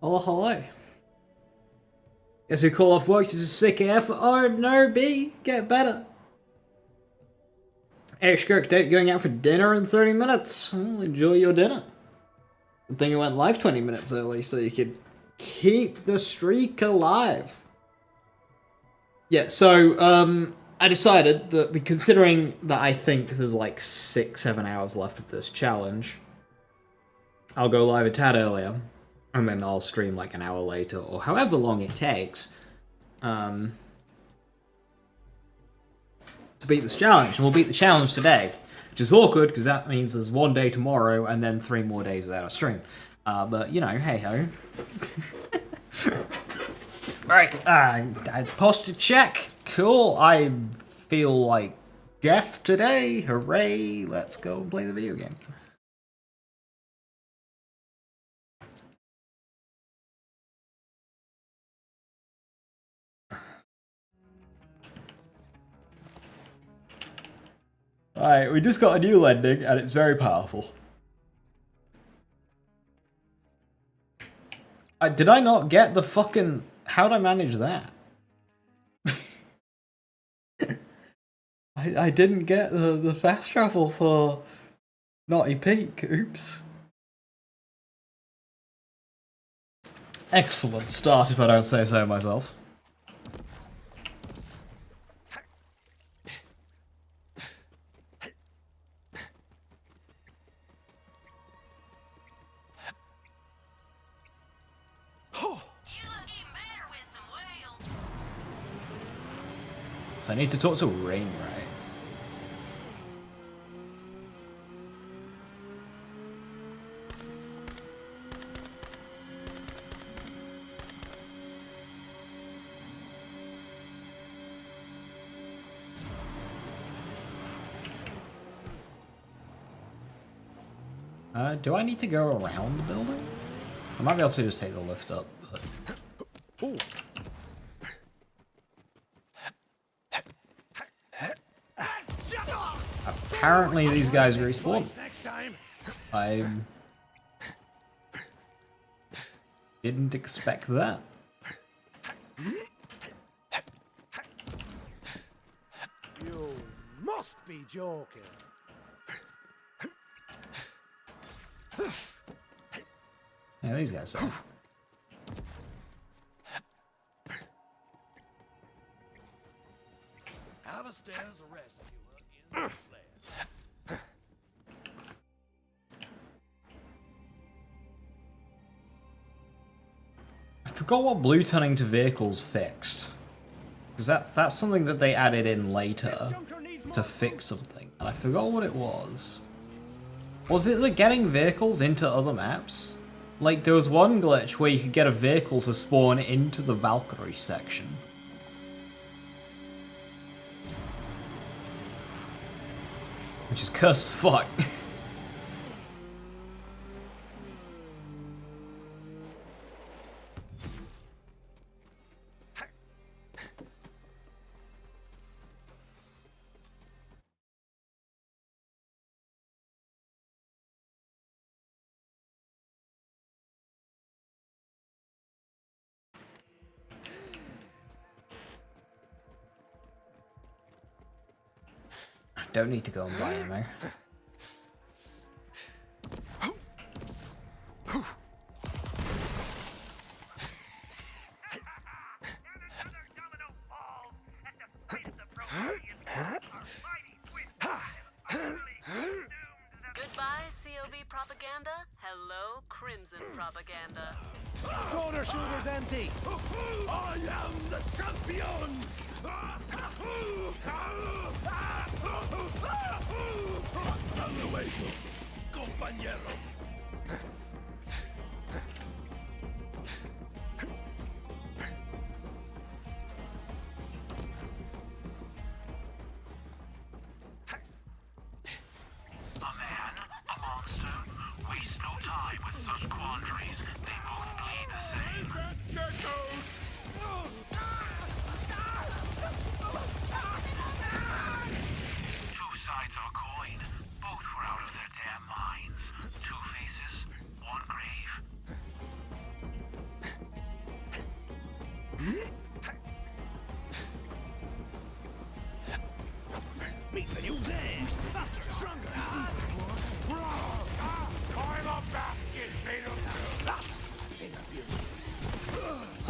Oh, hello. Guess who call off works is a sick AF? Oh no, B, get better. Kirk date going out for dinner in 30 minutes. Well, enjoy your dinner. Good thing you went live 20 minutes early so you could keep the streak alive. Yeah, so, I decided that, considering that I think there's like 6-7 hours left of this challenge, I'll go live a tad earlier, and then I'll stream like an hour later, or however long it takes, to beat this challenge. And we'll beat the challenge today, which is awkward, because that means there's 1 day tomorrow, and then 3 more days without a stream. But, you know, hey-ho. Right, I posture check. Cool, I feel like death today. Hooray, let's go and play the video game. Alright, we just got a new lending, and it's very powerful. Did I not get the fucking... How'd I manage that? I didn't get the fast travel for Naughty Peak, oops. Excellent start, if I don't say so myself. So I need to talk to Rain, right? Do I need to go around the building? I might be able to just take the lift up, but... Ooh. Apparently these guys respawn. I didn't expect that. You must be joking. Yeah, these guys are. Alistair's a rescuer in the flesh. I forgot what blue turning to vehicles fixed. Because that's something that they added in later to fix something. And I forgot what it was. Was it like getting vehicles into other maps? Like there was one glitch where you could get a vehicle to spawn into the Valkyrie section. Which is cursed as fuck. I don't need to go and buy ammo. Goodbye, COV propaganda. Hello, Crimson propaganda. Corner shooter's empty. I am the champion. Hasta luego, compañero.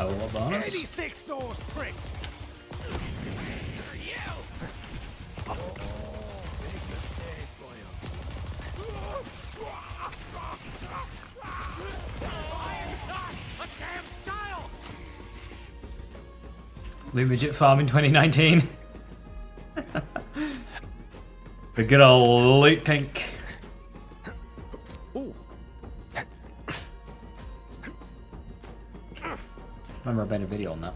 level up bonus. 86 those pricks. Loot Midget Farm in 2019. The good old Loot Pink. Remember I made a video on that.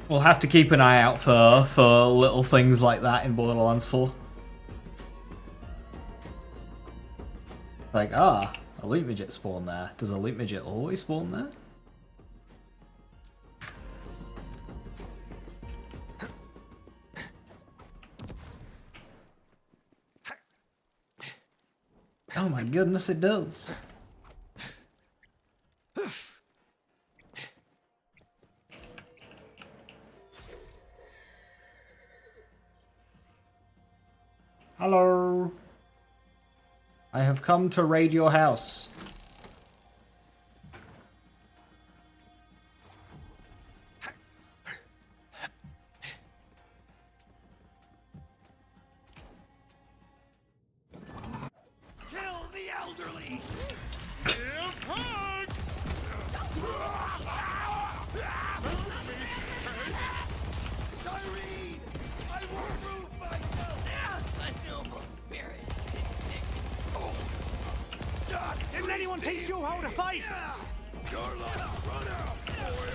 We'll have to keep an eye out for little things like that in Borderlands 4. Like, a loot midget spawned there. Does a loot midget always spawn there? Oh my goodness, it does. Hello. I have come to raid your house. Kill the elderly. Tyrene, I will prove myself. A noble spirit. Didn't anyone teach you how to fight? Carla, run out, boyo.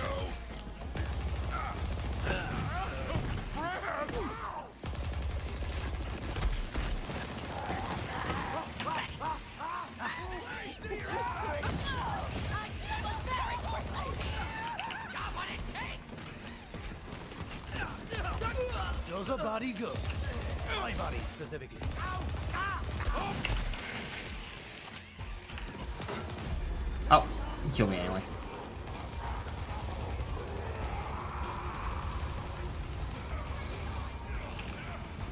Does a body good? My body specifically. Oh, you kill me anyway.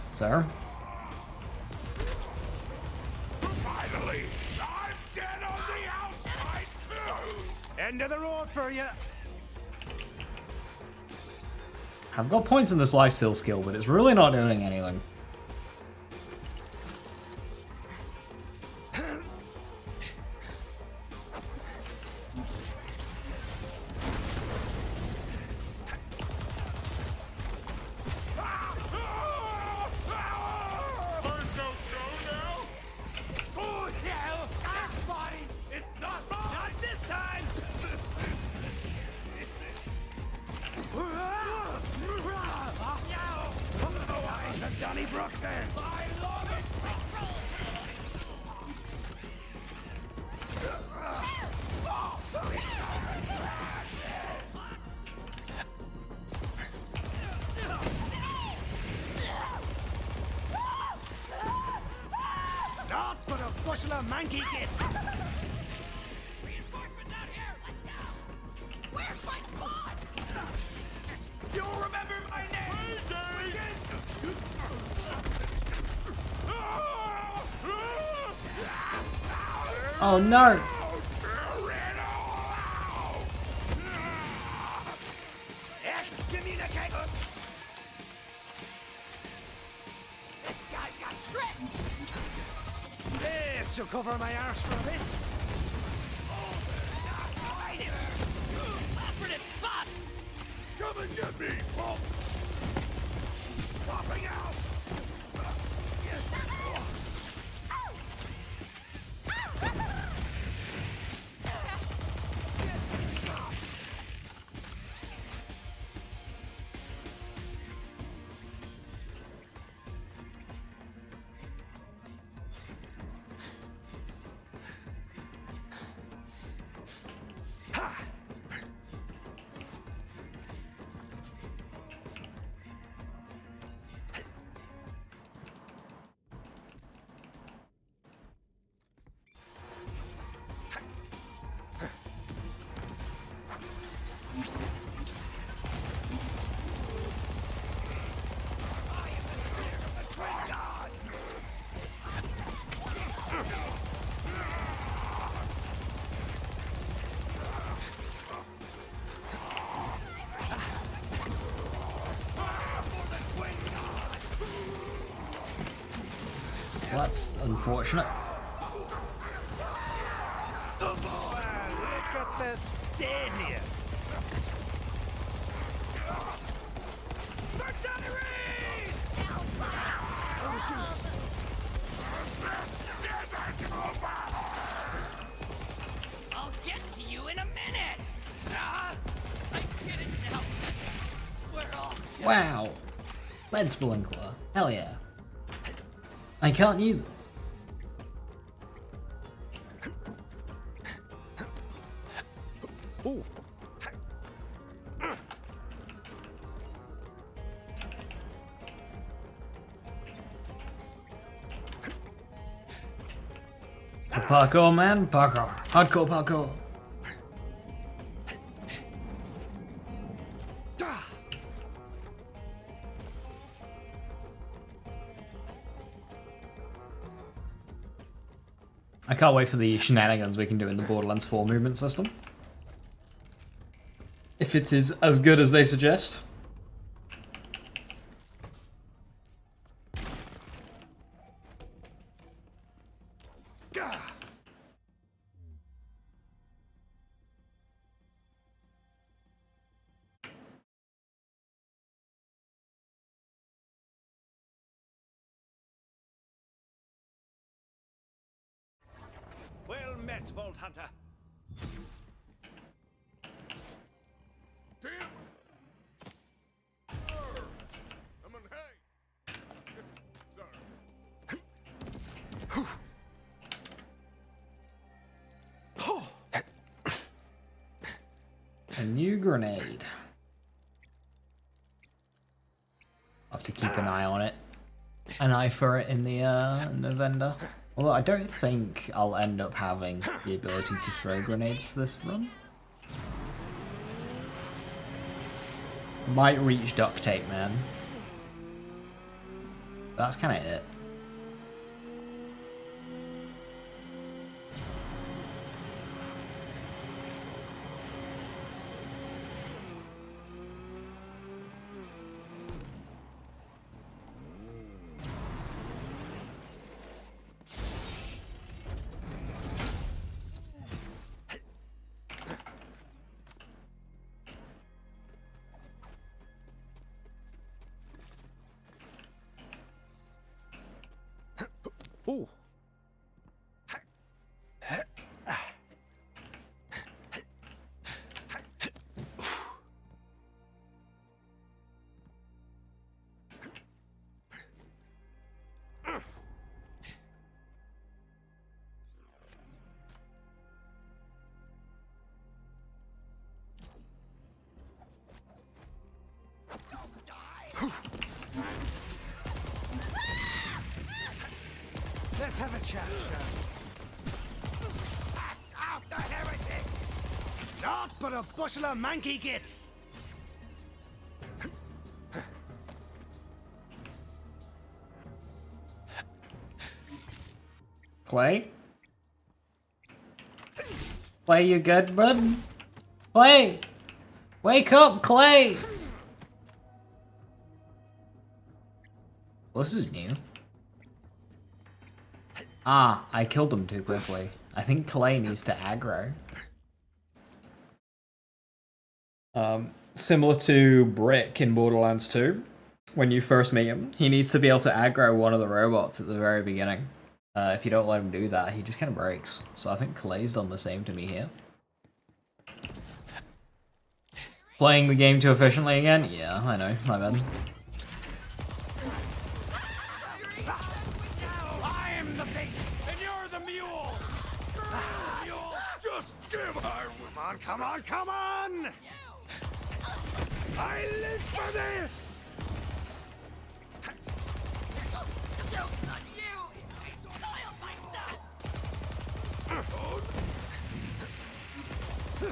Sir? Finally, I'm dead on the outside too. End of the road for you. I've got points in this lifesteal skill, but it's really not doing anything. Not but a bushel of manky gets. Reinforcements out here! Let's go! Where's my squad? You'll remember my name. Oh no! Excommunicate. This guy's got tricked! This should cover my arse for a bit. Operative spot! Come and get me, pulp. Popping out. Well, that's unfortunate. Well, look at the state here. I'll get to you in a minute. I get it now. We're all Wow. Lead sprinkler. Hell yeah. I can't use it. Ooh. Parkour, man. Parkour. Hardcore parkour. I can't wait for the shenanigans we can do in the Borderlands 4 movement system. If it is as good as they suggest. Well met, Vault Hunter. A new grenade. I'll have to keep an eye on it. An eye for it in the vendor. Although I don't think I'll end up having the ability to throw grenades this run. Might reach duct tape, man. That's kind of it. Ooh. Let's have a chat, Pass out the heretic! Not but a bushel of manky gits! Clay? Clay, you good, bud? Clay! Wake up, Clay! Well, this is new. Ah, I killed him too quickly. I think Clay needs to aggro. Similar to Brick in Borderlands 2, when you first meet him, he needs to be able to aggro one of the robots at the very beginning. If you don't let him do that, he just kind of breaks. So I think Clay's done the same to me here. Playing the game too efficiently again? Yeah, I know, my bad. I'm the beast, and you're the mule! Mule, just give her! Come on, come on! I live for this! joke's on you! I soiled myself! The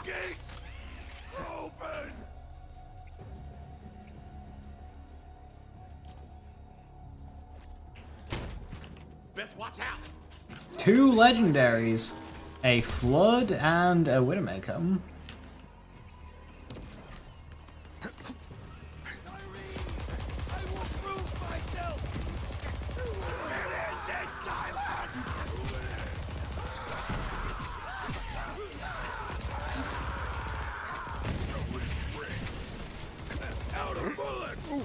gates! Open! Best watch out! Two legendaries. A Flood and a Widowmaker. Pop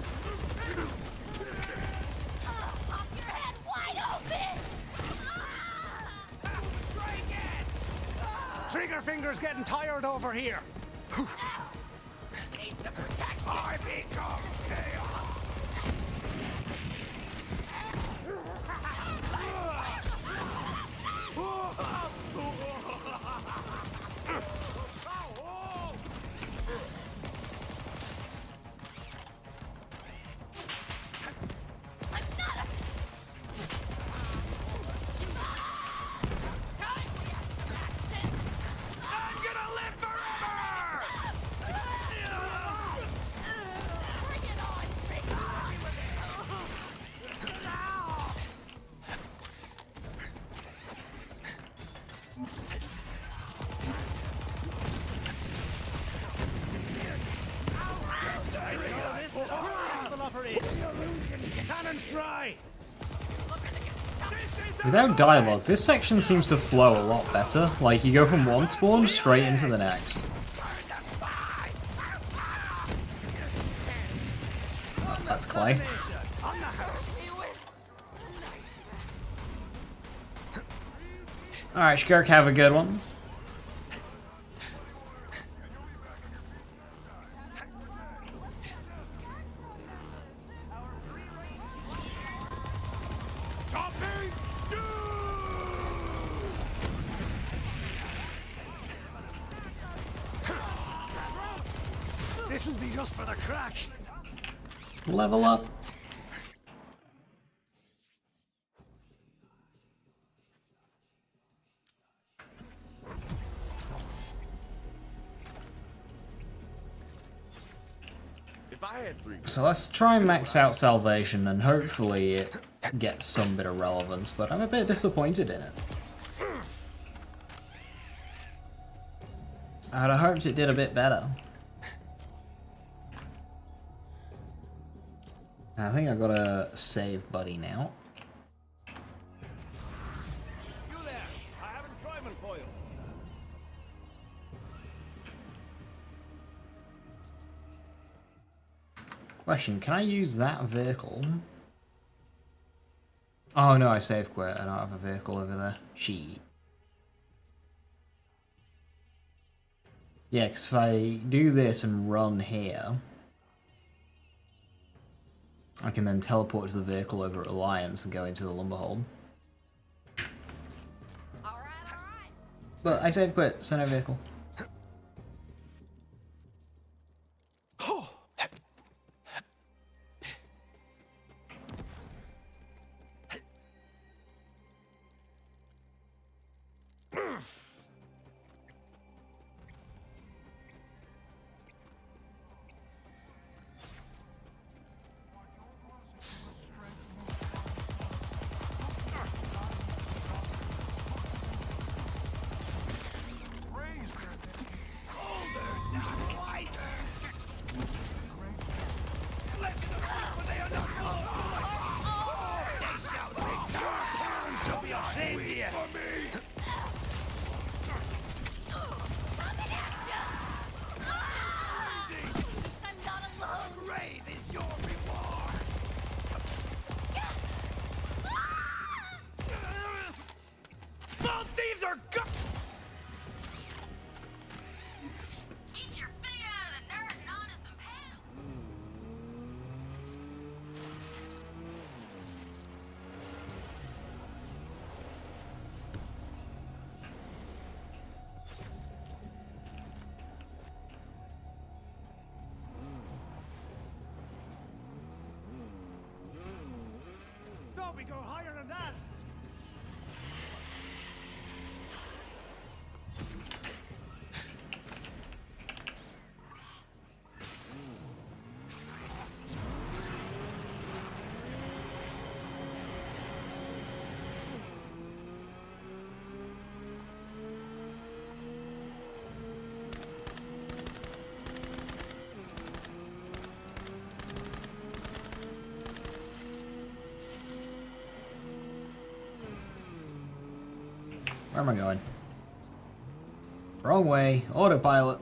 your head wide open! Try again! Trigger finger's getting tired over here. Need some protection! I become chaos. I'm gonna live forever! Bring it on! Bring it on! Cannon's dry! Without dialogue, this section seems to flow a lot better. Like, you go from one spawn straight into the next. That's Clay. Alright, Shkirk, have a good one. This will be just for the crack. Level up. If I had 3 So let's try and max out Salvation and hopefully it gets some bit of relevance, but I'm a bit disappointed in it. I'd have hoped it did a bit better. I think I gotta save Buddy now. You there! I have employment for you. Question, can I use that vehicle? Oh no, I save quit. I don't have a vehicle over there. Shit. Yeah, because if I do this and run here, I can then teleport to the vehicle over at Reliance and go into the lumber hold. Alright. But I save quit, so no vehicle. I'm not alone! Grave is your reward. Both thieves are gone. Eat your feet out of the dirt and onto some pedals. Don't we go higher than that? Where am I going? Wrong way. Autopilot.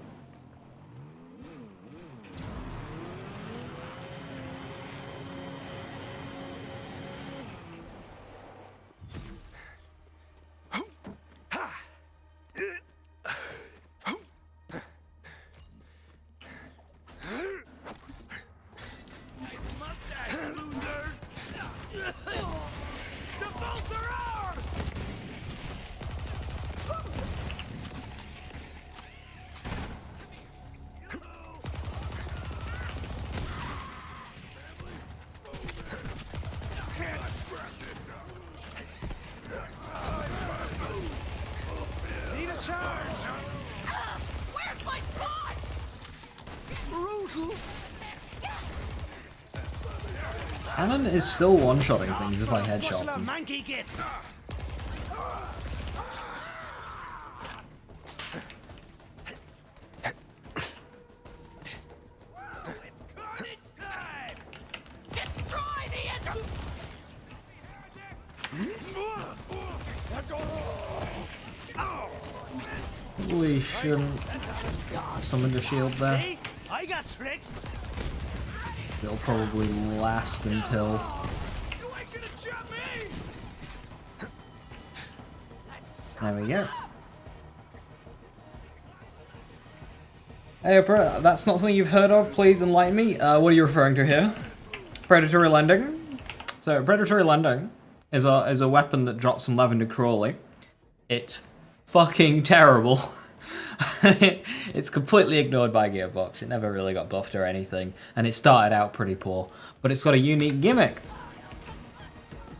Cannon is still one-shotting things if I headshot them. Monkey gets. Destroy the engine! We shouldn't summon a shield there. See? I got tricks. It'll probably last until... You ain't gonna jump me. There we go. Hey, that's not something you've heard of. Please enlighten me. What are you referring to here? Predatory Lending? So, Predatory Lending is a weapon that drops from Levin to Crawley. It's fucking terrible. It's completely ignored by Gearbox. It never really got buffed or anything, and it started out pretty poor. But it's got a unique gimmick.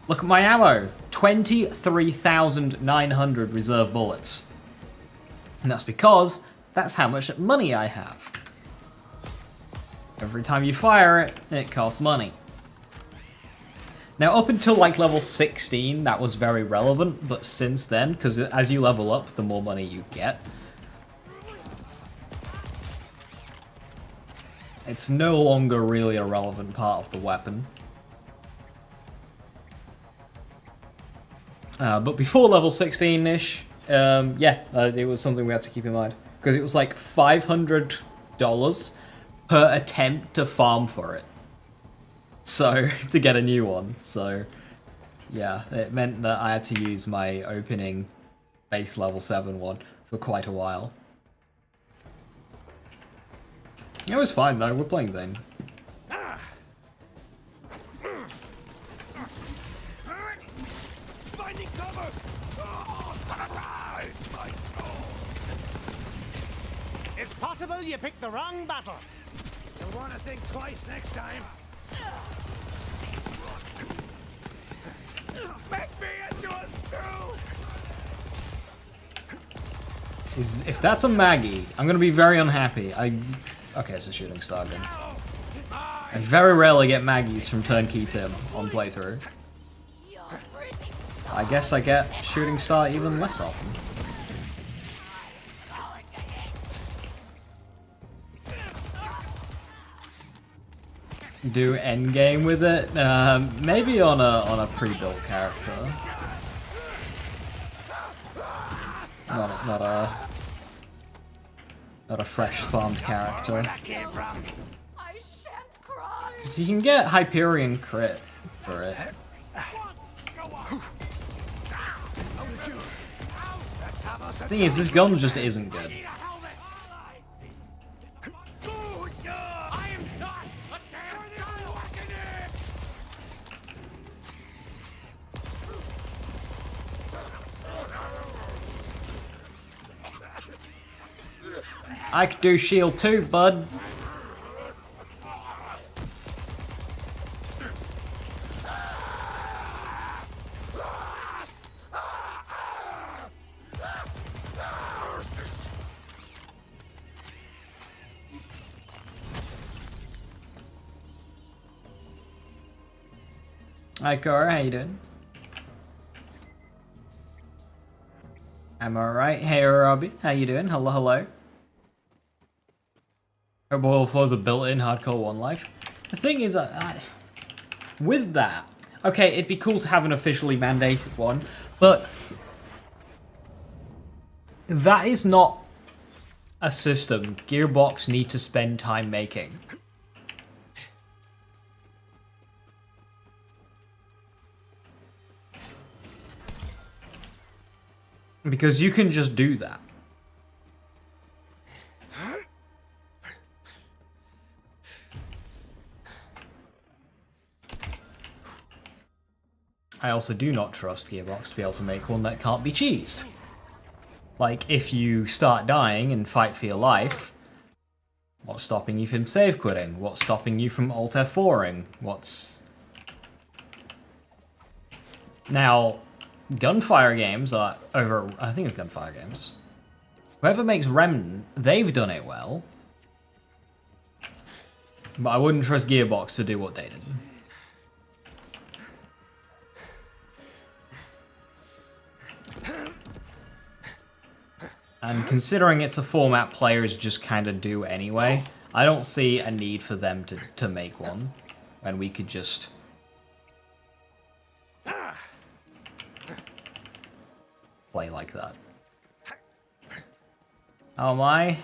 Look at my ammo. 23,900 reserve bullets. And that's because that's how much money I have. Every time you fire it, it costs money. Now, up until like level 16, that was very relevant, but since then, because as you level up, the more money you get, it's no longer really a relevant part of the weapon. But before level 16-ish, it was something we had to keep in mind. Because it was like $500 per attempt to farm for it. So, to get a new one. So, yeah, it meant that I had to use my opening base level 7 one for quite a while. It was fine though, we're playing Zane. Finding cover. It's possible you picked the wrong battle. You'll want to think twice next time. Make me into a stew. If that's a Maggie, I'm gonna be very unhappy. Okay, it's a shooting star gun. I very rarely get Maggies from Turnkey Tim on playthrough. I guess I get shooting star even less often. Do endgame with it? Maybe on a pre-built character. Not a fresh farmed character. I shan't cry. Because you can get Hyperion crit for it. Thing is, this gun just isn't good. I could do shield too, bud. Hi Cora, how you doing? I'm alright. Hey Robbie, how you doing? Hello, hello. Hope World 4 is a built-in hardcore one life. The thing is, with that, okay, it'd be cool to have an officially mandated one, but that is not a system Gearbox need to spend time making. Because you can just do that. I also do not trust Gearbox to be able to make one that can't be cheesed. Like, if you start dying and fight for your life, what's stopping you from save quitting? What's stopping you from Alt F4ing? What's... Now, Gunfire games are over... I think it's Gunfire games. Whoever makes Remnant, they've done it well. But I wouldn't trust Gearbox to do what they did. And considering it's a format players just kind of do anyway, I don't see a need for them to make one. And we could just... play like that. How am I? When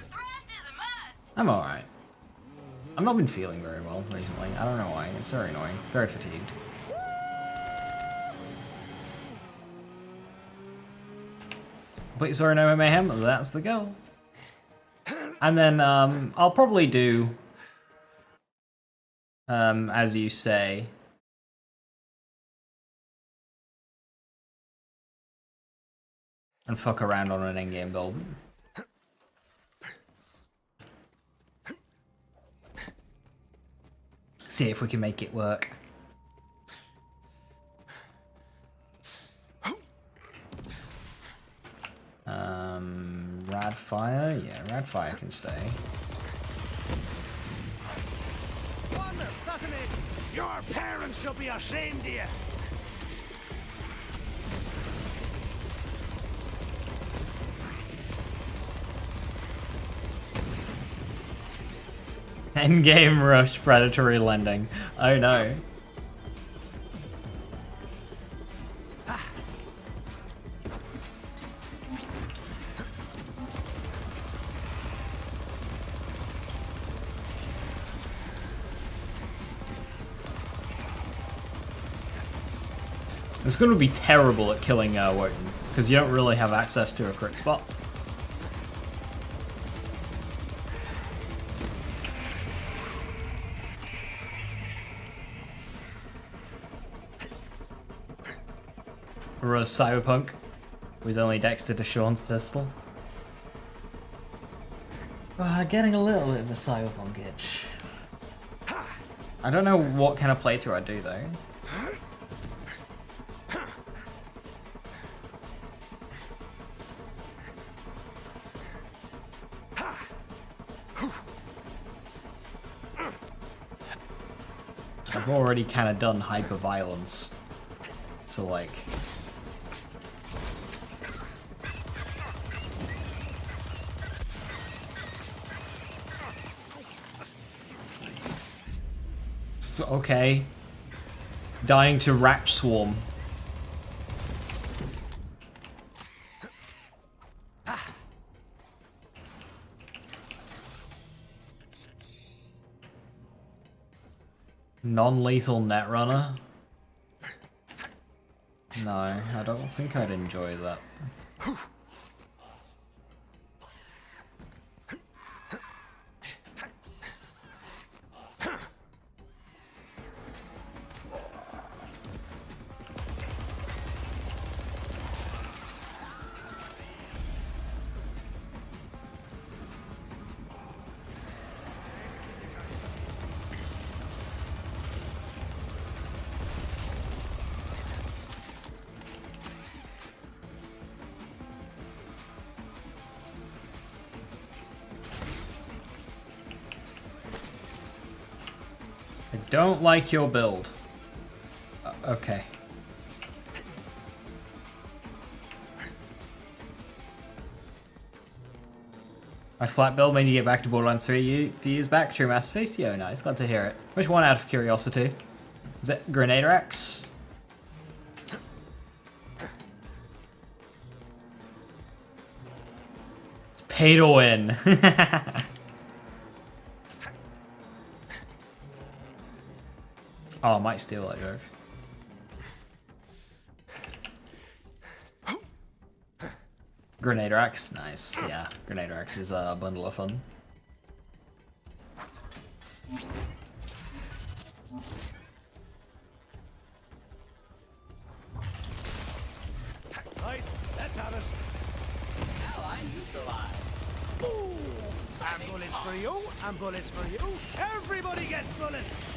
thrust is a must. I'm alright. I've not been feeling very well recently. I don't know why. It's very annoying. Very fatigued. But sorry, no mayhem. That's the goal. And then I'll probably do, as you say, and fuck around on an endgame build. See if we can make it work. Radfire? Yeah, Radfire can stay. Wonders, doesn't it? Your parents should be ashamed of you. Endgame rush predatory lending. Oh no. It's going to be terrible at killing Wotan, because you don't really have access to a crit spot. Or a Cyberpunk, who's only dexter to Sean's pistol. Getting a little bit of a Cyberpunk itch. I don't know what kind of playthrough I'd do though. I've already kind of done hyper-violence, so like... Okay. Dying to Ratch Swarm. Non-lethal Netrunner? No, I don't think I'd enjoy that. I don't like your build. Okay. My flat build made you get back to Borderlands 3 a few years back. True masterpiece? Yo, nice. Glad to hear it. Which one out of curiosity? Is it Grenadier Axe? It's pay to win. Oh, I might steal that joke. Grenadier Axe, nice. Yeah, Grenadier Axe is a bundle of fun. Right, let's have it. Ally neutralized. Ooh, and bullets for you, and bullets for you. Everybody gets bullets.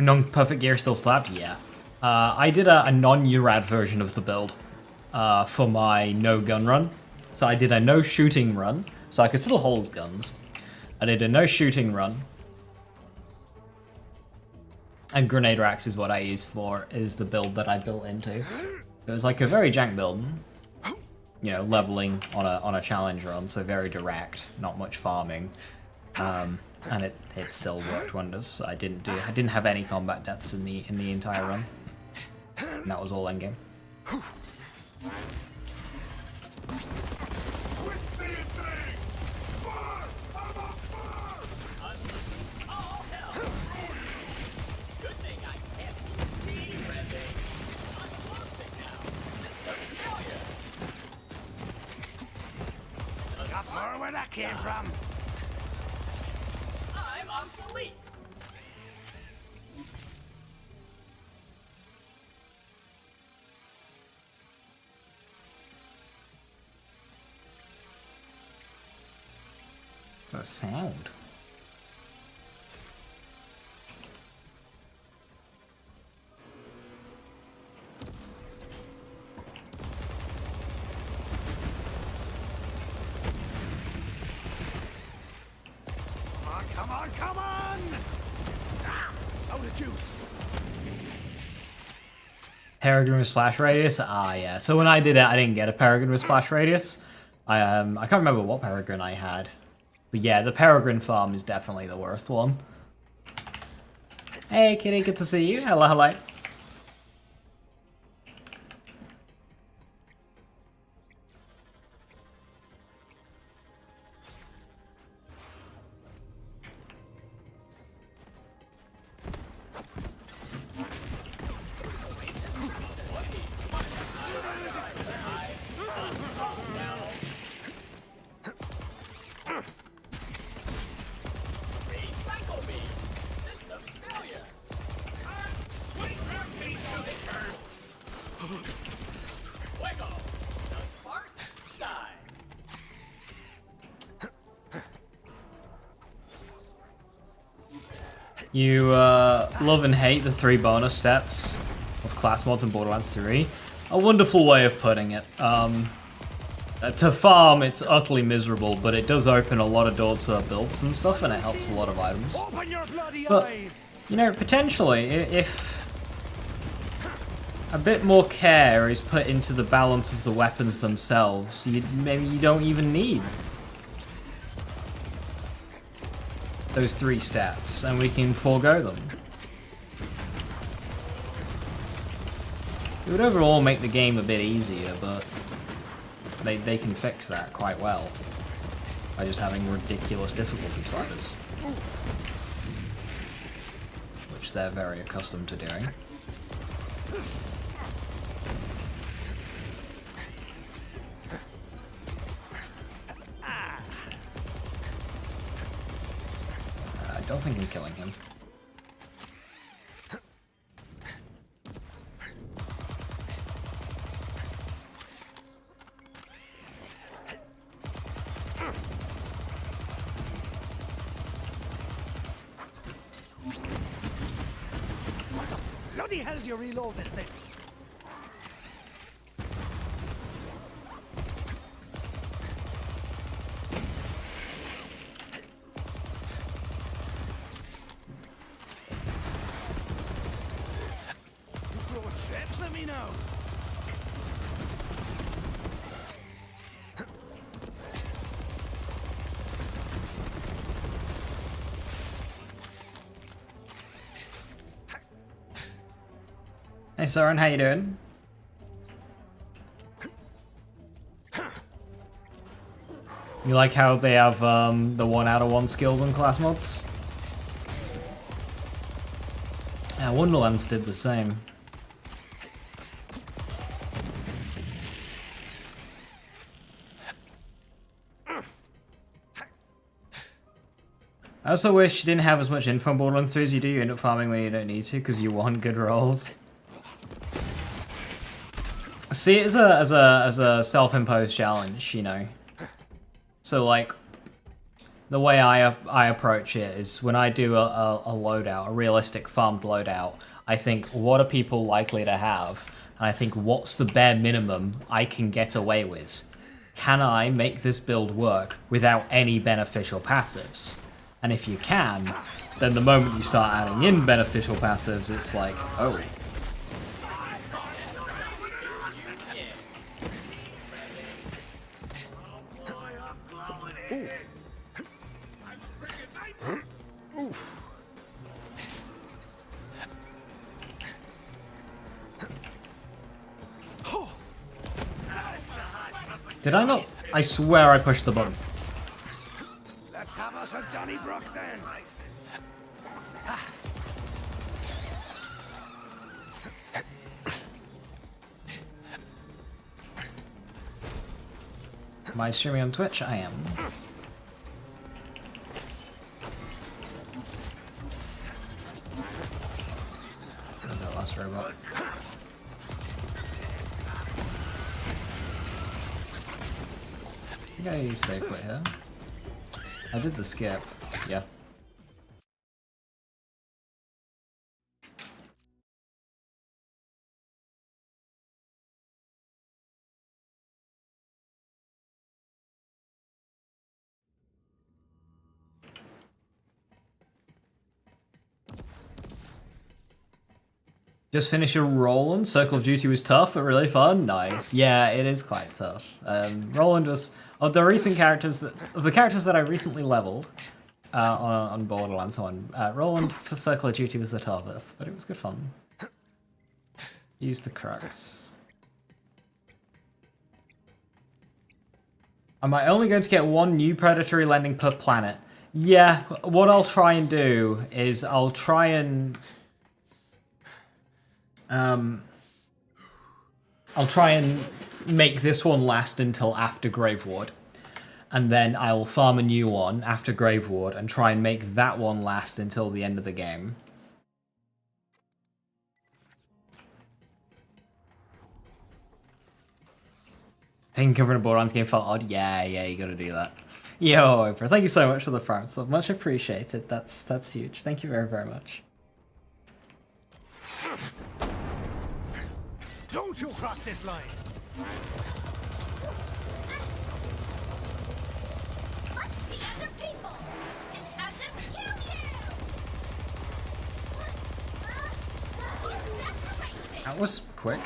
Non-perfect gear still slapped? Yeah. I did a non-URAD version of the build for my no gun run. So I did a no shooting run, so I could still hold guns. I did a no shooting run. And grenade racks is what I use for, is the build that I built into. It was like a very jank build. You know, leveling on a challenge run, so very direct, not much farming. And it still worked wonders. I didn't have any combat deaths in the entire run. And that was all endgame. Got more where that came from. I'm obsolete. What's that sound? Come on, come on! Damn, out of juice. Peregrine with splash radius? Ah, yeah. So when I did it, I didn't get a Peregrine with splash radius. I can't remember what Peregrine I had. But yeah, the Peregrine farm is definitely the worst one. Hey, kitty, good to see you. Hello, hello. Recycle me. System failure. Sweet rocket to the curb. Fuego. The spark shine. You love and hate the 3 bonus stats of class mods in Borderlands 3. A wonderful way of putting it. To farm, it's utterly miserable, but it does open a lot of doors for builds and stuff, and it helps a lot of items. Open your bloody But, eyes! you know, potentially, if a bit more care is put into the balance of the weapons themselves, maybe you don't even need those 3 stats, and we can forego them. It would overall make the game a bit easier, but they can fix that quite well by just having ridiculous difficulty sliders, which they're very accustomed to doing. I don't think I'm killing him. Bloody hell do you reload this thing? You throwing chips at me now? Hey Soren, how you doing? You like how they have the 1 out of 1 skills on class mods? Yeah, Wonderlands did the same. I also wish you didn't have as much info on Borderlands 3 as you do. You end up farming when you don't need to because you want good rolls. See it as a self-imposed challenge, you know. So like, the way I approach it is when I do a loadout, a realistic farmed loadout, I think, what are people likely to have? And I think, what's the bare minimum I can get away with? Can I make this build work without any beneficial passives? And if you can, then the moment you start adding in beneficial passives, it's like, oh. Did I not? I swear I pushed the button. Let's have us a Donnybrook then. Am I streaming on Twitch? I am. What was that last robot? I think I use safe quit here. I did the skip. Yeah. Just finish your Roland. Circle of Duty was tough, but really fun. Nice. Yeah, it is quite tough. Roland was of the recent characters the characters that I recently leveled on Borderlands. Roland for Circle of Duty was the toughest, but it was good fun. Use the crux. Am I only going to get one new predatory lending per planet? Yeah. What I'll try and do is I'll try and make this one last until after Grave Ward. And then I'll farm a new one after Grave Ward and try and make that one last until the end of the game. Taking covering a Borderlands game felt odd? Yeah, you gotta do that. Yo, Oprah, thank you so much for the farm stuff. Much appreciated. That's huge. Thank you very, very much. Don't you cross this line! Let's see other people and have them kill you! That was quick.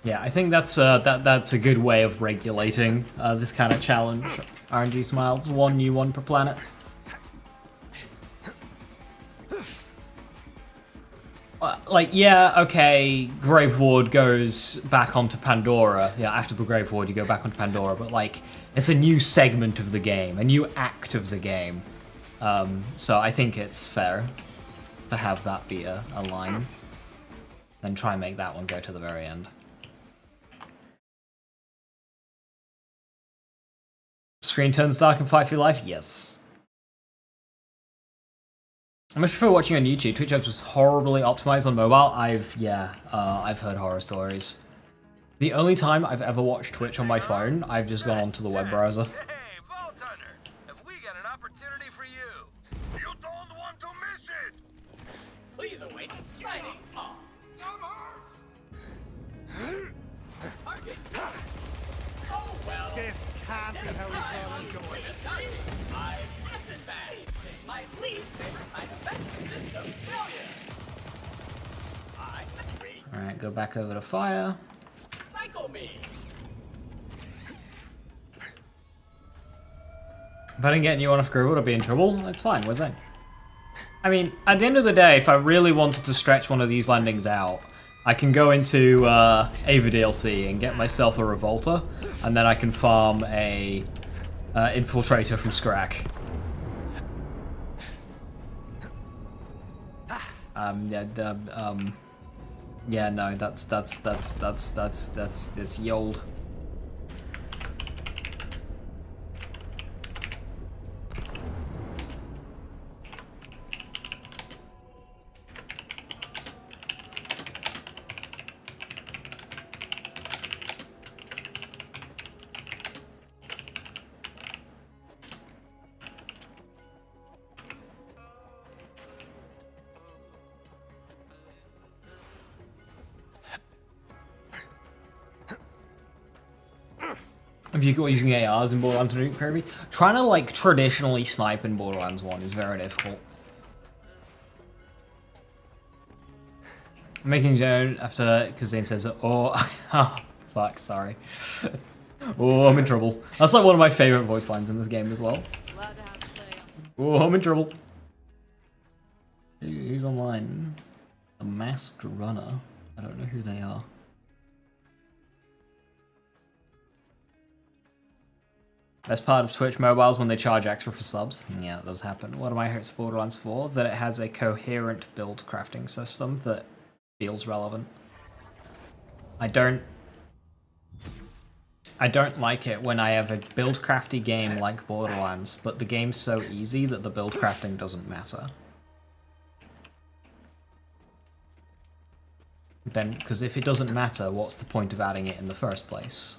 Yeah, I think that's a good way of regulating this kind of challenge. RNG Smiles, one new one per planet. Like, yeah, okay, Grave Ward goes back onto Pandora. Yeah, after Grave Ward you go back onto Pandora, but like, it's a new segment of the game, a new act of the game. So I think it's fair to have that be a line. Then try and make that one go to the very end. Screen turns dark and fight for your life? Yes. I much prefer watching on YouTube. Twitch was horribly optimized on mobile. I've heard horror stories. The only time I've ever watched Twitch on my phone, I've just gone onto the web browser. Hey, Vault Hunter! Have we got an opportunity for you? You don't want to miss it! Please await signing off. Target. Oh well. This can't be how we thought it was going. My acid bag. My least favorite side effect system failure. I agree. Alright, go back over to fire. Psycho me. If I didn't get a new one off Groove, I'd be in trouble. It's fine, what's that? I mean, at the end of the day, if I really wanted to stretch one of these landings out, I can go into Ava DLC and get myself a Revolter, and then I can farm a infiltrator from Scrack. Yeah, no, that's Yold. Have you got using ARs in Borderlands 2, Kirby? Trying to like traditionally snipe in Borderlands 1 is very difficult. Making Joan after because Zane says, "Oh, oh, fuck, sorry." Oh, I'm in trouble. That's like one of my favorite voice lines in this game as well. Oh, I'm in trouble. Who's online? A masked runner. I don't know who they are. Best part of Twitch mobiles when they charge extra for subs. Yeah, that does happen. What am I hoping Borderlands 4? That it has a coherent build crafting system that feels relevant. I don't like it when I have a build crafty game like Borderlands, but the game's so easy that the build crafting doesn't matter. Then, because if it doesn't matter, what's the point of adding it in the first place?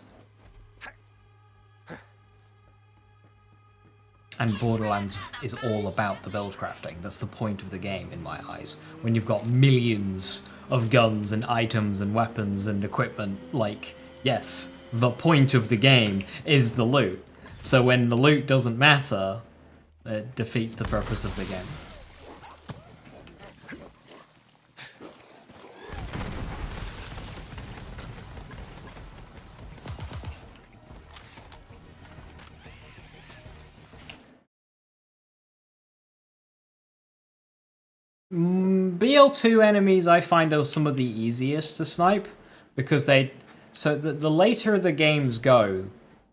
And Borderlands is all about the build crafting. That's the point of the game, in my eyes. When you've got millions of guns and items and weapons and equipment, like, yes, the point of the game is the loot. So when the loot doesn't matter, it defeats the purpose of the game. BL2 enemies I find are some of the easiest to snipe because the later the games go,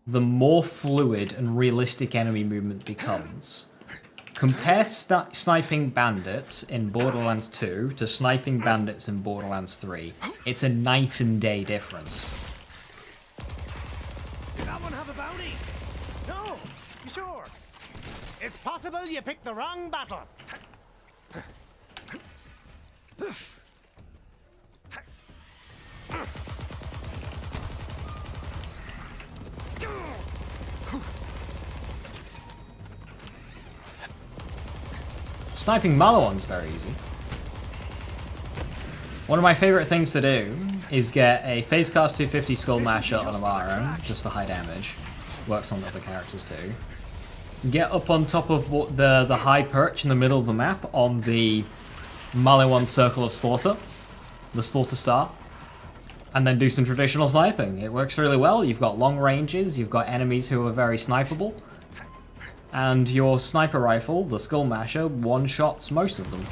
the more fluid and realistic enemy movement becomes. Compare sniping bandits in Borderlands 2 to sniping bandits in Borderlands 3. It's a night and day difference. Did that one have a bounty? No, you sure? It's possible you picked the wrong battle. Sniping Malawan's very easy. One of my favourite things to do is get a Phase Cast 250 Skull Masher on Amara, just for high damage. Works on other characters too. Get up on top of the high perch in the middle of the map on the Maliwan Circle of Slaughter, the Slaughter Star, and then do some traditional sniping. It works really well. You've got long ranges, you've got enemies who are very snipeable, and your sniper rifle, the Skull Masher, one-shots most of them.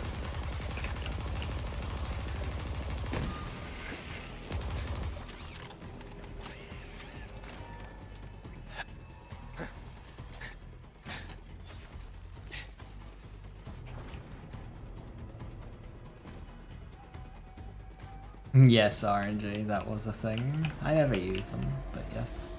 Yes, RNG, that was a thing. I never used them, but yes.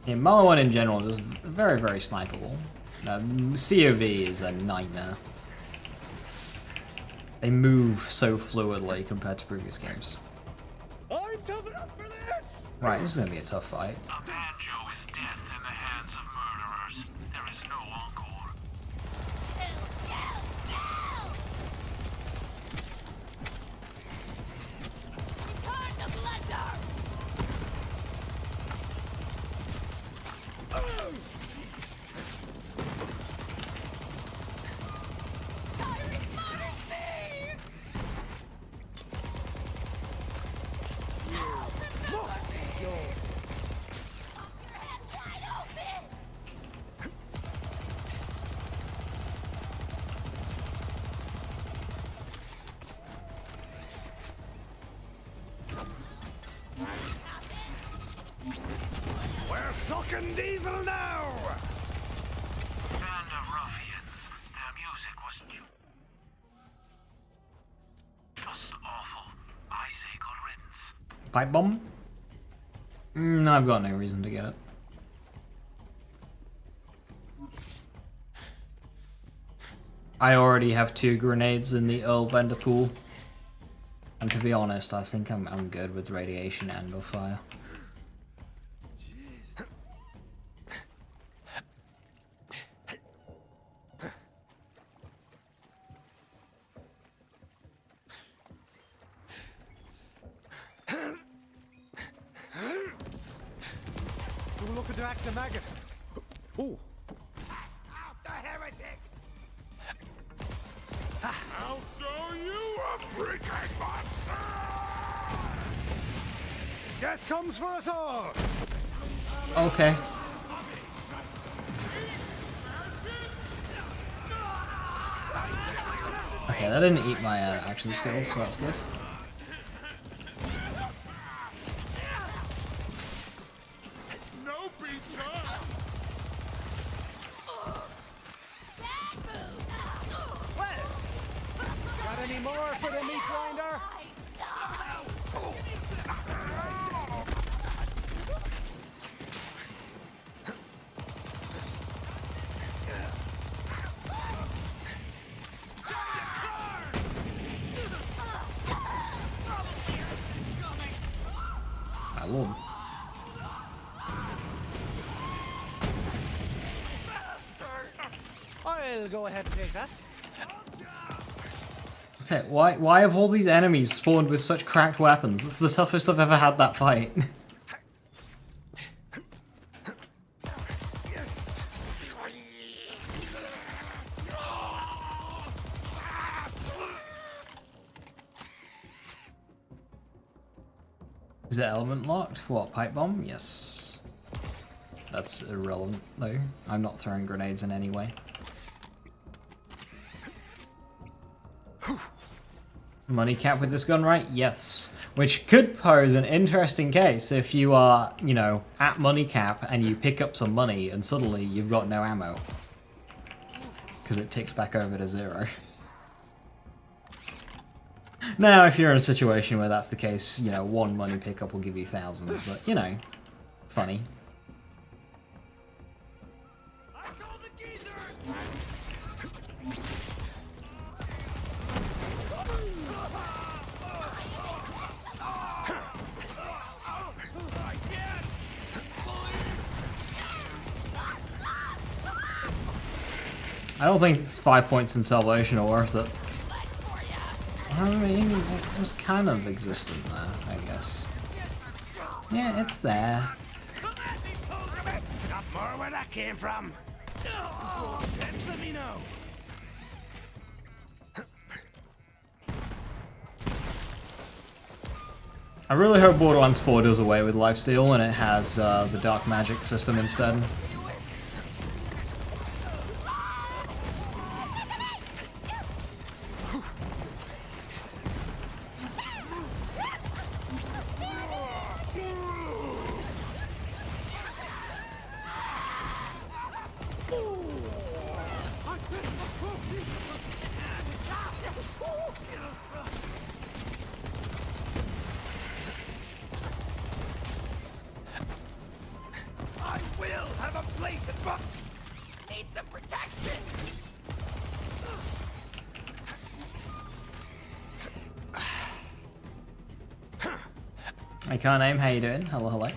Yeah, Malawan in general is very, very snipeable. COV is a nightmare. They move so fluidly compared to previous games. I'm tough enough for this! Right, this is gonna be a tough fight. Banjo is dead in the hands of murderers. There is no encore. Return to Blender! fucking diesel now! Band of ruffians. Their music was just awful. I say good riddance. Pipe bomb? I've got no reason to get it. I already have 2 grenades in the Earl vendor pool. And to be honest, I think I'm good with radiation and or fire. We're looking to act the maggot. Oh. Out the heretic! I'll show you a freaking monster! Death comes for us all! Okay. Okay, that didn't eat my action skills, so that's good. No pizza! Got any more for the meat grinder? My lord. I'll go ahead and take that. Okay, why have all these enemies spawned with such cracked weapons? It's the toughest I've ever had that fight. Is the element locked? What, pipe bomb? Yes. That's irrelevant, though. I'm not throwing grenades in any way. Money cap with this gun, right? Yes. Which could pose an interesting case if you are, you know, at money cap and you pick up some money and suddenly you've got no ammo. Because it ticks back over to 0. Now, if you're in a situation where that's the case, you know, 1 money pickup will give you thousands, but, you know, funny. I don't think 5 points in salvation are worth it. I mean, it was kind of existent there, I guess. Yeah, it's there. Got more where that came from. Let me know. I really hope Borderlands 4 does away with lifesteal and it has the dark magic system instead. I will have a place in Need some protection. I can't aim, how you doing? Hello, hello.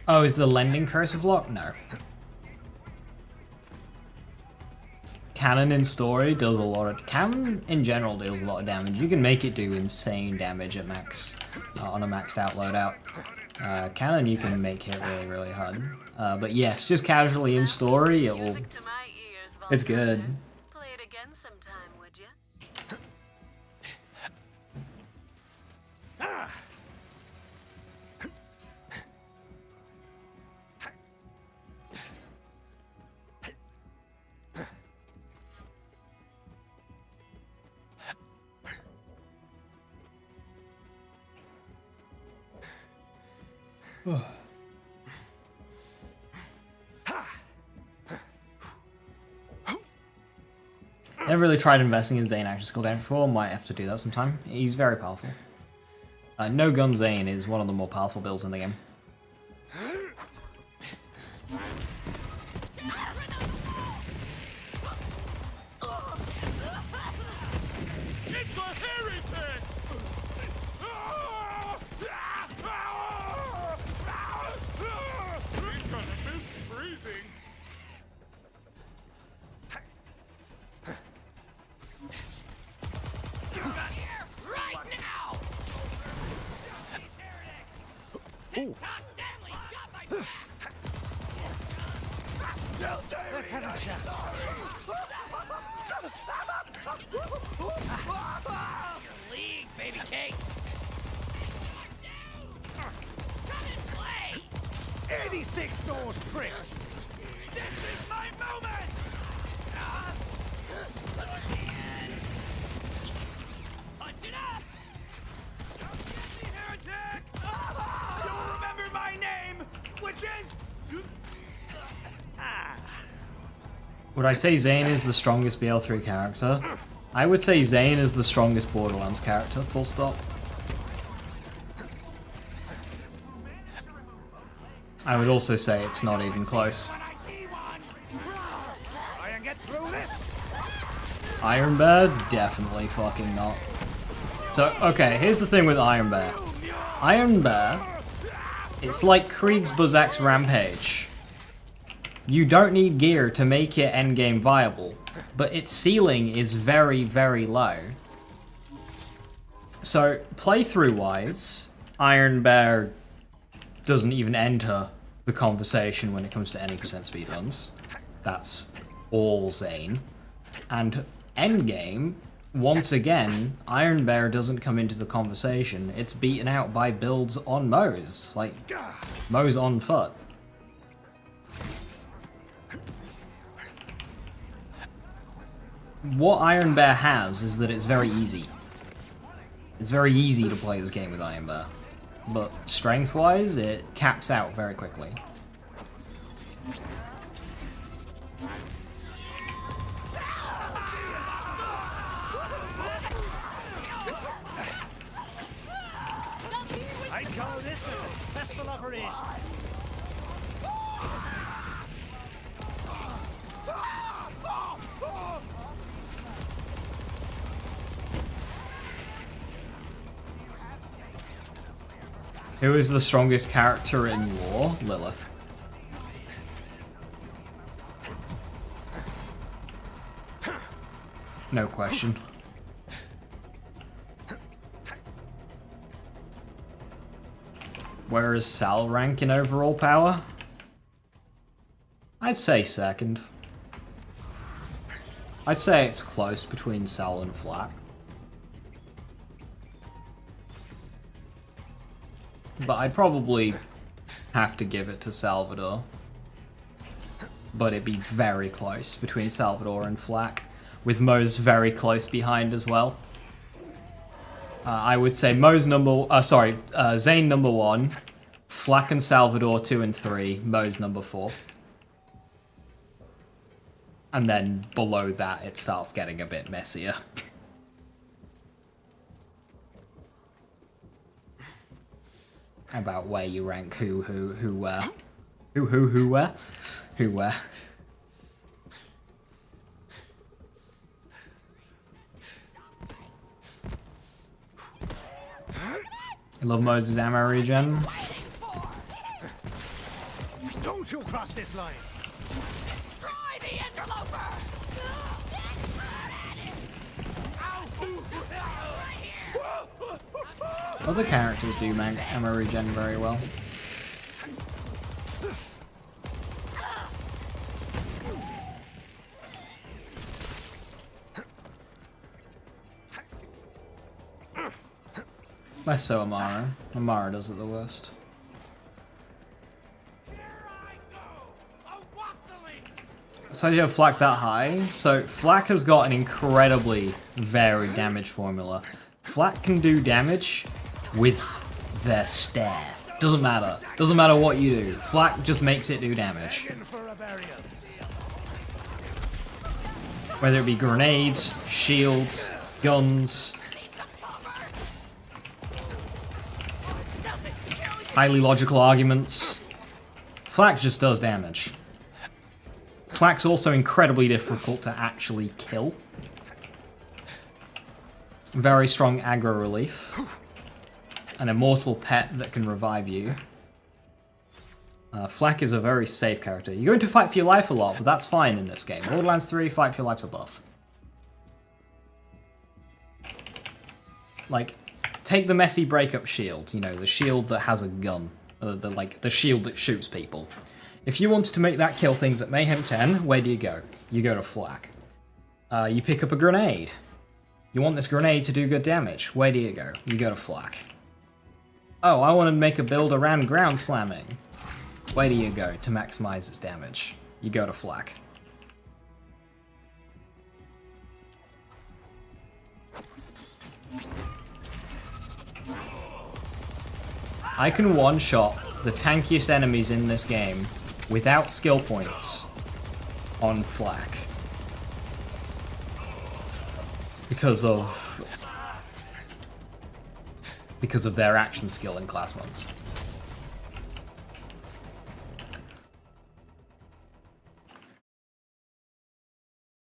Oh, is the lending cursive lock? No. Cannon in story does a lot of... Cannon in general deals a lot of damage. You can make it do insane damage at max, on a maxed out loadout. Cannon you can make hit really, really hard. But yes, just casually in story, it will... Music to my ears, It's good. Voltaire. Play it again sometime, would you? Never really tried investing in Zane action skill down before, might have to do that sometime. He's very powerful. No Gun Zane is one of the more powerful builds in the game. It's a heretic! He's gonna miss breathing. Get out here right now! TikTok Stanley got my back! Let's have a chat. Your league, baby cake! Come and play! 86 those pricks! This is my moment! Punch it up! Don't get me, heretic! You'll remember my name, which is... Would I say Zane is the strongest BL3 character? I would say Zane is the strongest Borderlands character, full stop. I would also say it's not even close. Iron Bear? Definitely fucking not. So, okay, here's the thing with Iron Bear. Iron Bear, it's like Krieg's Buzzak's Rampage. You don't need gear to make it endgame viable, but its ceiling is very, very low. So, playthrough-wise, Iron Bear doesn't even enter the conversation when it comes to any percent speedruns. That's all Zane. And endgame, once again, Iron Bear doesn't come into the conversation. It's beaten out by builds on Moe's, like Moe's on foot. What Iron Bear has is that it's very easy. It's very easy to play this game with Iron Bear. But strength-wise, it caps out very quickly. I call this a successful operation. Who is the strongest character in War? Lilith. No question. Where is Sal rank in overall power? I'd say second. I'd say it's close between Sal and Flak. But I'd probably have to give it to Salvador. But it'd be very close between Salvador and Flak, with Moe's very close behind as well. I would say Moe's Zane number 1, Flak and Salvador 2 and 3, Moe's number 4. And then below that it starts getting a bit messier. About where you rank who, where. Who, where? Who, where. I love Moses' ammo regen. Don't you cross this line! Destroy the interloper! Other characters do make ammo regen very well. Less so Amara. Amara does it the worst. So you have Flak that high. So Flak has got an incredibly varied damage formula. Flak can do damage with their stare. Doesn't matter. Doesn't matter what you do. Flak just makes it do damage. Whether it be grenades, shields, guns, highly logical arguments. Flak just does damage. Flak's also incredibly difficult to actually kill. Very strong aggro relief. An immortal pet that can revive you. Flak is a very safe character. You're going to fight for your life a lot, but that's fine in this game. Borderlands 3, fight for your life's a buff. Like, take the messy breakup shield, you know, the shield that has a gun. The shield that shoots people. If you wanted to make that kill things at Mayhem 10, where do you go? You go to Flak. You pick up a grenade. You want this grenade to do good damage. Where do you go? You go to Flak. Oh, I want to make a build around ground slamming. Where do you go to maximize its damage? You go to Flak. I can one-shot the tankiest enemies in this game without skill points on Flak. Because of their action skill in class mods.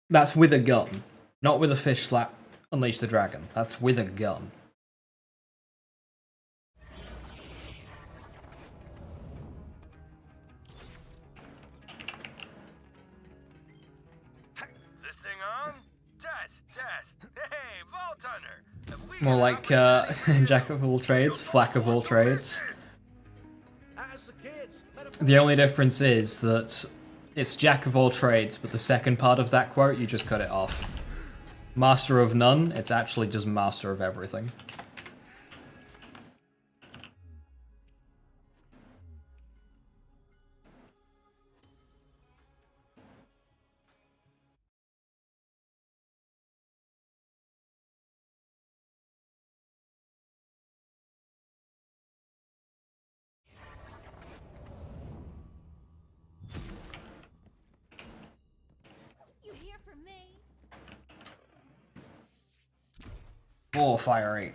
That's with a gun, not with a fish slap Unleash the Dragon. That's with a gun. Is this thing on? Test. Hey, Vault Hunter. More like Jack of all trades, Flak of all trades. The only difference is that it's Jack of all trades, but the second part of that quote, you just cut it off. Master of none, it's actually just master of everything. Oh, fire rate.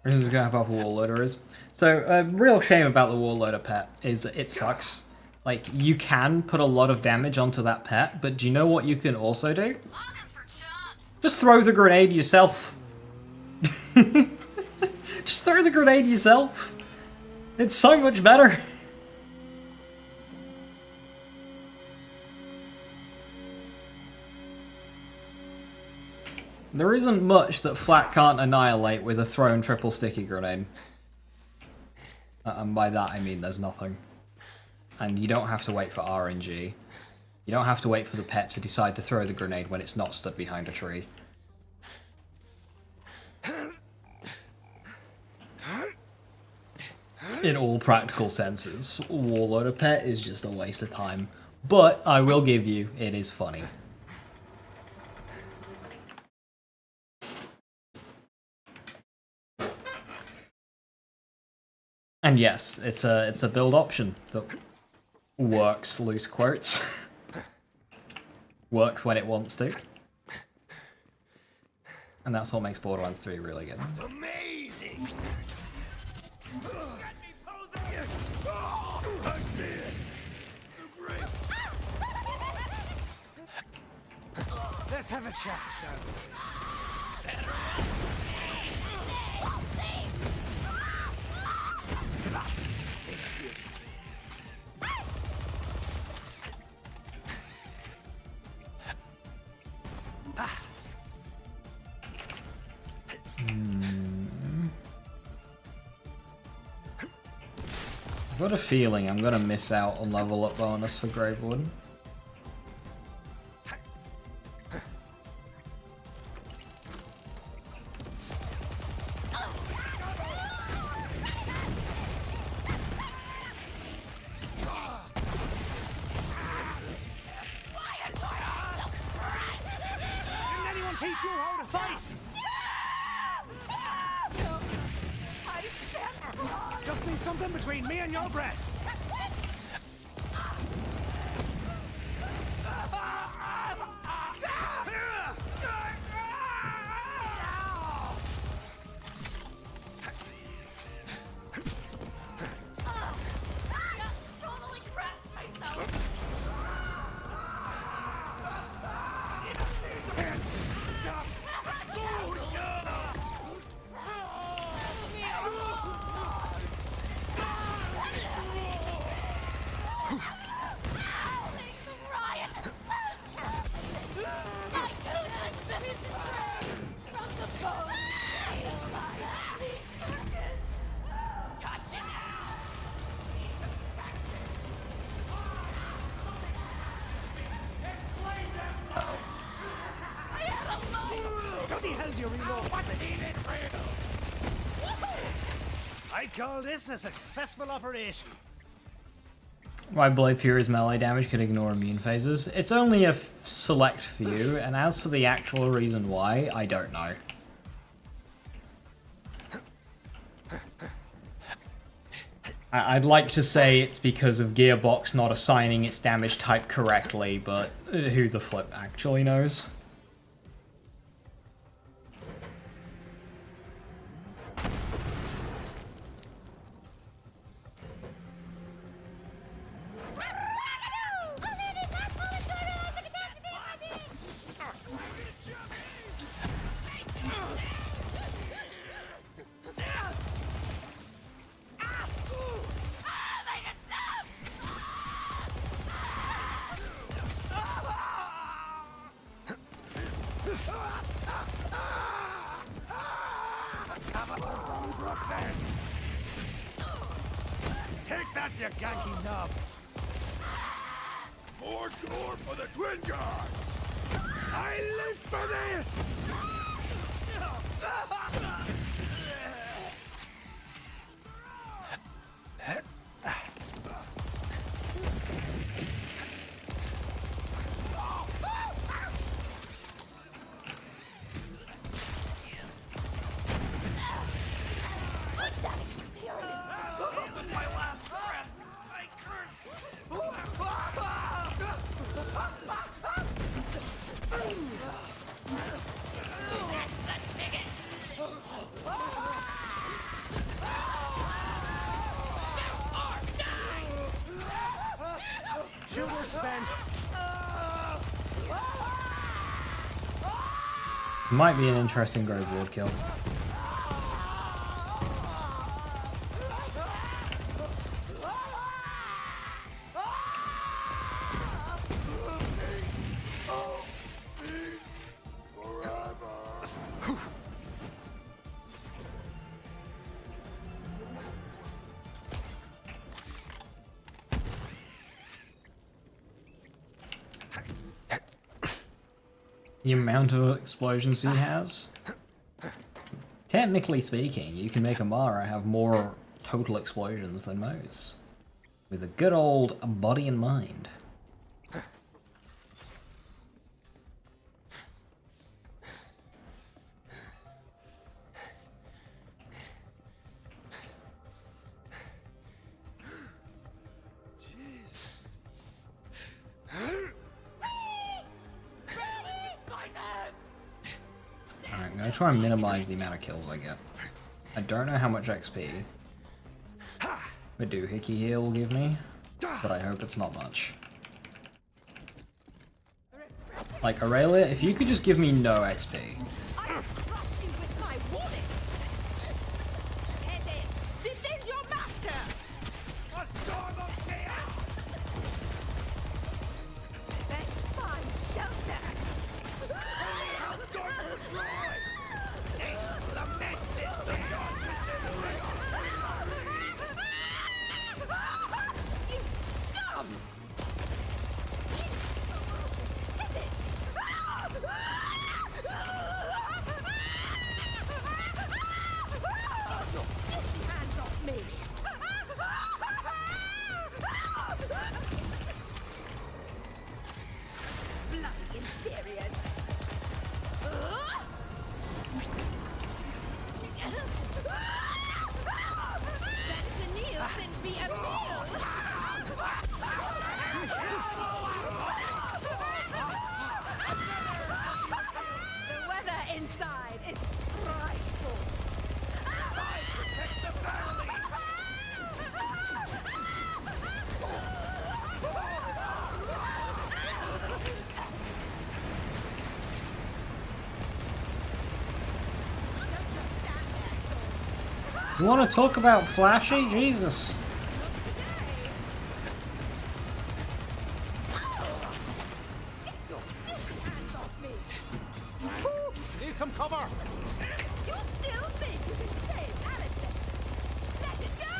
This is how powerful Warloader is. So, a real shame about the Warloader pet is it sucks. Like, you can put a lot of damage onto that pet, but do you know what you can also do? Just throw the grenade yourself. Just throw the grenade yourself. It's so much better. There isn't much that Flak can't annihilate with a thrown triple sticky grenade. And by that I mean there's nothing. And you don't have to wait for RNG. You don't have to wait for the pet to decide to throw the grenade when it's not stood behind a tree. In all practical senses, Warloader pet is just a waste of time. But I will give you, it is funny. And yes, it's a build option that works, loose quotes. Works when it wants to. And that's what makes Borderlands 3 really good. Amazing. Let's have a chat, shall I've got a feeling I'm gonna miss out on level up bonus for Gravewood. teach you how to fight! I shan't cry. Just need something between me and your breath. Totally cracked myself. Riot! My tuna has been betrayed from the boat. Please, Marcus. Gotcha now. I had a life. How the hell's your reload? What the needed real? I call this a successful operation. Why Blade Fury's melee damage can ignore immune phases? It's only a select few, and as for the actual reason why, I don't know. I'd like to say it's because of Gearbox not assigning its damage type correctly, but who the flip actually knows? Take that, you ganky knob. More gore for the twin guard! I live for this! What's that experience? With my last breath, I curse. Shooter spent. Might be an interesting Grove Ward kill. The amount of explosions he has? Technically speaking, you can make Amara have more total explosions than most. With a good old body and mind. Alright, I'm gonna try and minimize the amount of kills I get. I don't know how much XP the doohickey here will give me, but I hope it's not much. Like, Aurelia, if you could just give me no XP. I trust you with my warning. This is your master. Best find shelter. You scum! You want to talk about flashy? Jesus. Need some cover! You still think you can save Allison? Let it go!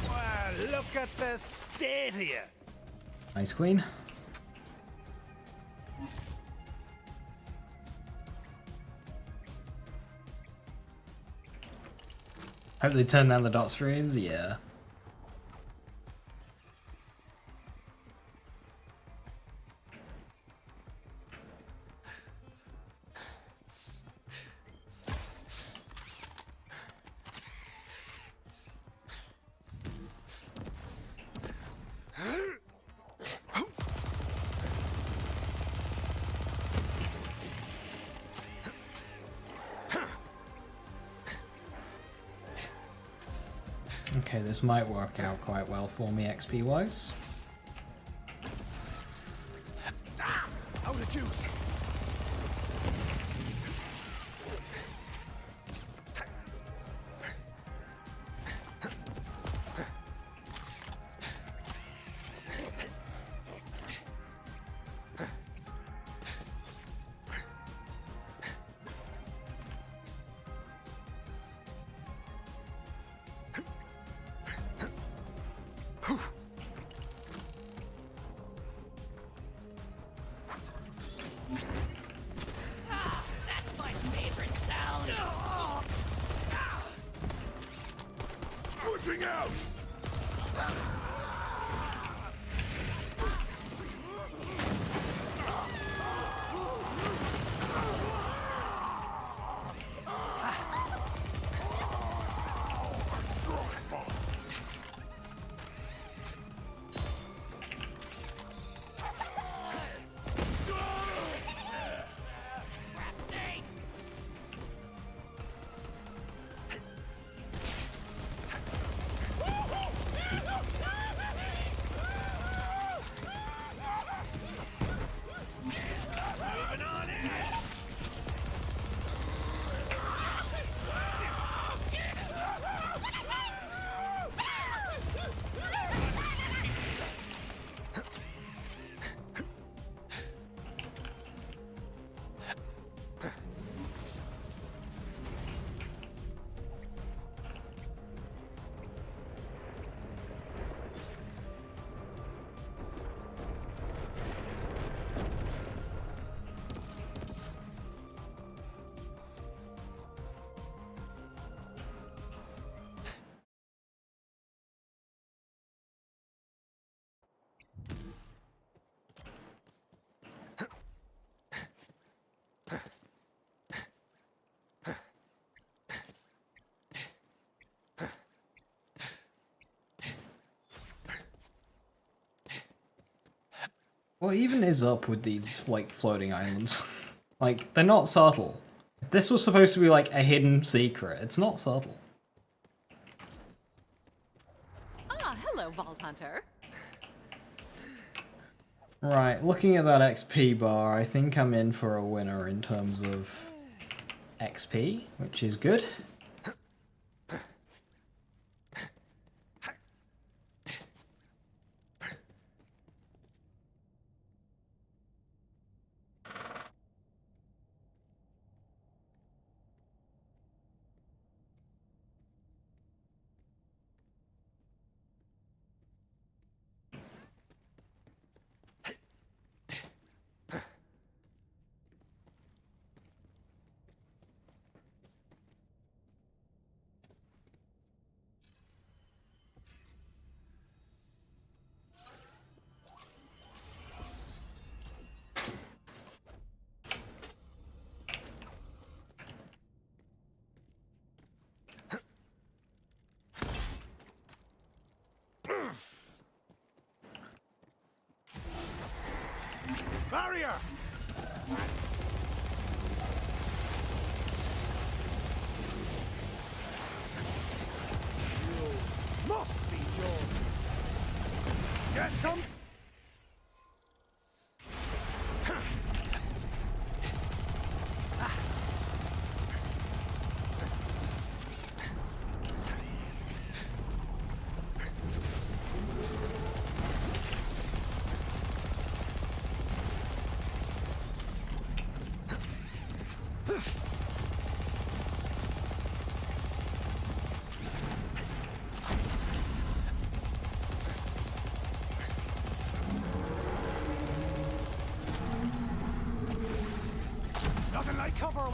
Well, look at the state here! Nice queen. Hope they turn down the dot screens, yeah. Okay, this might work out quite well for me XP wise. Out of juice! That's my favorite sound. Switching out! What even is up with these, like, floating islands? Like, they're not subtle. This was supposed to be, like, a hidden secret. It's not subtle. Ah, hello, Vault Hunter. Right, looking at that XP bar, I think I'm in for a winner in terms of XP, which is good. Barrier! You must be yours! Get some!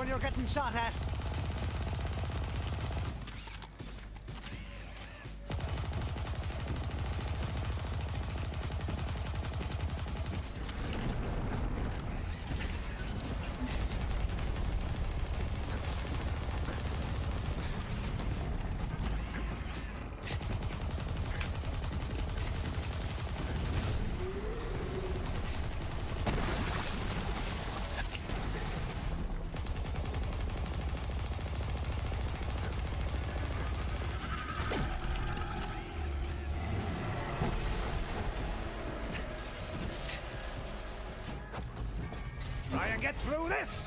when you're getting shot at. Try and get through this!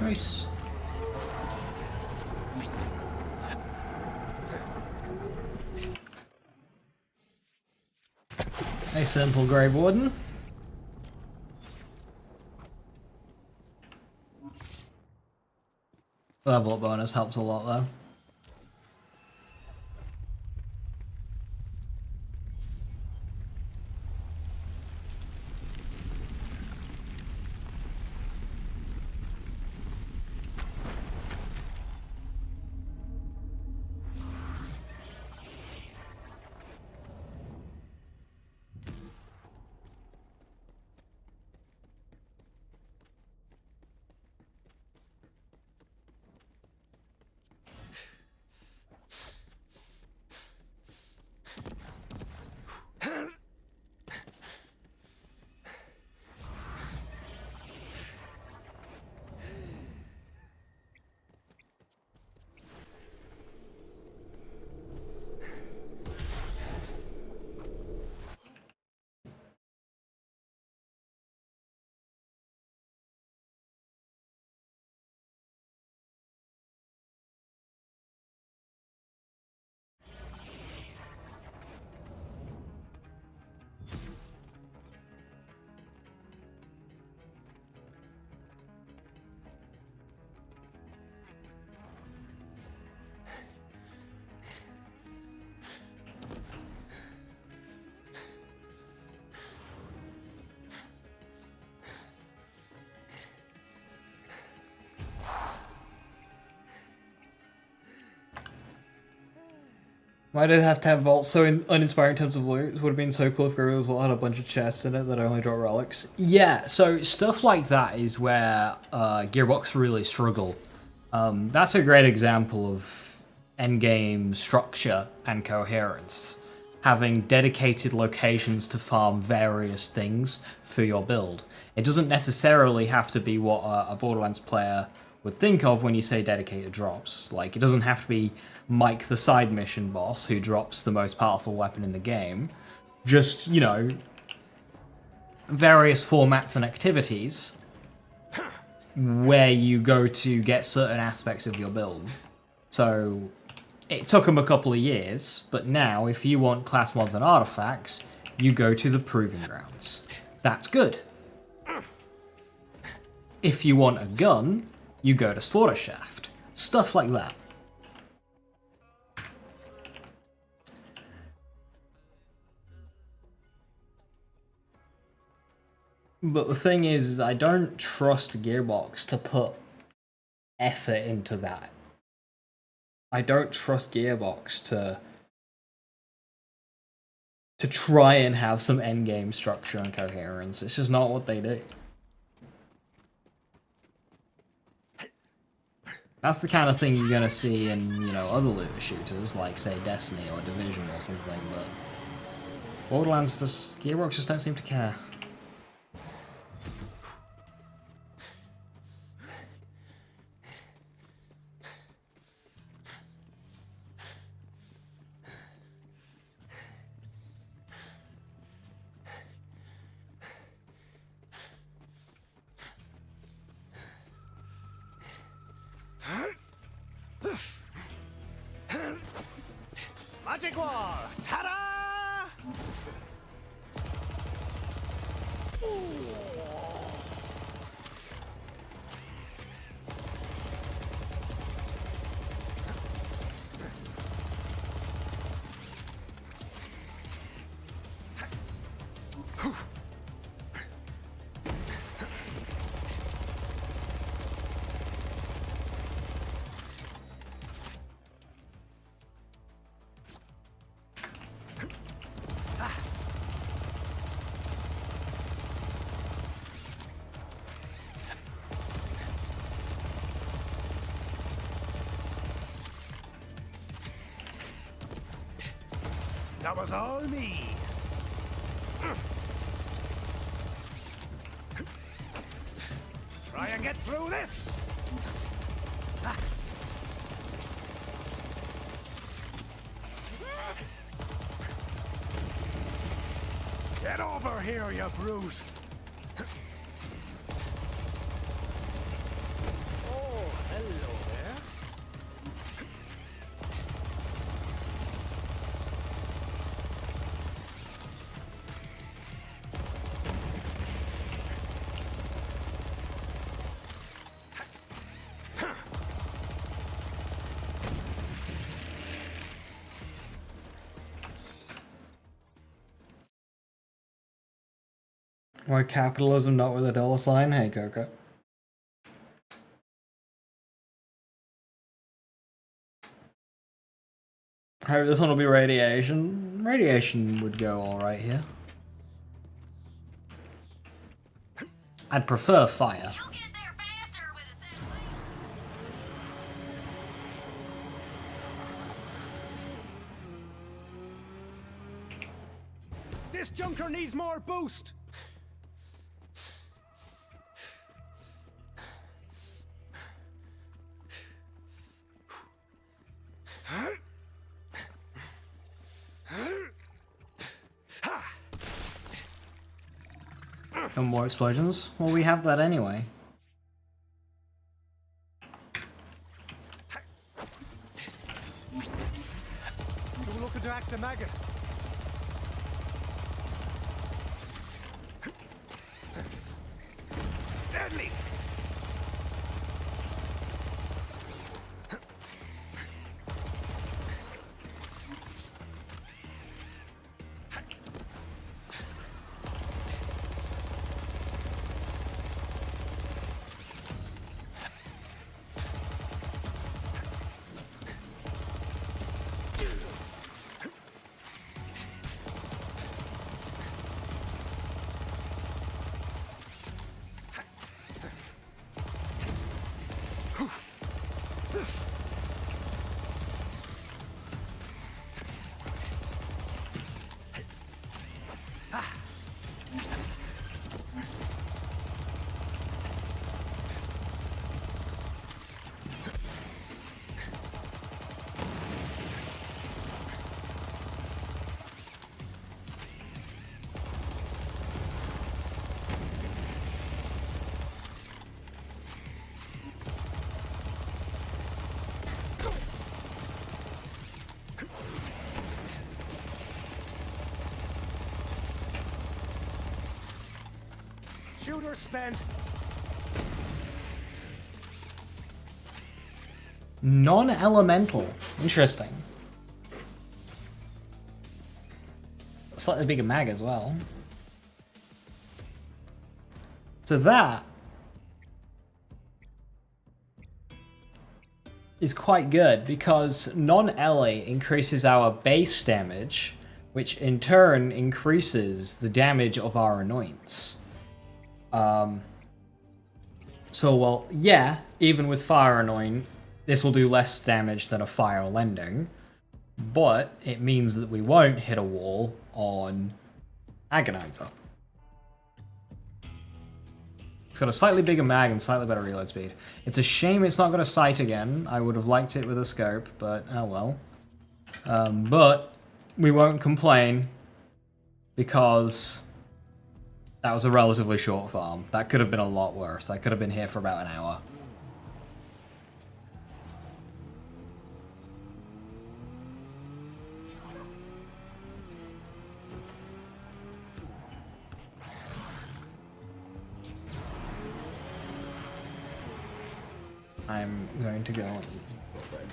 Nice. A simple Grave Warden. Level up bonus helps a lot though. Why did it have to have vaults so uninspiring in terms of loot? It would have been so cool if Guerrilla's Vault had a bunch of chests in it that only drop relics. Yeah, so stuff like that is where Gearbox really struggle. That's a great example of endgame structure and coherence. Having dedicated locations to farm various things for your build. It doesn't necessarily have to be what a Borderlands player would think of when you say dedicated drops. Like, it doesn't have to be Mike the side mission boss who drops the most powerful weapon in the game. Just, you know, various formats and activities where you go to get certain aspects of your build. So it took them a couple of years, but now if you want class mods and artifacts, you go to the Proving Grounds. That's good. If you want a gun, you go to Slaughter Shaft. Stuff like that. But the thing is I don't trust Gearbox to put effort into that. I don't trust Gearbox to try and have some endgame structure and coherence. It's just not what they do. That's the kind of thing you're gonna see in, you know, other looter shooters, like, say, Destiny or Division or something, but Borderlands, Gearbox just don't seem to care. Magic wall! Ta-da! That was all me. Try and get through this. Get over here, you brute. Oh, hello there. Why capitalism not with a dollar sign? Hey, Coco. Hope this one will be radiation. Radiation would go alright here. I'd prefer fire. You'll get there faster with assembly. This junker needs more boost. No more explosions? Well, we have that anyway. You're looking to act a maggot. Deadly. Shooter spent. Non-elemental. Interesting. Slightly bigger mag as well. So that is quite good because non-LA increases our base damage, which in turn increases the damage of our annoyance. So, well, yeah, even with fire annoying, this will do less damage than a fire lending, but it means that we won't hit a wall on Agonizer. It's got a slightly bigger mag and slightly better reload speed. It's a shame it's not going to sight again. I would have liked it with a scope, but oh well. But we won't complain because that was a relatively short farm. That could have been a lot worse. I could have been here for about an hour. I'm going to go on easy mode.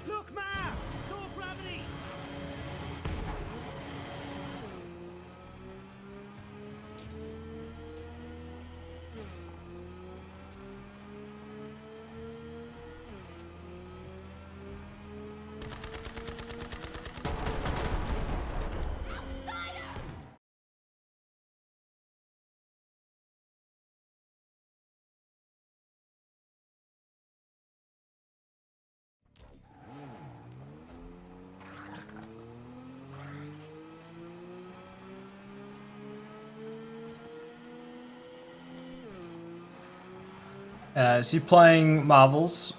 Look, Ma! No gravity! So you're playing Marvel's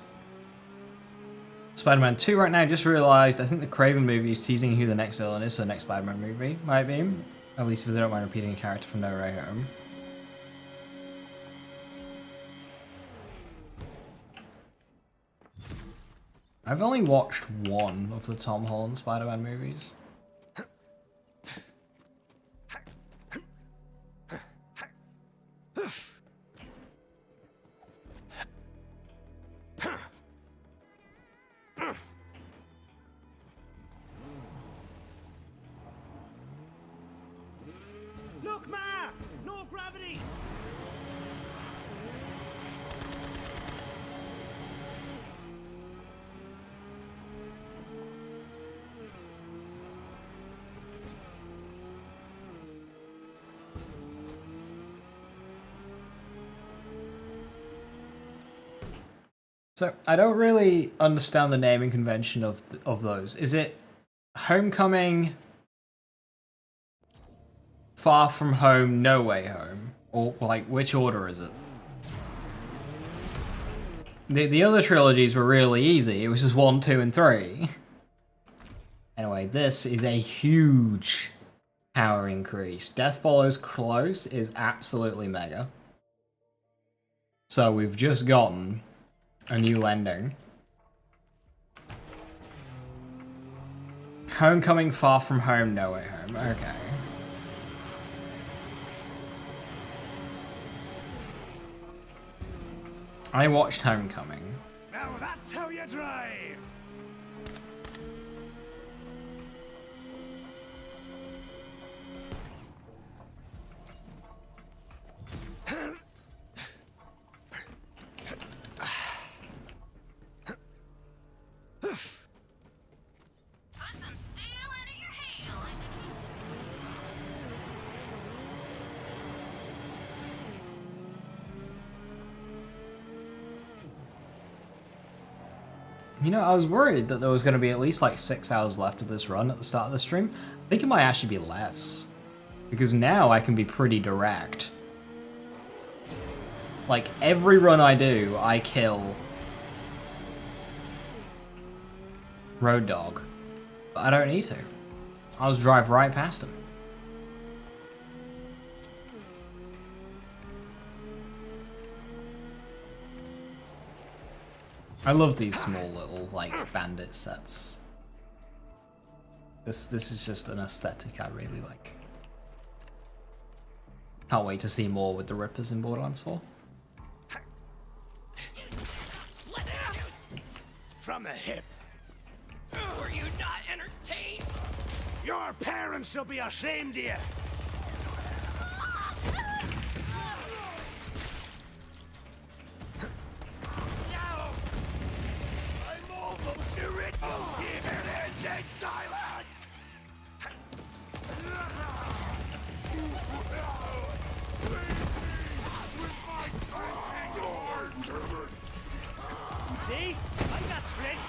Spider-Man 2 right now. Just realised, I think the Craven movie is teasing who the next villain is, so the next Spider-Man movie might be. At least if they don't mind repeating a character from No Way Home. I've only watched one of the Tom Holland Spider-Man movies. Look, Ma! No gravity! So I don't really understand the naming convention of those. Is it Homecoming, Far From Home, No Way Home? Or, like, which order is it? The other trilogies were really easy. It was just 1, 2, and 3. Anyway, this is a huge power increase. Death Follows Close is absolutely mega. So we've just gotten a new lending. Homecoming, Far From Home, No Way Home. Okay. I watched Homecoming. Now that's how you drive! Put some steel into your heel. You know, I was worried that there was going to be at least like 6 hours left of this run at the start of the stream. I think it might actually be less. Because now I can be pretty direct. Like, every run I do, I kill Road Dogg. But I don't need to. I'll just drive right past him. I love these small little, like, bandit sets. This is just an aesthetic I really like. Can't wait to see more with the Rippers in Borderlands 4. From the hip. Were you not entertained? Your parents shall be ashamed of you! I'm almost original here in Endgame Thailand! See? I got tricks!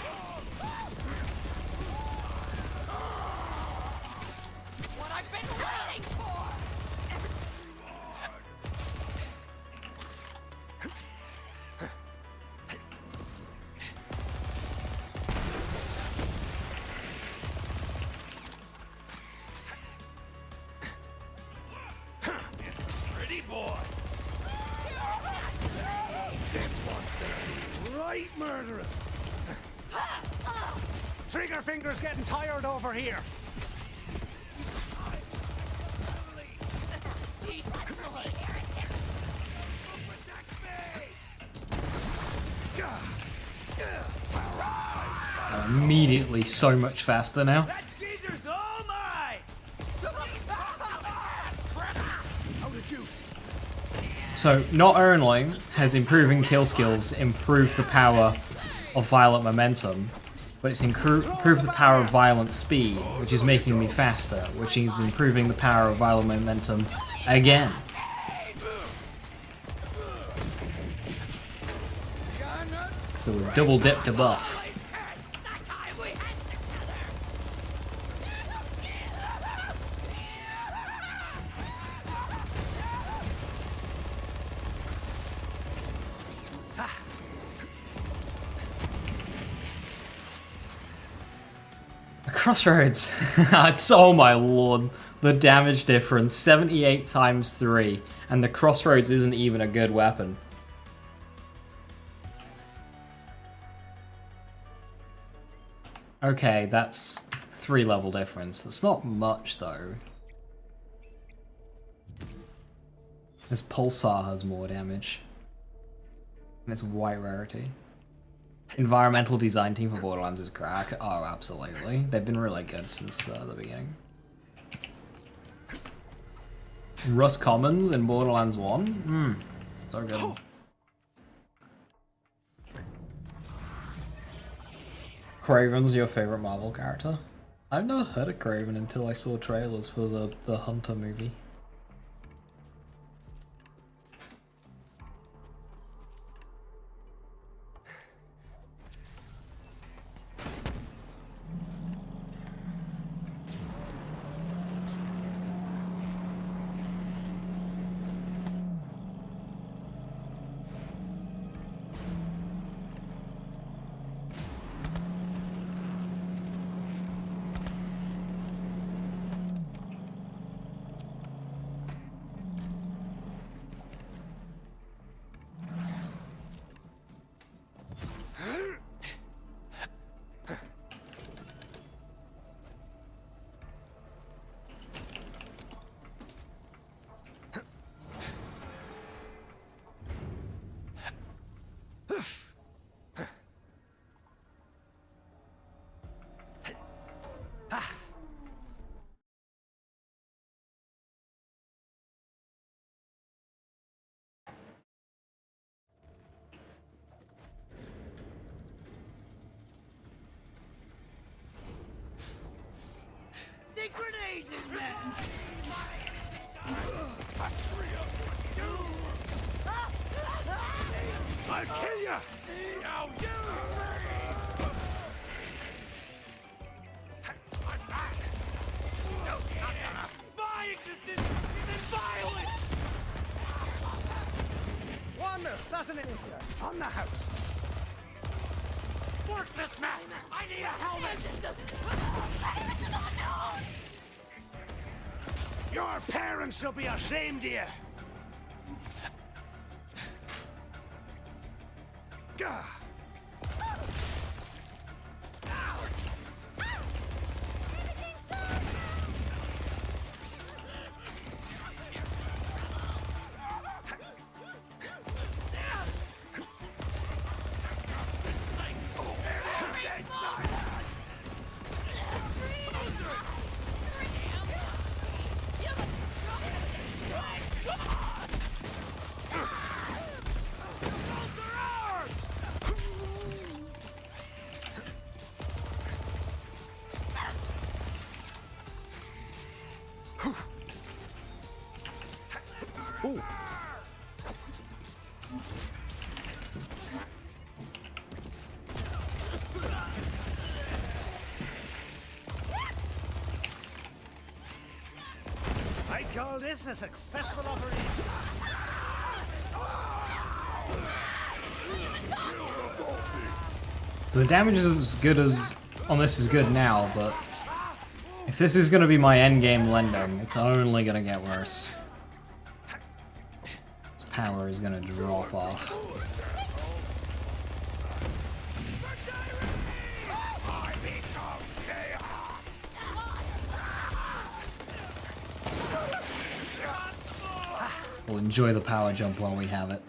What I've been waiting for! Butterfinger's getting tired over here. Immediately so much faster now. That geezer's all mine! Out of juice. So not only has improving kill skills improved the power of violent momentum, but it's improved the power of violent speed, which is making me faster, which is improving the power of violent momentum again. So we've double dipped a buff. Crossroads. It's, oh my lord. The damage difference, 78 times 3. And the Crossroads isn't even a good weapon. Okay, that's 3 level difference. That's not much though. This Pulsar has more damage. And it's white rarity. Environmental design team for Borderlands is crack. Oh, absolutely. They've been really good since the beginning. Rust Commons in Borderlands 1? So good. Kraven's your favorite Marvel character? I've never heard of Kraven until I saw trailers for the Hunter movie. Secret agent, man! I'll kill ya! Now you! I'm back! No, not gonna. My existence is violent! One assassinator on the house. Work this mask! I need a helmet! Your parents shall be ashamed of you! Gah! I call this a successful operation. So the damage is as good as on this is good now, but if this is gonna be my endgame lending, it's only gonna get worse. Its power is gonna drop off. We'll enjoy the power jump while we have it.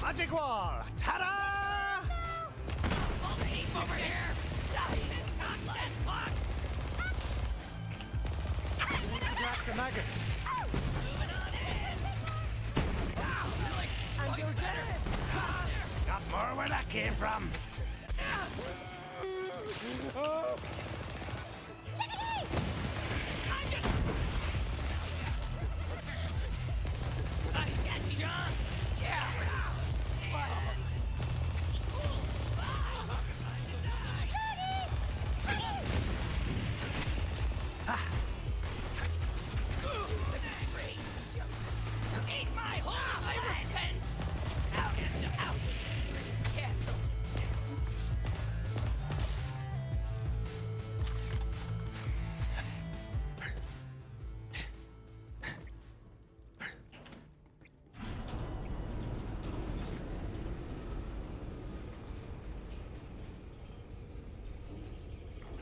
Magic wall! Ta-da! Over here! Grab the maggot. Got more where that came from.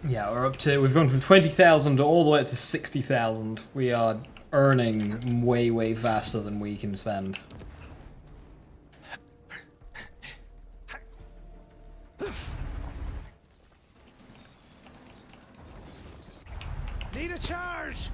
Yeah, we've gone from 20,000 all the way up to 60,000. We are earning way, way faster than we can spend. Need a charge!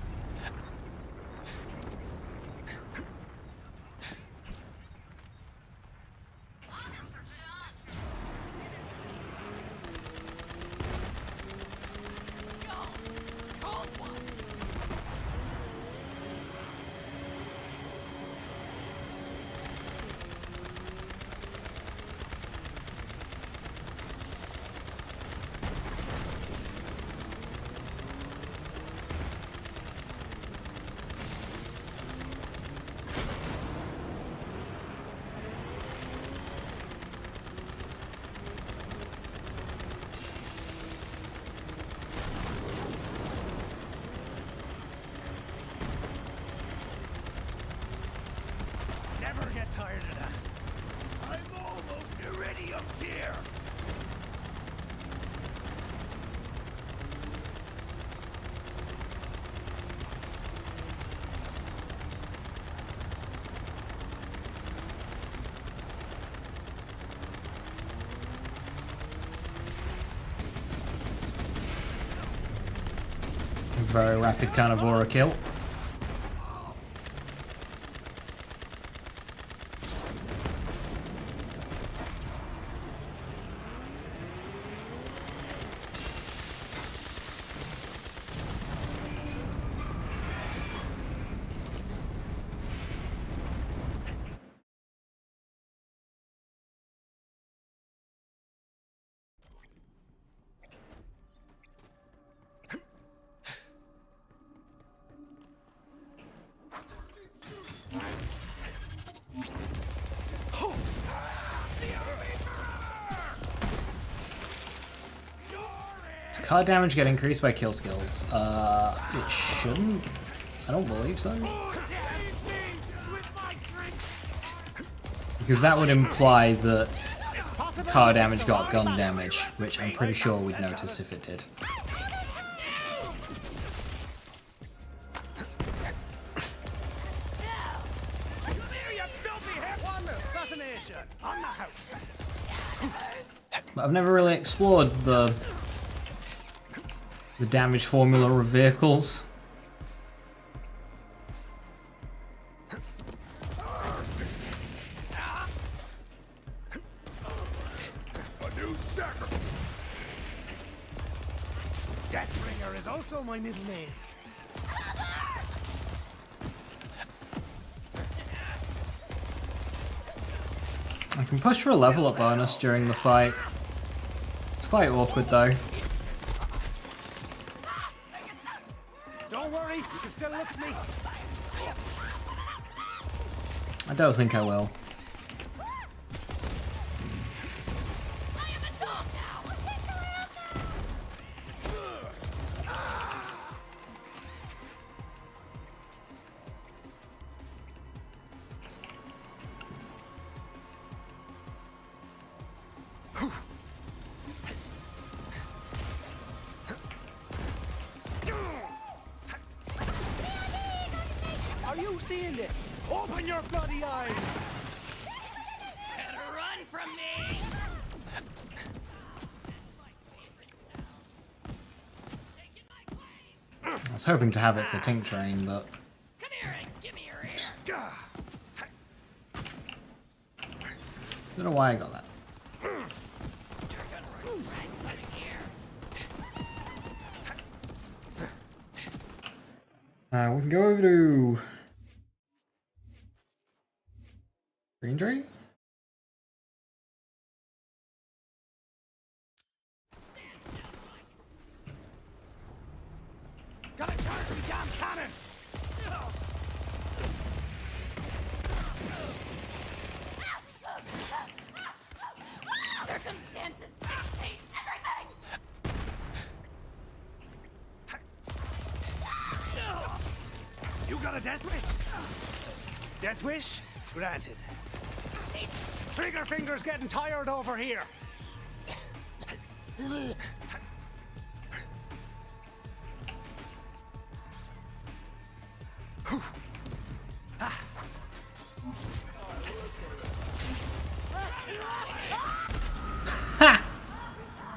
Never get tired of that. I'm almost iridium tier. Very rapid carnivora kill. Does card damage get increased by kill skills? It shouldn't. I don't believe so. Because that would imply that card damage got gun damage, which I'm pretty sure we'd notice if it did. But I've never really explored the damage formula of vehicles. A new sacker. Deathbringer is also my middle name. I can push for a level up bonus during the fight. It's quite awkward though. Don't worry, you can still look at me. I don't think I will. you seeing this? Open your bloody eyes! Better run from me! I was hoping to have it for tincturing, but Come here and give me your ear. don't know why I got that. You're gonna regret coming here. We can go over to Green Tree. Gotta charge the damn cannon! Circumstances dictate everything! You got a death wish? Death wish? Granted. Trigger finger's getting tired over here.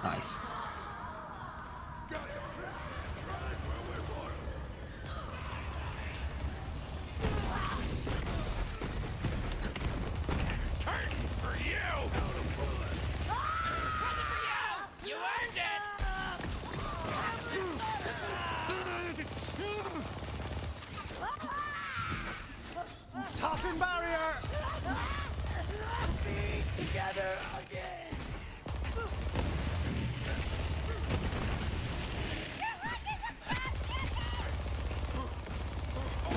Nice. For you! You earned it! Tossing barrier! Be together again.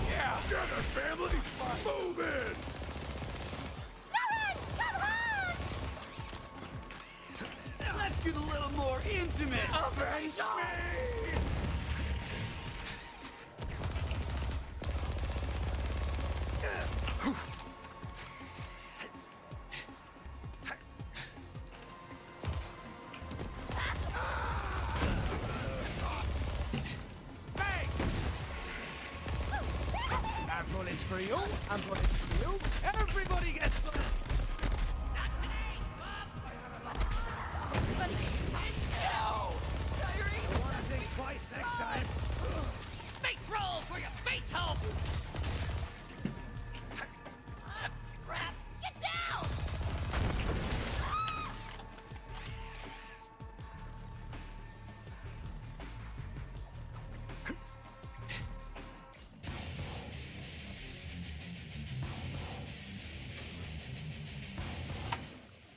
Yeah! Get it, family! Move in! Let's get a little more intimate. Avenge me! Bang! That bullet's for you. I'm bullets for you. Everybody gets bullets. I want to think twice next time. Face roll for your face help! Crap! Get down!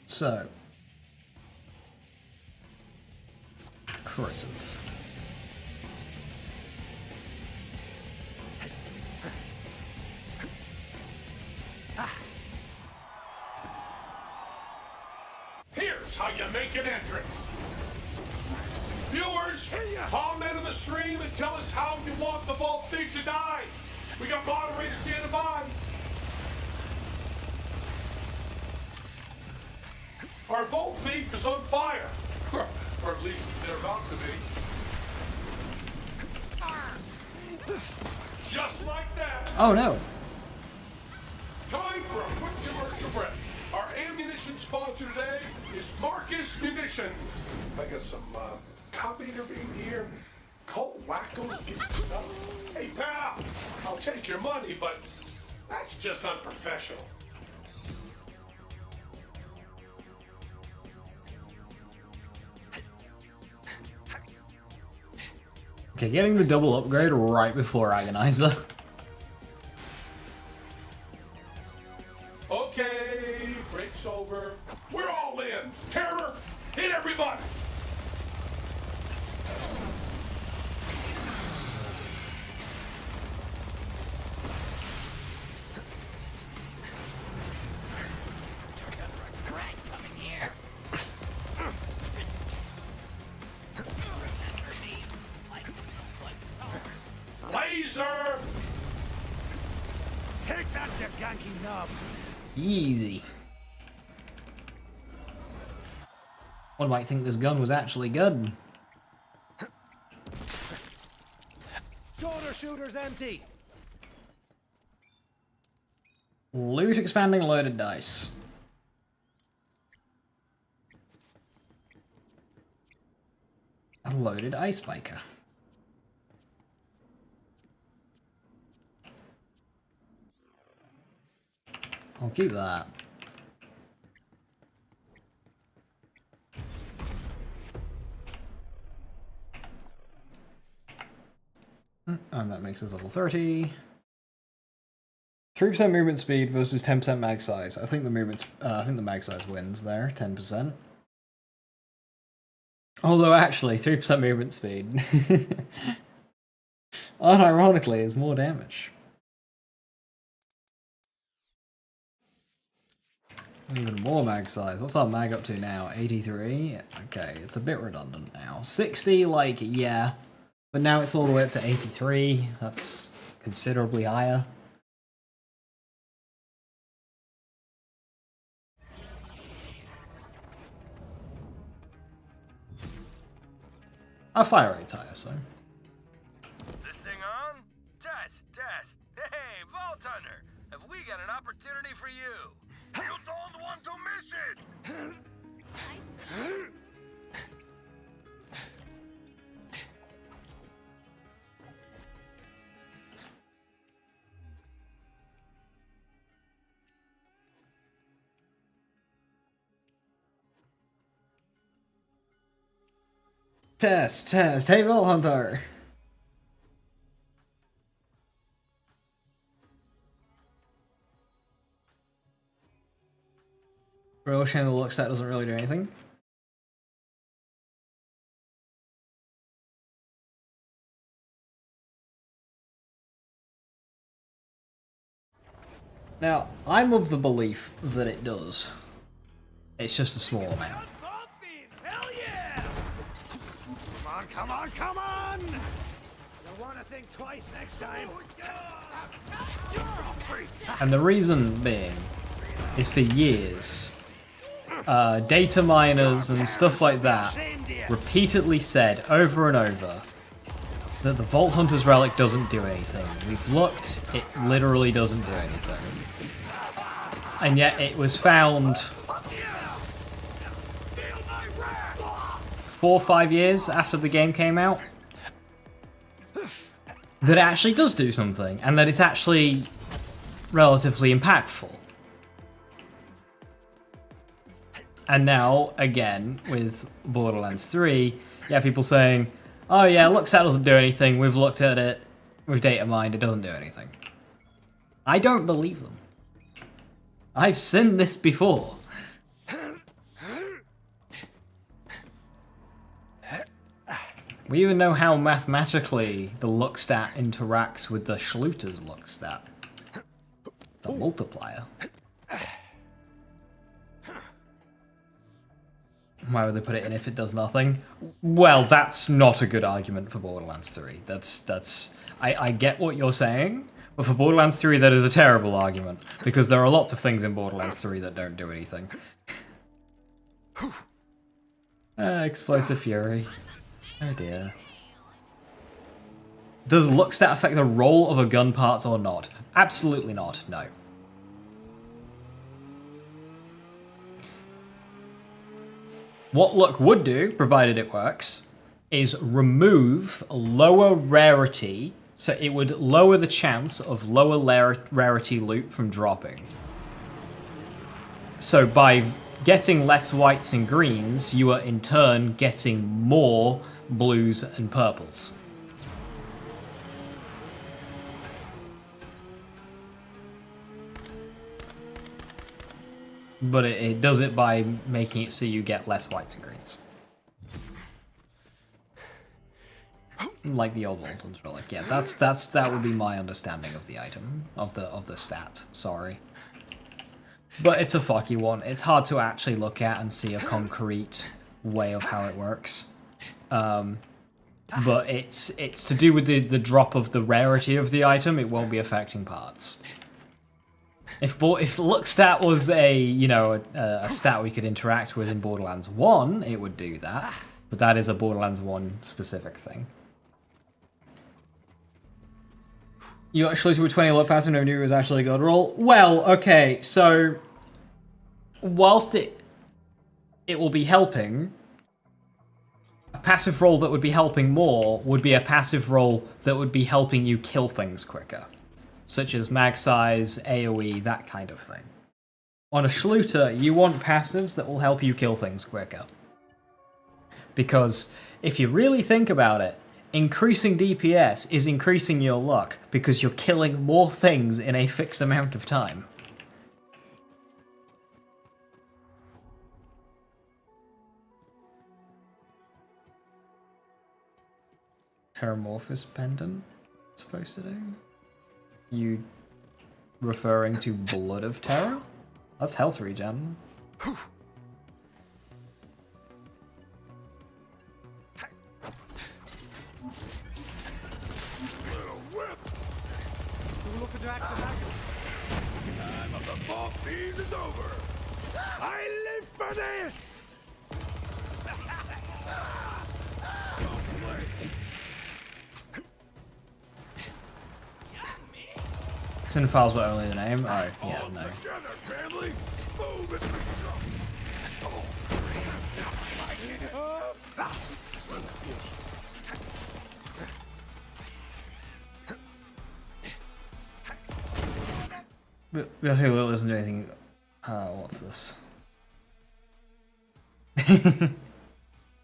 So, corrosive. Here's how you make an entrance. Viewers, comment in the stream and tell us how you want the Vault Thief to die. We got moderators standing by. Our Vault Thief is on fire. Or at least they're about to be. Just like that. Oh no! Time for a quick commercial break. Our ammunition sponsor today is Marcus Munitions. I got some copy interview here. Colt Wackos gets stuff. Hey pal, I'll take your money, but that's just unprofessional. Okay, getting the double upgrade right before Agonizer. Okay, break's over. We're all in. Terror, hit everybody. Regret coming here. Laser! Take that, you ganky knob. Easy. One might think this gun was actually good. Shoulder shooter's empty. Loot expanding loaded dice. A loaded ice biker. I'll keep that. And that makes us level 30. 3% movement speed versus 10% mag size. I think the mag size wins there, 10%. Although actually, 3% movement speed, unironically, is more damage. Even more mag size. What's our mag up to now? 83? Okay, it's a bit redundant now. 60, like, yeah. But now it's all the way up to 83. That's considerably higher. I'll fire rate higher, so. This thing on? Test, test. Hey, Vault Hunter, have we got an opportunity for you? You don't want to miss it! Test, test. Hey, Vault Hunter. Real shame the look stat doesn't really do anything. Now, I'm of the belief that it does. It's just a small amount. Hell yeah! Come on, come on, come on! You'll want to think twice next time. And the reason being is for years, data miners and stuff like that repeatedly said over and over that the Vault Hunter's Relic doesn't do anything. We've looked, it literally doesn't do anything. And yet it was found 4 or 5 years after the game came out that it actually does do something, and that it's actually relatively impactful. And now, again, with Borderlands 3, you have people saying, oh yeah, look, that doesn't do anything, we've looked at it, we've data mined, it doesn't do anything. I don't believe them. I've seen this before. We even know how mathematically the luck stat interacts with the Schluter's luck stat. The multiplier. Why would they put it in if it does nothing? Well, that's not a good argument for Borderlands 3. I get what you're saying, but for Borderlands 3 that is a terrible argument, because there are lots of things in Borderlands 3 that don't do anything. Explosive Fury. Oh dear. Does luck stat affect the roll of a gun parts or not? Absolutely not, no. What luck would do, provided it works, is remove lower rarity, so it would lower the chance of lower rarity loot from dropping. So by getting less whites and greens, you are in turn getting more blues and purples. But it does it by making it so you get less whites and greens. Like the old Walton's Relic. Yeah, that would be my understanding of the item, of the stat, sorry. But it's a fucky one. It's hard to actually look at and see a concrete way of how it works. But it's to do with the drop of the rarity of the item. It won't be affecting parts. If the luck stat was a stat we could interact with in Borderlands 1, it would do that. But that is a Borderlands 1 specific thing. You actually with 20 lot passive, never knew it was actually a god roll. Well, okay, so whilst it will be helping, a passive roll that would be helping more would be a passive roll that would be helping you kill things quicker, such as mag size, AoE, that kind of thing. On a Schluter, you want passives that will help you kill things quicker. Because if you really think about it, increasing DPS is increasing your luck because you're killing more things in a fixed amount of time. Terramorphous Pendant supposed to do? You referring to Blood of Terror? That's health regen. Time of the fall fiend is over. I live for this. Sin files were only the name? Oh, yeah, no. Together, family. Move it. We also doesn't do anything. What's this?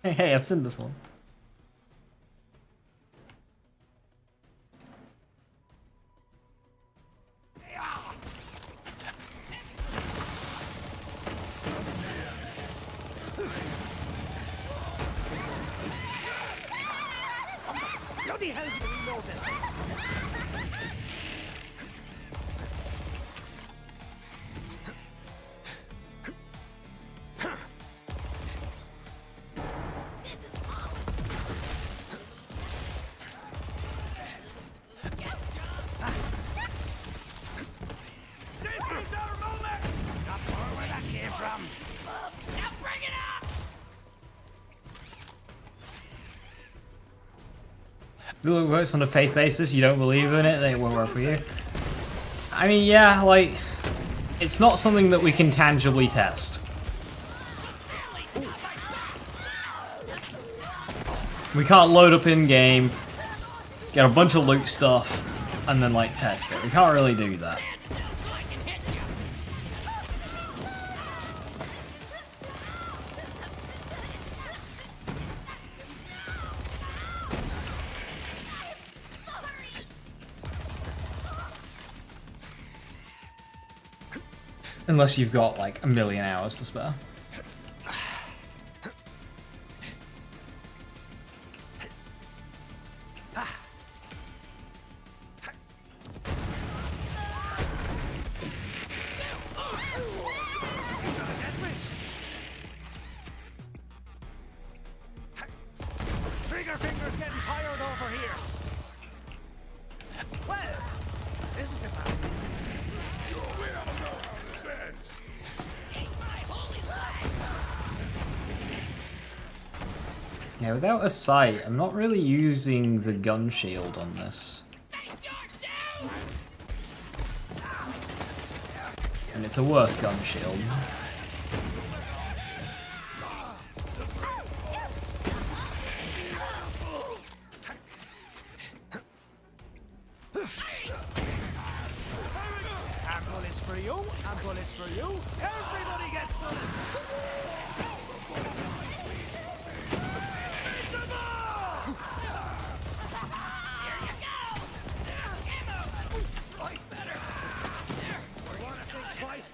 Hey, I've seen this one. Bloody hell, do we know this? If it works on a faith basis, you don't believe in it, then it won't work for you. I mean, yeah, like, it's not something that we can tangibly test. We can't load up in-game, get a bunch of loot stuff, and then, like, test it. We can't really do that. Unless you've got, like, a million hours to spare. Trigger fingers getting tired over here. Well, this is about. Yeah, without a sight, I'm not really using the gun shield on this. And it's a worse gun shield. And bullets for you, and bullets for you. Everybody gets bullets.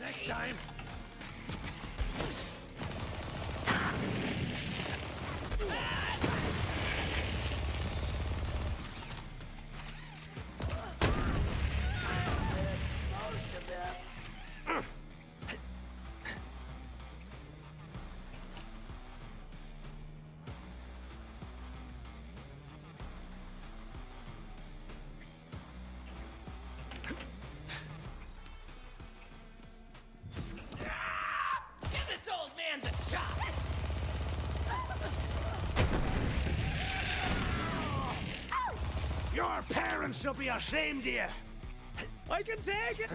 Next time. Your parents should be ashamed of you. I can take it!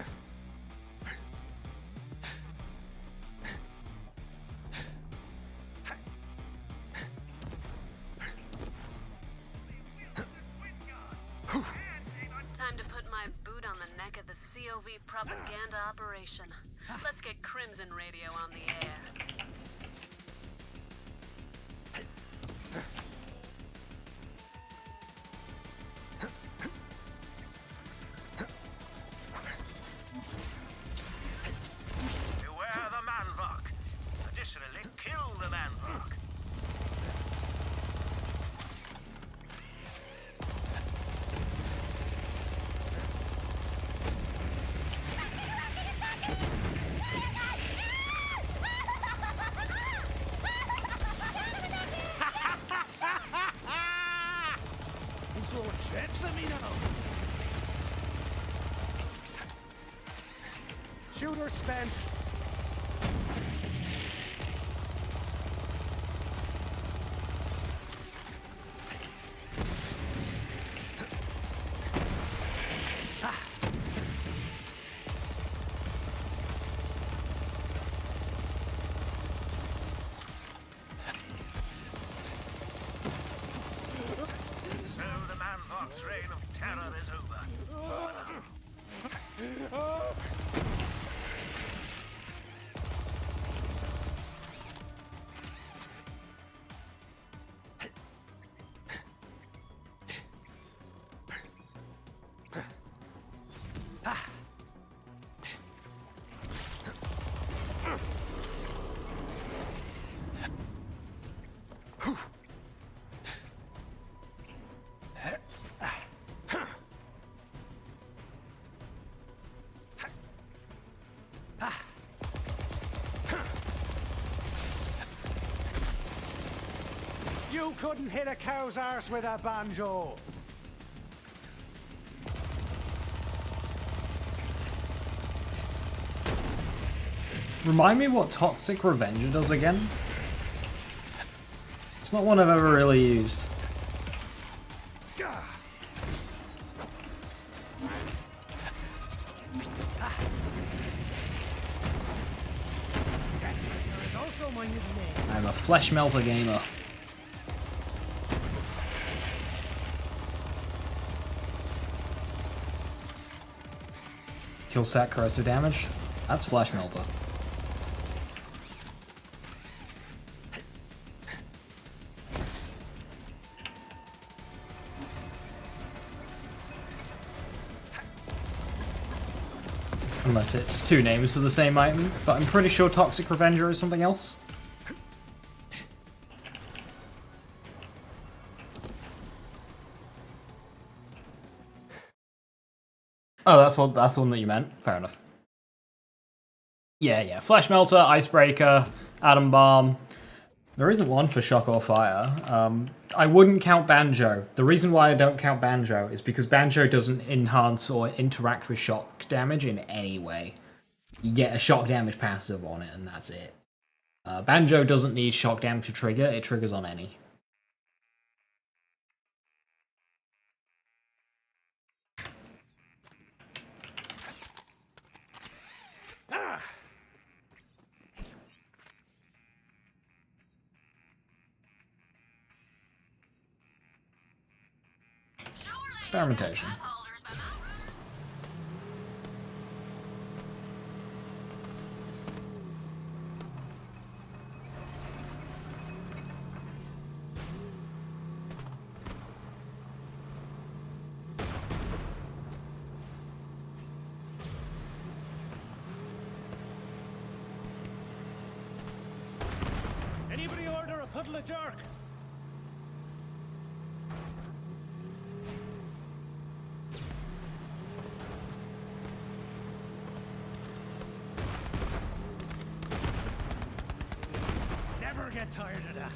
Time to put my boot on the neck of the COV propaganda operation. Let's get Crimson Radio on the air. Beware the manvark. Additionally, kill the manvark. Shooter spent. So the manvark's reign of terror is over. You couldn't hit a cow's arse with a banjo. Remind me what Toxic Revenger does again? It's not one I've ever really used. I'm a Flesh Melter gamer. Kill stack corrosive damage? That's Flesh Melter. Unless it's two names for the same item, but I'm pretty sure Toxic Revenger is something else. Oh, that's the one that you meant. Fair enough. Yeah. Flesh Melter, Icebreaker, Atom Bomb. There isn't one for Shock or Fire. I wouldn't count Banjo. The reason why I don't count Banjo is because Banjo doesn't enhance or interact with shock damage in any way. You get a shock damage passive on it, and that's it. Banjo doesn't need shock damage to trigger. It triggers on any. Experimentation. Anybody order a puddle of jerk? Never get tired of that.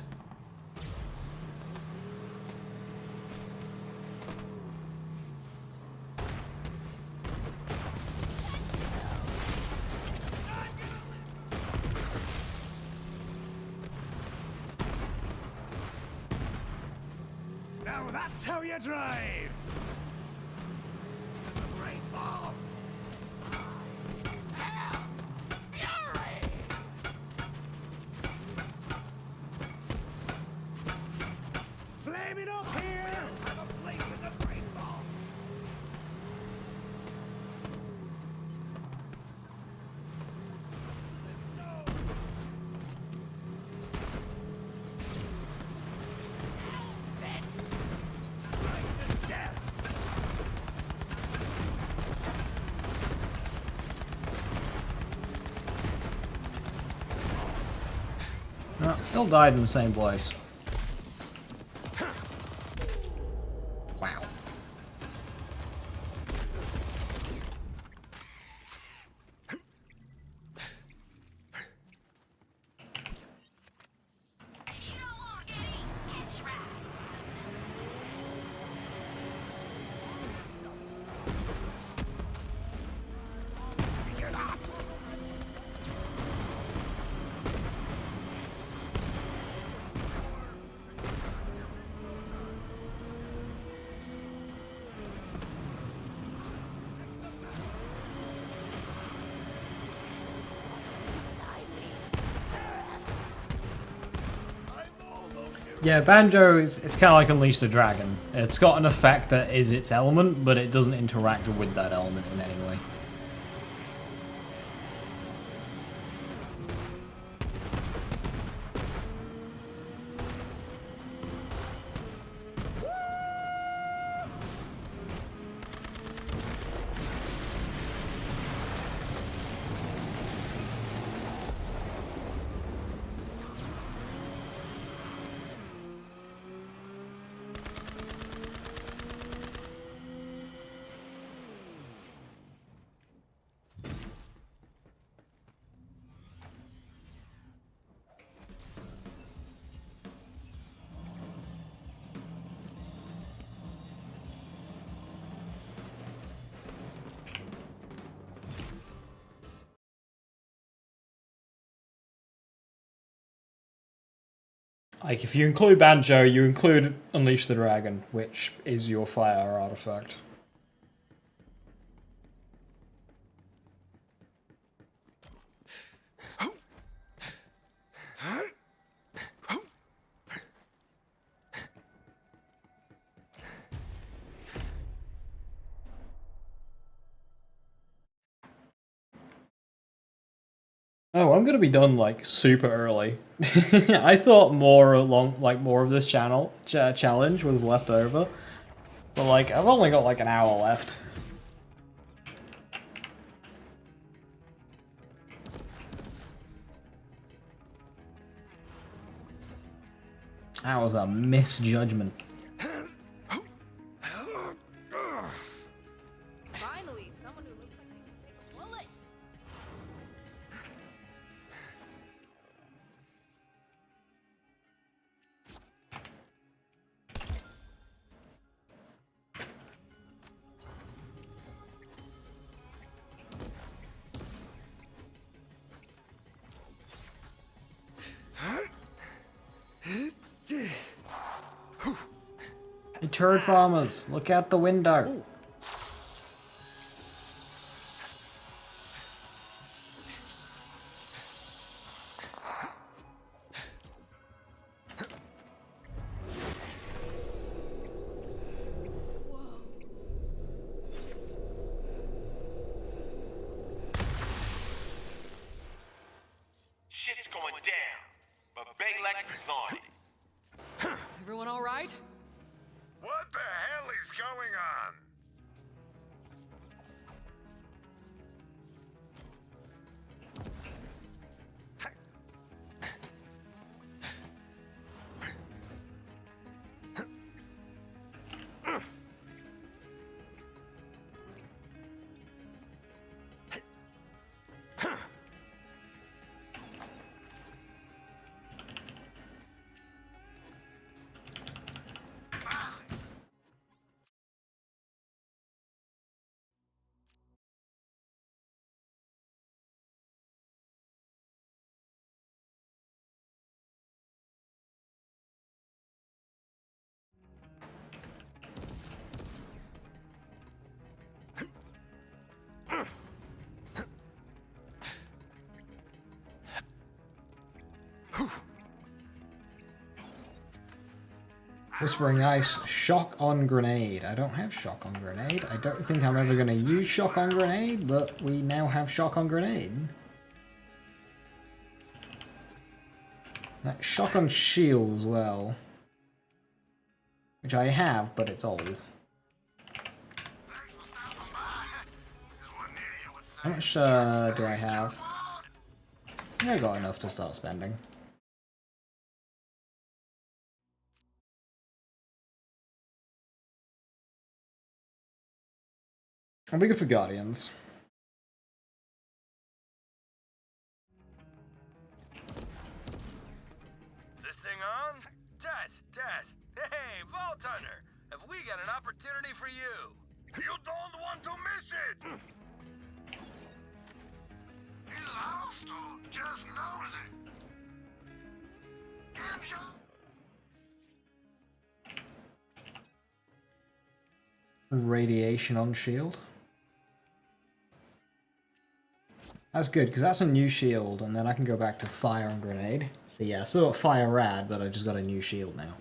Now that's how you drive! Great ball! Oh, still died in the same place. Wow. Yeah, Banjo is it's kind of like Unleash the Dragon. It's got an effect that is its element, but it doesn't interact with that element in any way. Like, if you include Banjo, you include Unleash the Dragon, which is your fire artifact. Oh, I'm gonna be done like super early. I thought more of this challenge was left over, but like I've only got like an hour left. That was a misjudgment. Finally, someone who looks like they can take a bullet. Hey, turd farmers, look out the window. Ooh. Shit's going down, but Baylex is on it. Everyone all right? What the hell is going on? Whispering Ice, Shock on Grenade. I don't have Shock on Grenade. I don't think I'm ever going to use Shock on Grenade, but we now have Shock on Grenade. That Shock on Shield as well. Which I have, but it's old. How much do I have? I got enough to start spending. I'll be good for Guardians. Is this thing on? Test, test. Hey, Vault Hunter, have we got an opportunity for you? You don't want to miss it! He lost or just knows it. Radiation on shield. That's good, because that's a new shield, and then I can go back to fire and grenade. So yeah, still got fire rad, but I just got a new shield now.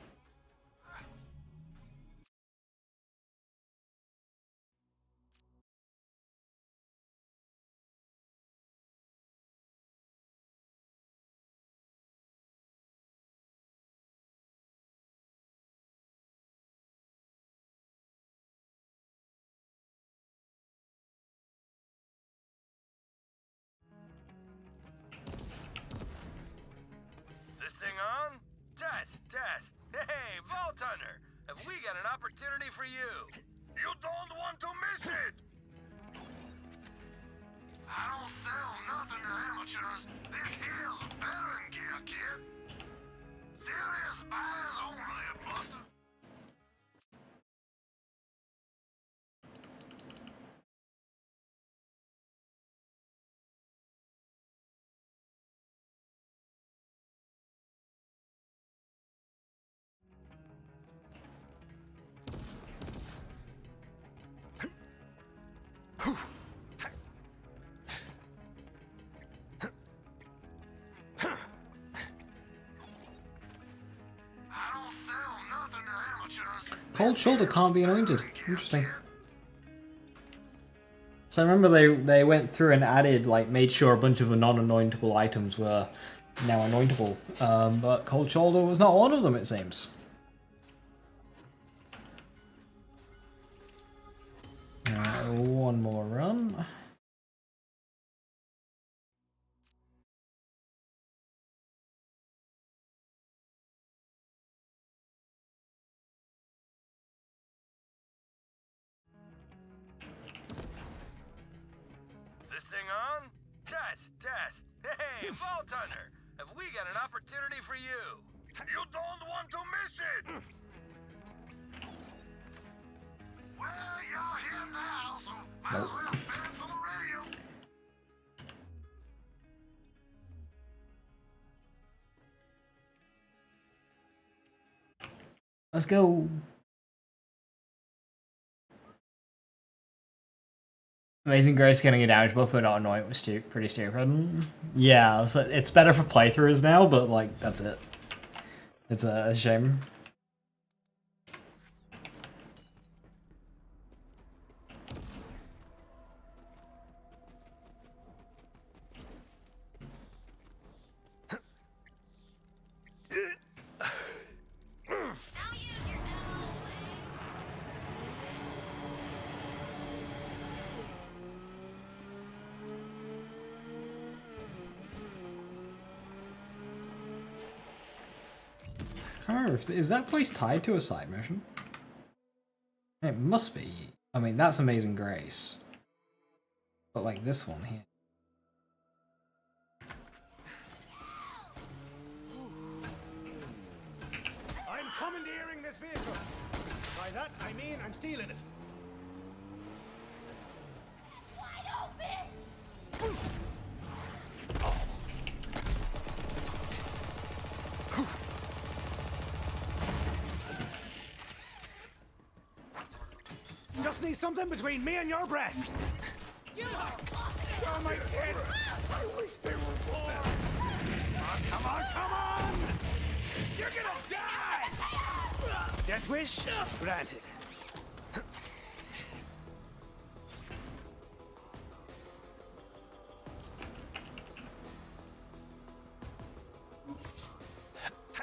This thing on? Test, test. Hey, Vault Hunter, have we got an opportunity for you? You don't want to miss it! I don't sell nothing to amateurs. This here's veteran gear, kid. Serious buyers only, Buster. Cold shoulder can't be anointed. Interesting. So I remember they went through and added, like, made sure a bunch of the non-anointable items were now anointable. But cold shoulder was not one of them, it seems. One more run. This thing on? Test, test. Hey, Vault Hunter, have we got an opportunity for you? You don't want to miss it! Well, you're here now, so might as well spin it for the radio. Let's go. Amazing Grace getting a damage buff but not annoying was pretty stupid. Yeah, so it's better for playthroughs now, but like, that's it. It's a shame. I don't remember, is that place tied to a side mission? It must be. I mean, that's Amazing Grace. But like this one here. I'm commandeering this vehicle. By that, I mean I'm stealing it. Wide open! Just need something between me and your breath. Oh, my kids! I wish they were born. Come on, come on! You're gonna die! Death wish granted.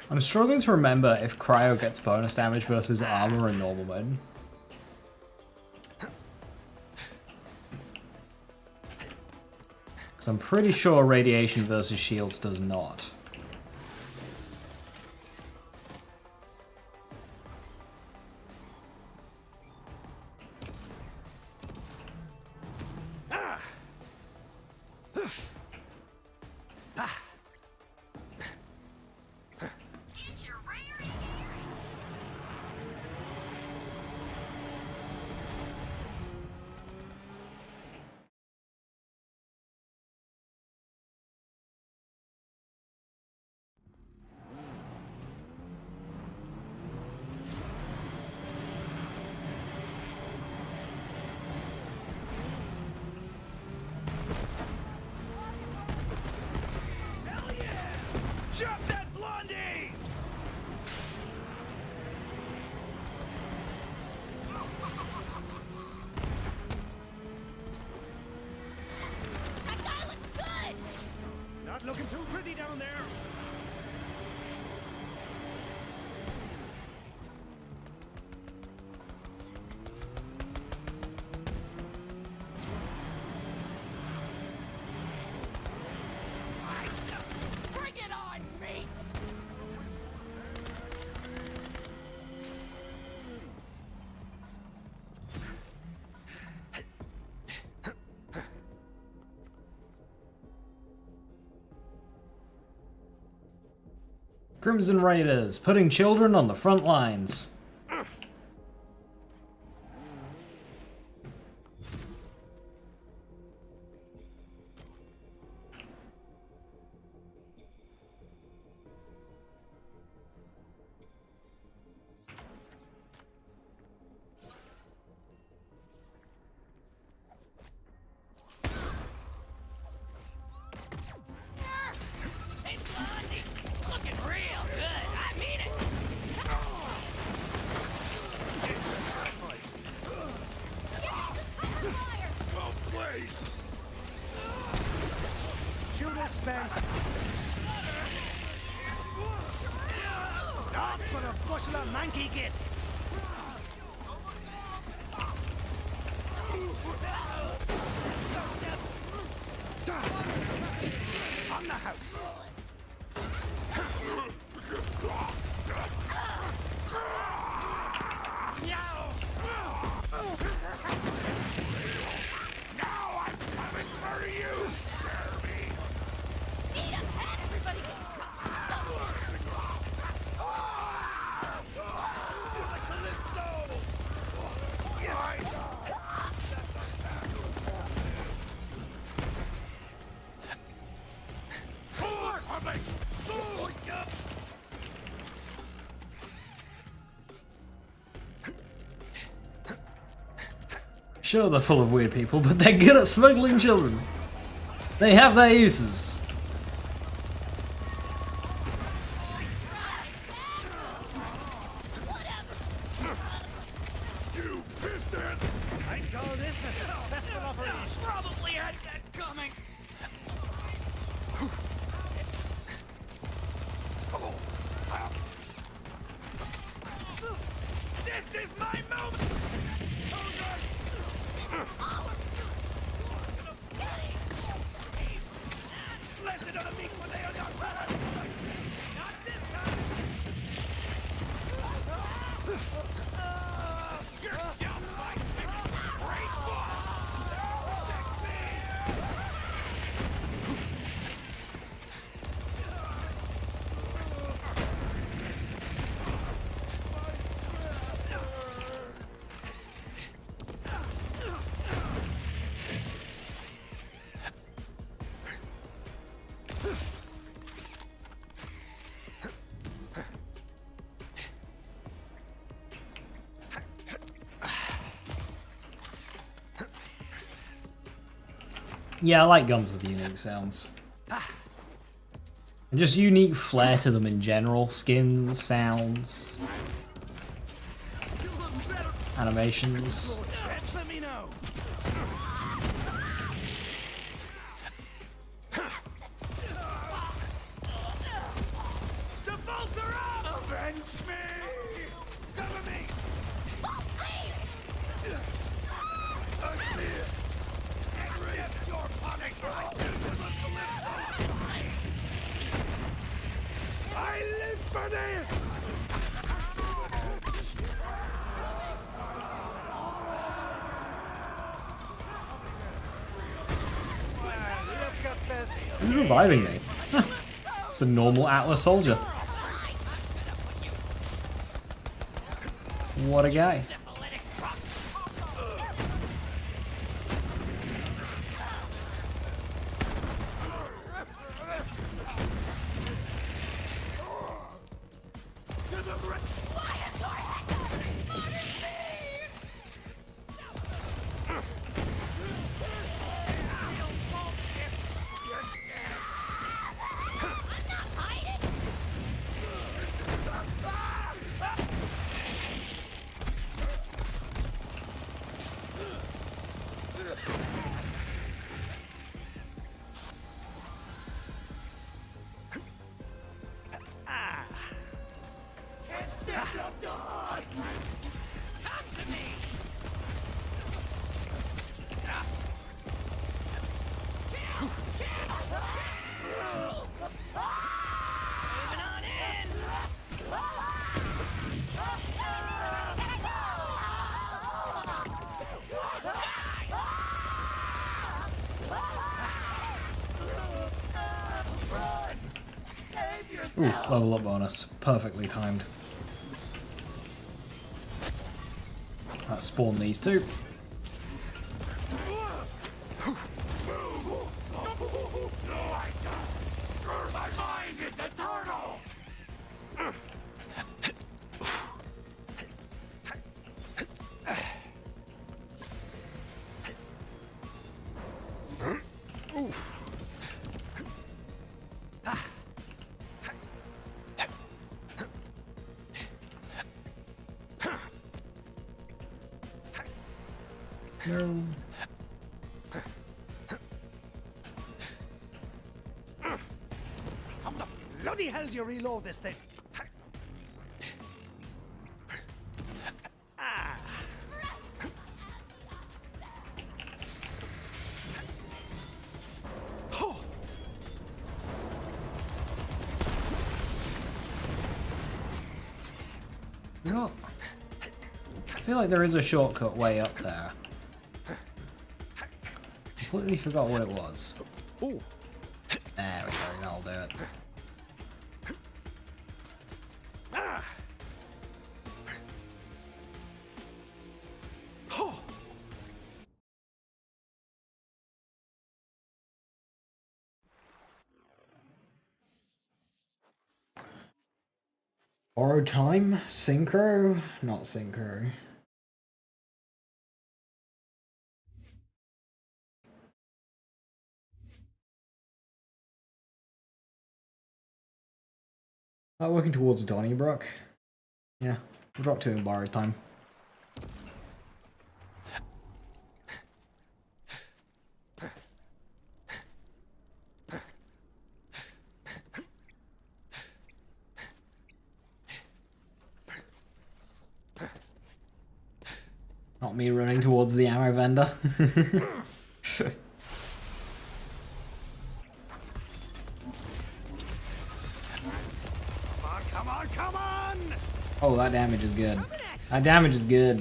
I'm struggling to remember if Cryo gets bonus damage versus armor in normal mode. Because I'm pretty sure radiation versus shields does not. looking too pretty down there. Bring it on, mate! Crimson Raiders, putting children on the front lines. Hey, Blondie! Looking real good! I mean it! Oh, please! Shoot it, Spence. That's what a bushel of monkey gets. On the house. Now I'm coming for you, Jeremy! Need a hat! Everybody gets Sure, they're full of weird people, but they're good at smuggling children. They have their uses. You pissed it! I call this a successful operation. Probably had that coming! This is my moment! Left it on a beak when they are not ready! Not this time! You're just my great Yeah, I like guns with unique sounds. And just unique flair to them in general. Skins, sounds, animations. Chaps, let me know. The bolts are up! Avenge me! Cover me! I see it. Accept your punishment! I live for this! Look at this! Who's reviving me? Huh. It's a normal Atlas soldier. What a guy. Ooh, level up bonus. Perfectly timed. Let's spawn these two. My mind is eternal! No. How the bloody hell do you reload this thing? You know, I feel like there is a shortcut way up there. Completely forgot what it was. Ooh. There we go, that'll do it. Borrowed time? Synchro? Not synchro. Not working towards Donnybrook. Yeah, we'll drop 2 in borrowed time. Not me running towards the ammo vendor. Come on, come on! Oh, that damage is good. That damage is good.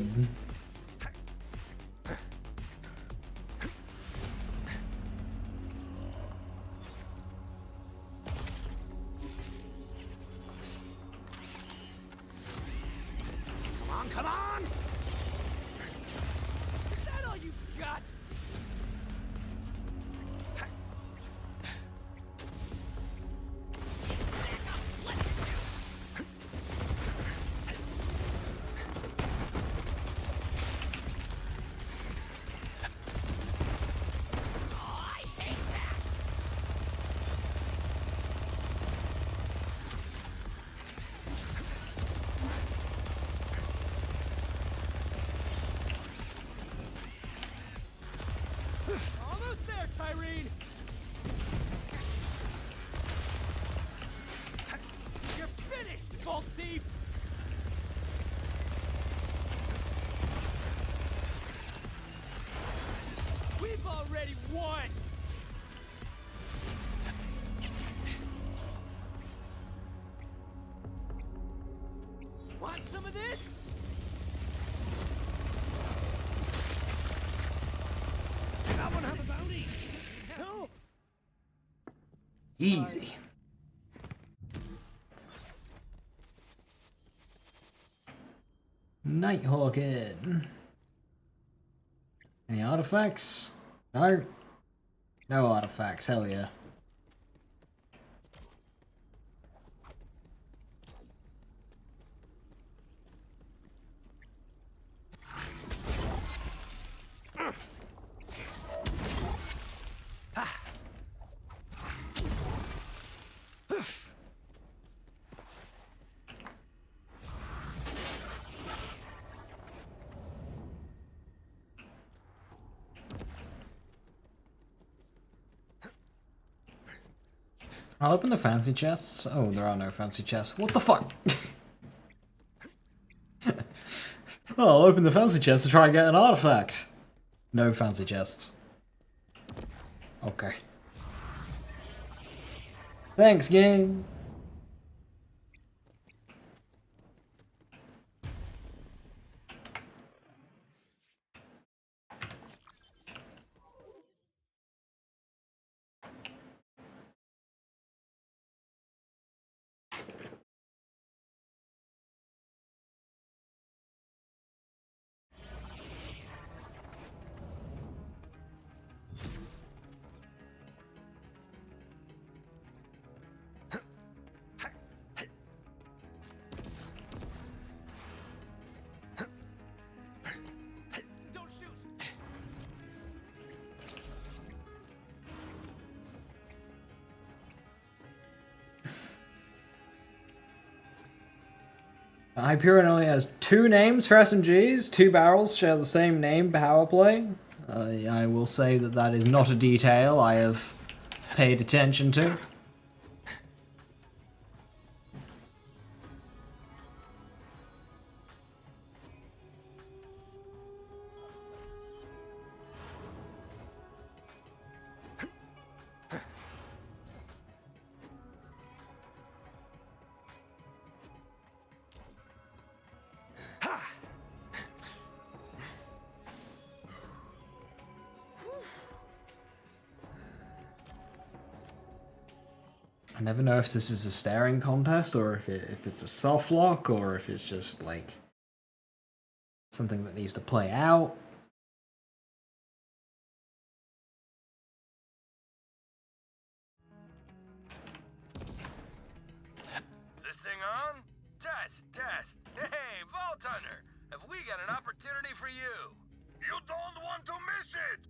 Come on! Is that all you got? Almost there, Tyrene! You're finished, Vault Thief! We've already won! Want some of this? That one have a bounty! No! Easy. Nighthawk in. Any artifacts? No. No artifacts, hell yeah. I'll open the fancy chests. Oh, there are no fancy chests. What the fuck? Oh, I'll open the fancy chest to try and get an artifact. No fancy chests. Okay. Thanks, game. Hyperion only has 2 names for SMGs. 2 barrels share the same name power play. I will say that that is not a detail I have paid attention to. I never know if this is a staring contest or if it's a soft lock or if it's just like something that needs to play out. Is this thing on? Test, test. Hey, Vault Hunter, have we got an opportunity for you? You don't want to miss it!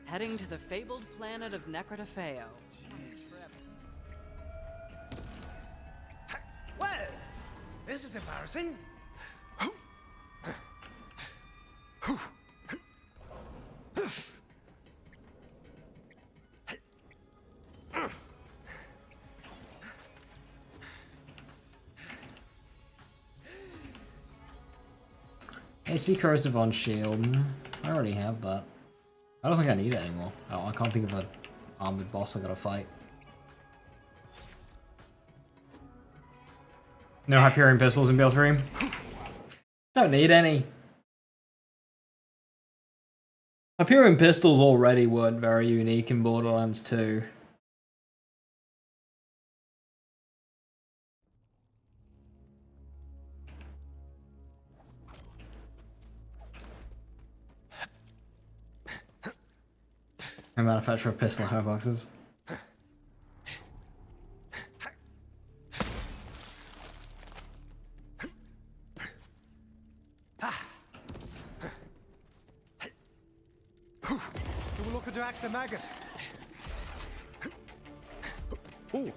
Heading to the fabled planet of Necrotafeo. Well, this is embarrassing. AC corrosive on shield. I already have that. I don't think I need it anymore. I can't think of an armored boss I gotta fight. No Hyperion pistols in BL3. Don't need any. Hyperion pistols already weren't very unique in Borderlands 2. I manufacture a pistol high boxes. You will look to act the maggot. Oh.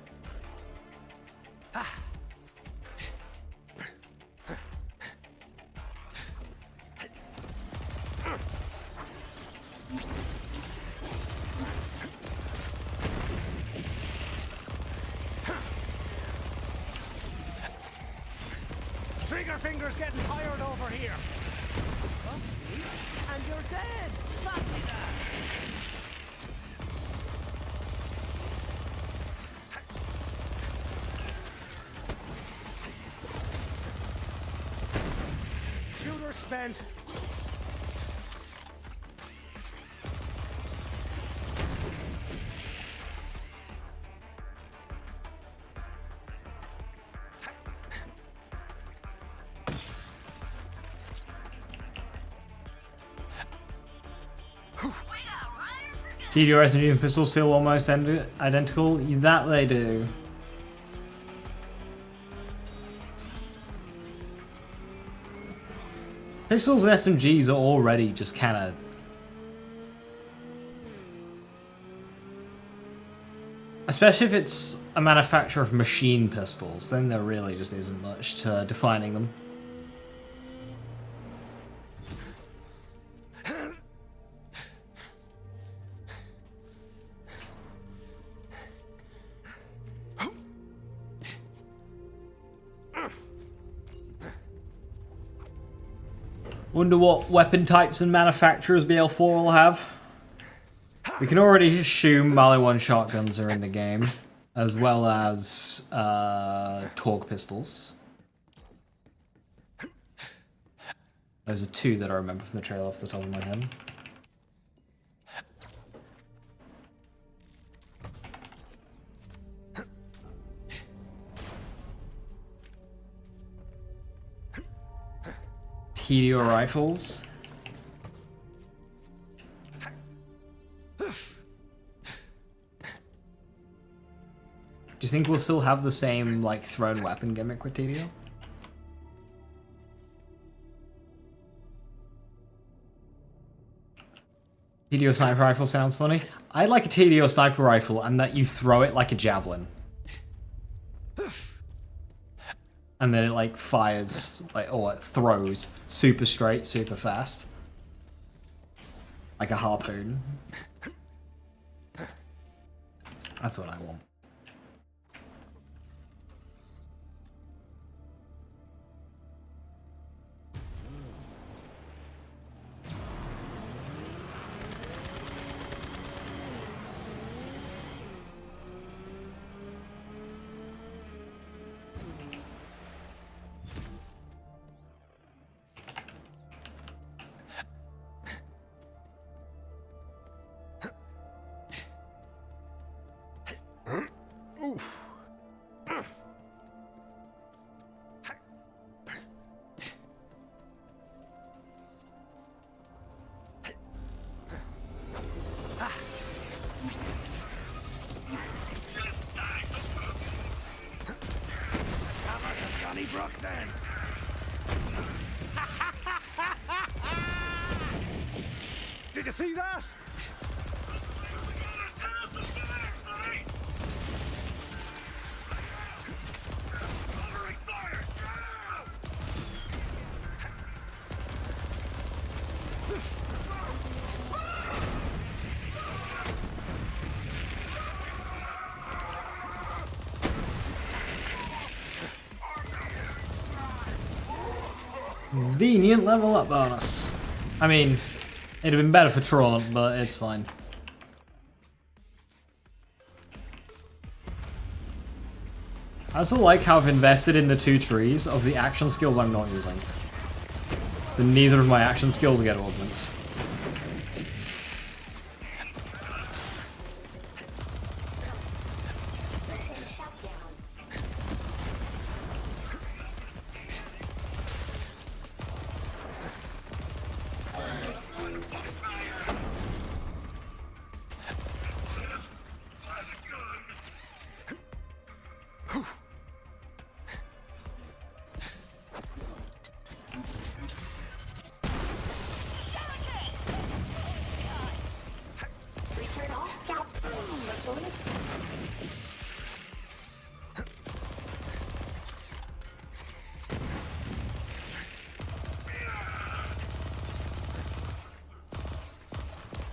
Trigger finger's getting tired over here. And you're dead. Fancy that. Shooter spent. TDR SMG and pistols feel almost identical. That they do. Pistols and SMGs are already just kind of... Especially if it's a manufacturer of machine pistols, then there really just isn't much to defining them. Wonder what weapon types and manufacturers BL4 will have. We can already assume Mali 1 shotguns are in the game, as well as Torque pistols. Those are 2 that I remember from the trailer off the top of my head. Helio rifles. Do you think we'll still have the same, like, thrown weapon gimmick with TDO? TDO sniper rifle sounds funny. I like a TDO sniper rifle and that you throw it like a javelin. And then it like fires, like, or it throws super straight, super fast. Like a harpoon. That's what I want. Did you see that? Convenient level up bonus. I mean, it'd have been better for Tron, but it's fine. I also like how I've invested in the 2 trees of the action skills I'm not using. So neither of my action skills get augments.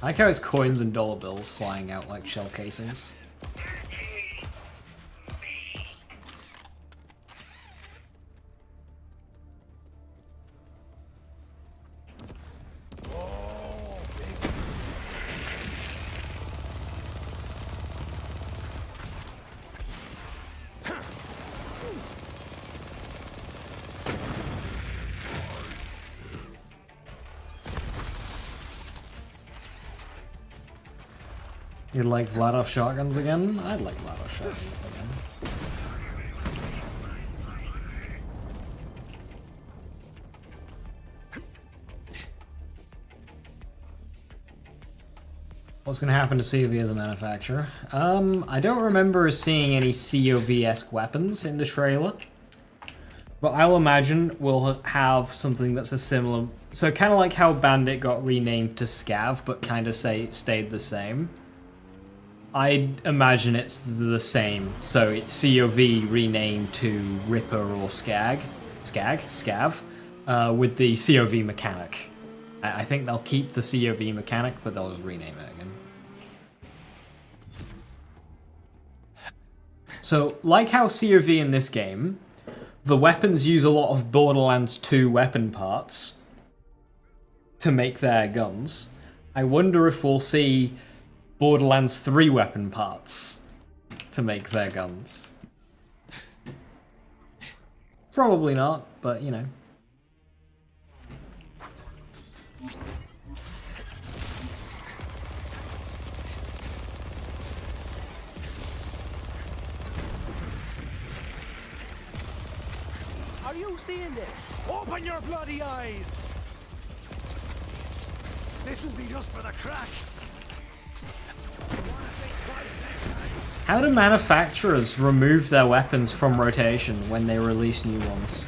I like how it's coins and dollar bills flying out like shell casings. You'd like Vladoff shotguns again? I'd like Vladoff shotguns again. What's going to happen to COV as a manufacturer? I don't remember seeing any COV-esque weapons in the trailer. But I'll imagine we'll have something that's a similar... So kind of like how Bandit got renamed to Scav, but kind of stayed the same. I'd imagine it's the same, so it's COV renamed to Ripper or Scav, with the COV mechanic. I think they'll keep the COV mechanic, but they'll just rename it again. So, like how COV in this game, the weapons use a lot of Borderlands 2 weapon parts to make their guns. I wonder if we'll see Borderlands 3 weapon parts to make their guns. Probably not, but you know. Are you seeing this? Open your bloody eyes! This will be just for the crack. How do manufacturers remove their weapons from rotation when they release new ones?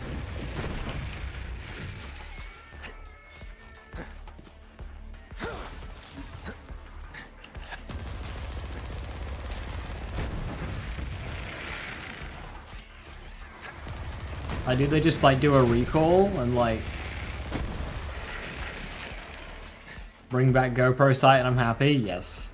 Like, did they just like do a recall and like bring back GoPro Sight and I'm happy? Yes.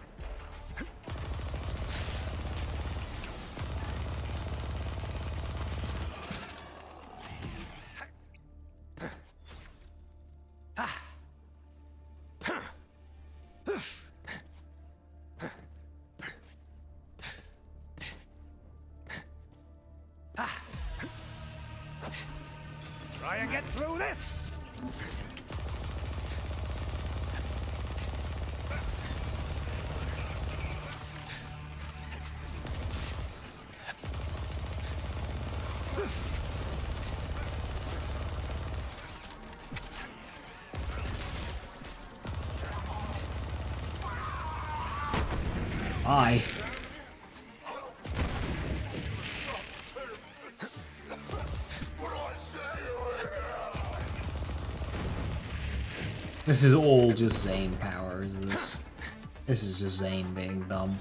Try and get through this! Bye. This is all just Zane power, is this? This is just Zane being dumb.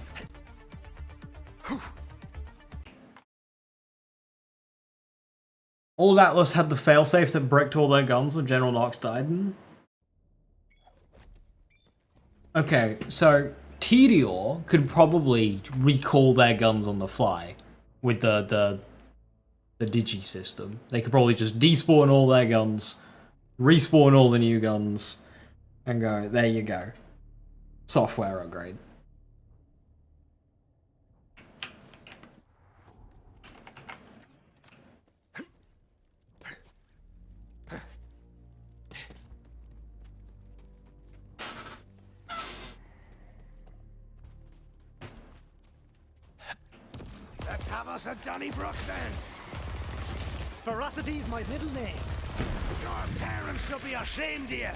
Old Atlas had the failsafe that bricked all their guns when General Knox died. Okay, so Tedior could probably recall their guns on the fly with the digi system. They could probably just despawn all their guns, respawn all the new guns, and go, there you go. Software upgrade. Let's have us a Donnybrook then! Ferocity's my middle name. Your parents should be ashamed of you!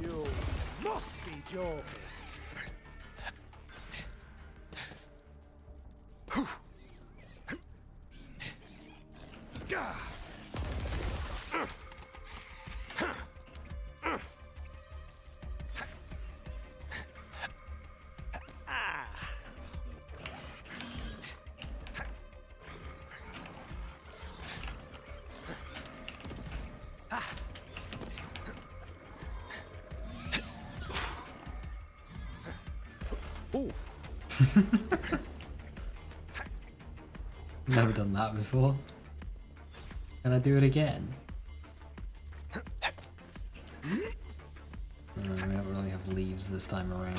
You must be joking. Never done that before. Can I do it again? We don't really have leaves this time around.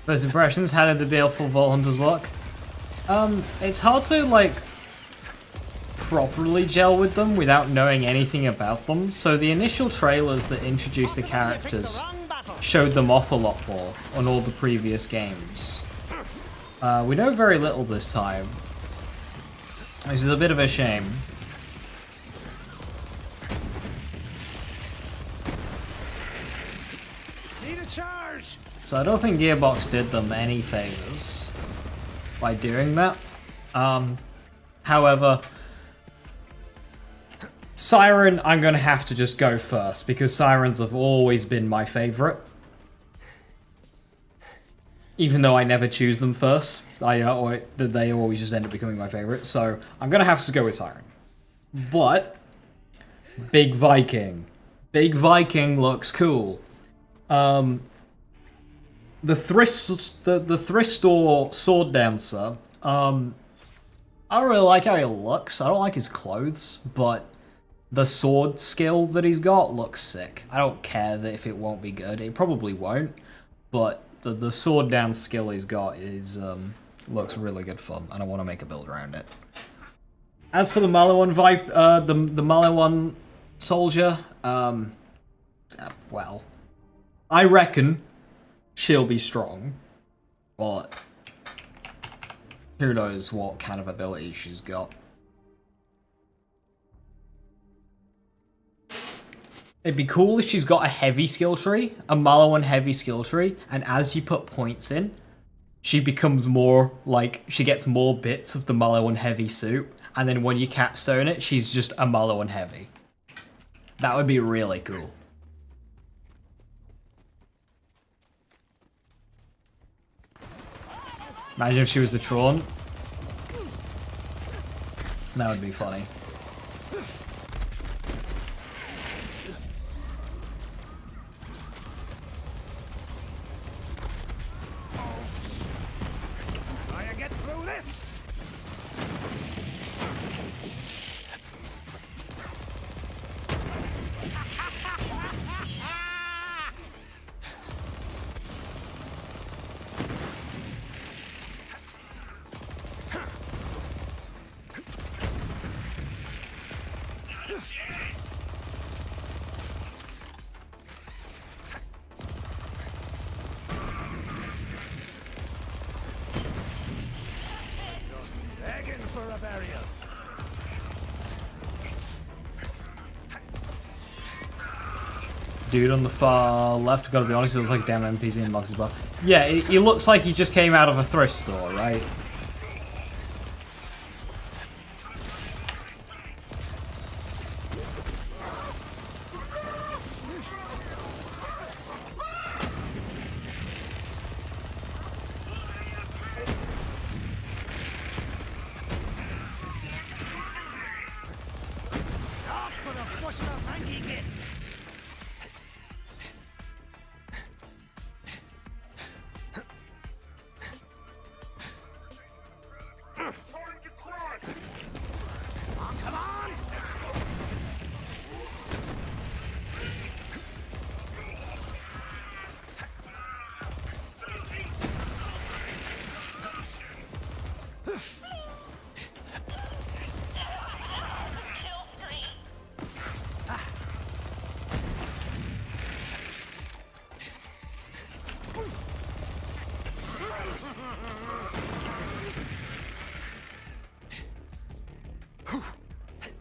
First impressions, how did the BL4 Vault Hunters look? It's hard to, like, properly gel with them without knowing anything about them. So the initial trailers that introduced the characters showed them off a lot more on all the previous games. We know very little this time, which is a bit of a shame. Need a charge! So I don't think Gearbox did them any favors by doing that. However, Siren, I'm going to have to just go first, because Sirens have always been my favorite. Even though I never choose them first, they always just end up becoming my favorite. So I'm going to have to go with Siren. But Big Viking. Big Viking looks cool. The Thristor Sword Dancer. I don't really like how he looks. I don't like his clothes, but the sword skill that he's got looks sick. I don't care that if it won't be good. It probably won't, but the sword down skill he's got is looks really good fun, and I want to make a build around it. As for the Maliwan vibe, the Maliwan soldier, well, I reckon she'll be strong, but who knows what kind of ability she's got. It'd be cool if she's got a heavy skill tree, a Maliwan heavy skill tree, and as you put points in, she becomes more, like, she gets more bits of the Maliwan heavy suit, and then when you capstone it, she's just a Maliwan heavy. That would be really cool. Imagine if she was a Tron. That would be funny. Dude on the far left, gotta be honest, it looks like a damn NPC in boxes bar. Yeah, he looks like he just came out of a thrift store, right?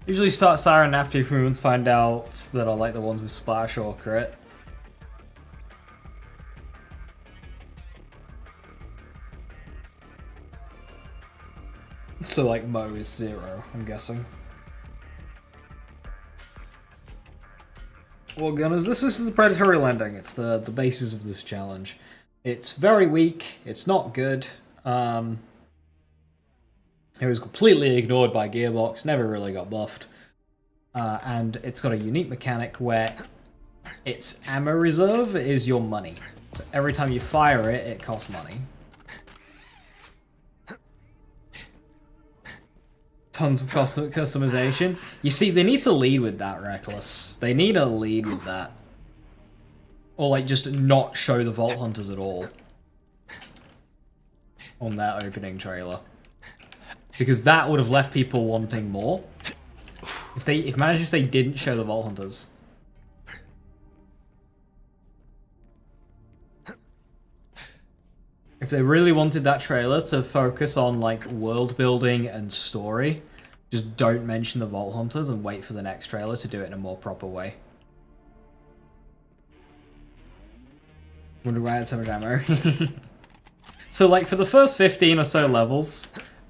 Usually start Siren after if humans find out that I like the ones with splash or crit. So like Mo is 0, I'm guessing. Well, Gunners, this is the Predatory Lending. It's the basis of this challenge. It's very weak. It's not good. It was completely ignored by Gearbox, never really got buffed. And it's got a unique mechanic where its ammo reserve is your money. So every time you fire it, it costs money. Tons of customization. You see, they need to lead with that, Reckless. They need to lead with that. Or like just not show the Vault Hunters at all. On that opening trailer. Because that would have left people wanting more. Imagine if they didn't show the Vault Hunters. If they really wanted that trailer to focus on like world building and story, just don't mention the Vault Hunters and wait for the next trailer to do it in a more proper way. Wonder why I had so much ammo. So like for the first 15 or so levels,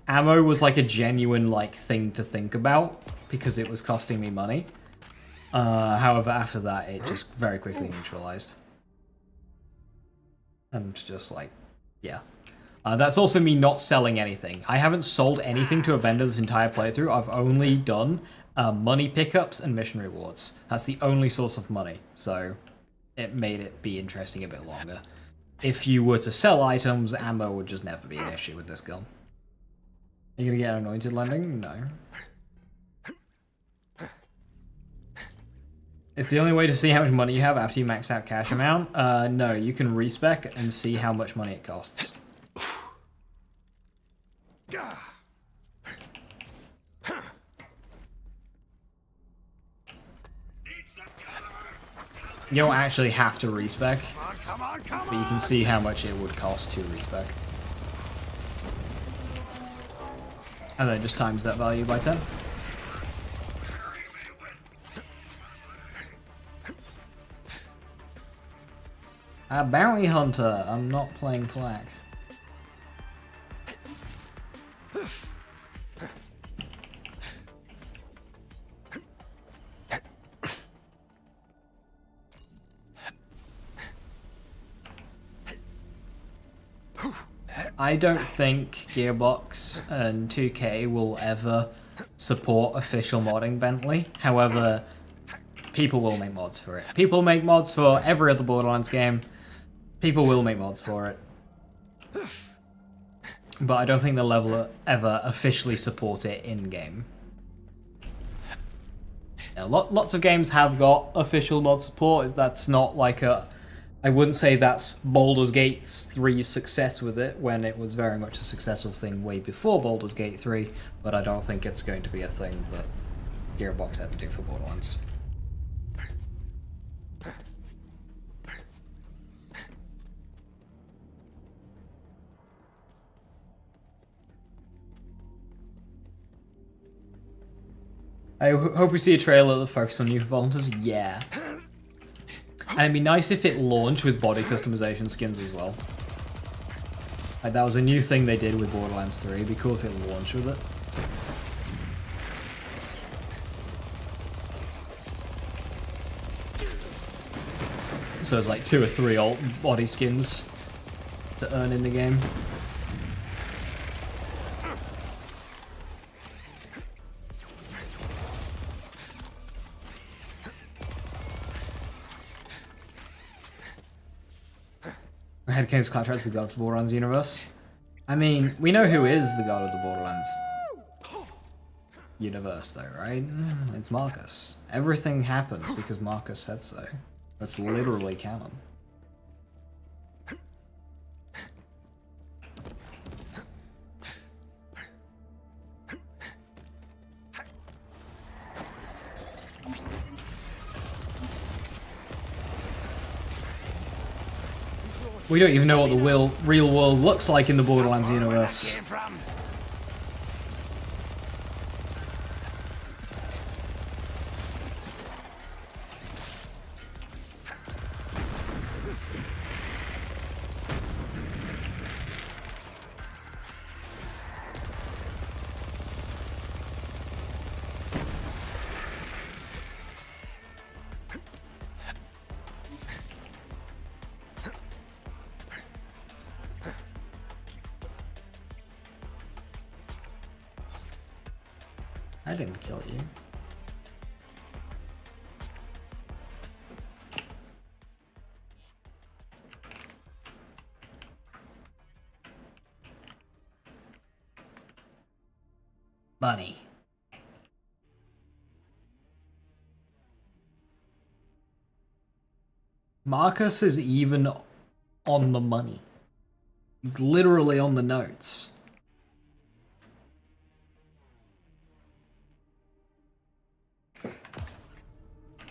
ammo was like a genuine like thing to think about because it was costing me money. However, after that, it just very quickly neutralized. And just like, yeah. That's also me not selling anything. I haven't sold anything to a vendor this entire playthrough. I've only done money pickups and mission rewards. That's the only source of money, so it made it be interesting a bit longer. If you were to sell items, ammo would just never be an issue with this gun. Are you gonna get anointed lending? No. It's the only way to see how much money you have after you max out cash amount. No, you can respec and see how much money it costs. You don't actually have to respec, but you can see how much it would cost to respec. And then just times that value by 10. A bounty hunter. I'm not playing flag. I don't think Gearbox and 2K will ever support official modding Bentley. However, people will make mods for it. People make mods for every other Borderlands game. People will make mods for it. But I don't think they'll ever officially support it in-game. Yeah, lots of games have got official mod support. That's not like a... I wouldn't say that's Baldur's Gate 3's success with it, when it was very much a successful thing way before Baldur's Gate 3, but I don't think it's going to be a thing that Gearbox ever do for Borderlands. I hope we see a trailer that focuses on new volunteers. Yeah. And it'd be nice if it launched with body customization skins as well. Like, that was a new thing they did with Borderlands 3. It'd be cool if it launched with it. So there's like 2 or 3 alt body skins to earn in the game. Head King's contract the god of the Borderlands universe. I mean, we know who is the god of the Borderlands universe, though, right? It's Marcus. Everything happens because Marcus said so. That's literally canon. We don't even know what the real world looks like in the Borderlands universe. I didn't kill you. Bunny. Marcus is even on the money. He's literally on the notes.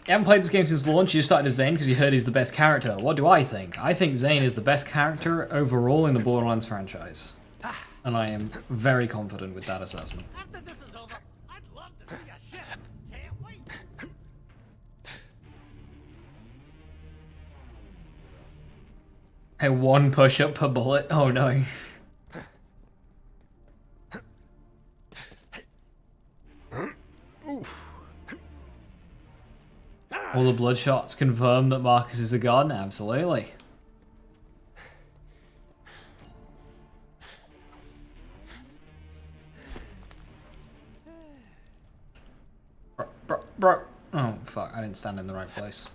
You haven't played this game since launch, you started as Zane because you heard he's the best character. What do I think? I think Zane is the best character overall in the Borderlands franchise. And I am very confident with that assessment. After this is over, I'd love to see a ship. Can't wait. Hey, 1 push-up per bullet? Oh no. All the bloodshots confirm that Marcus is a god? Absolutely. Bro. Oh, fuck. I didn't stand in the right place.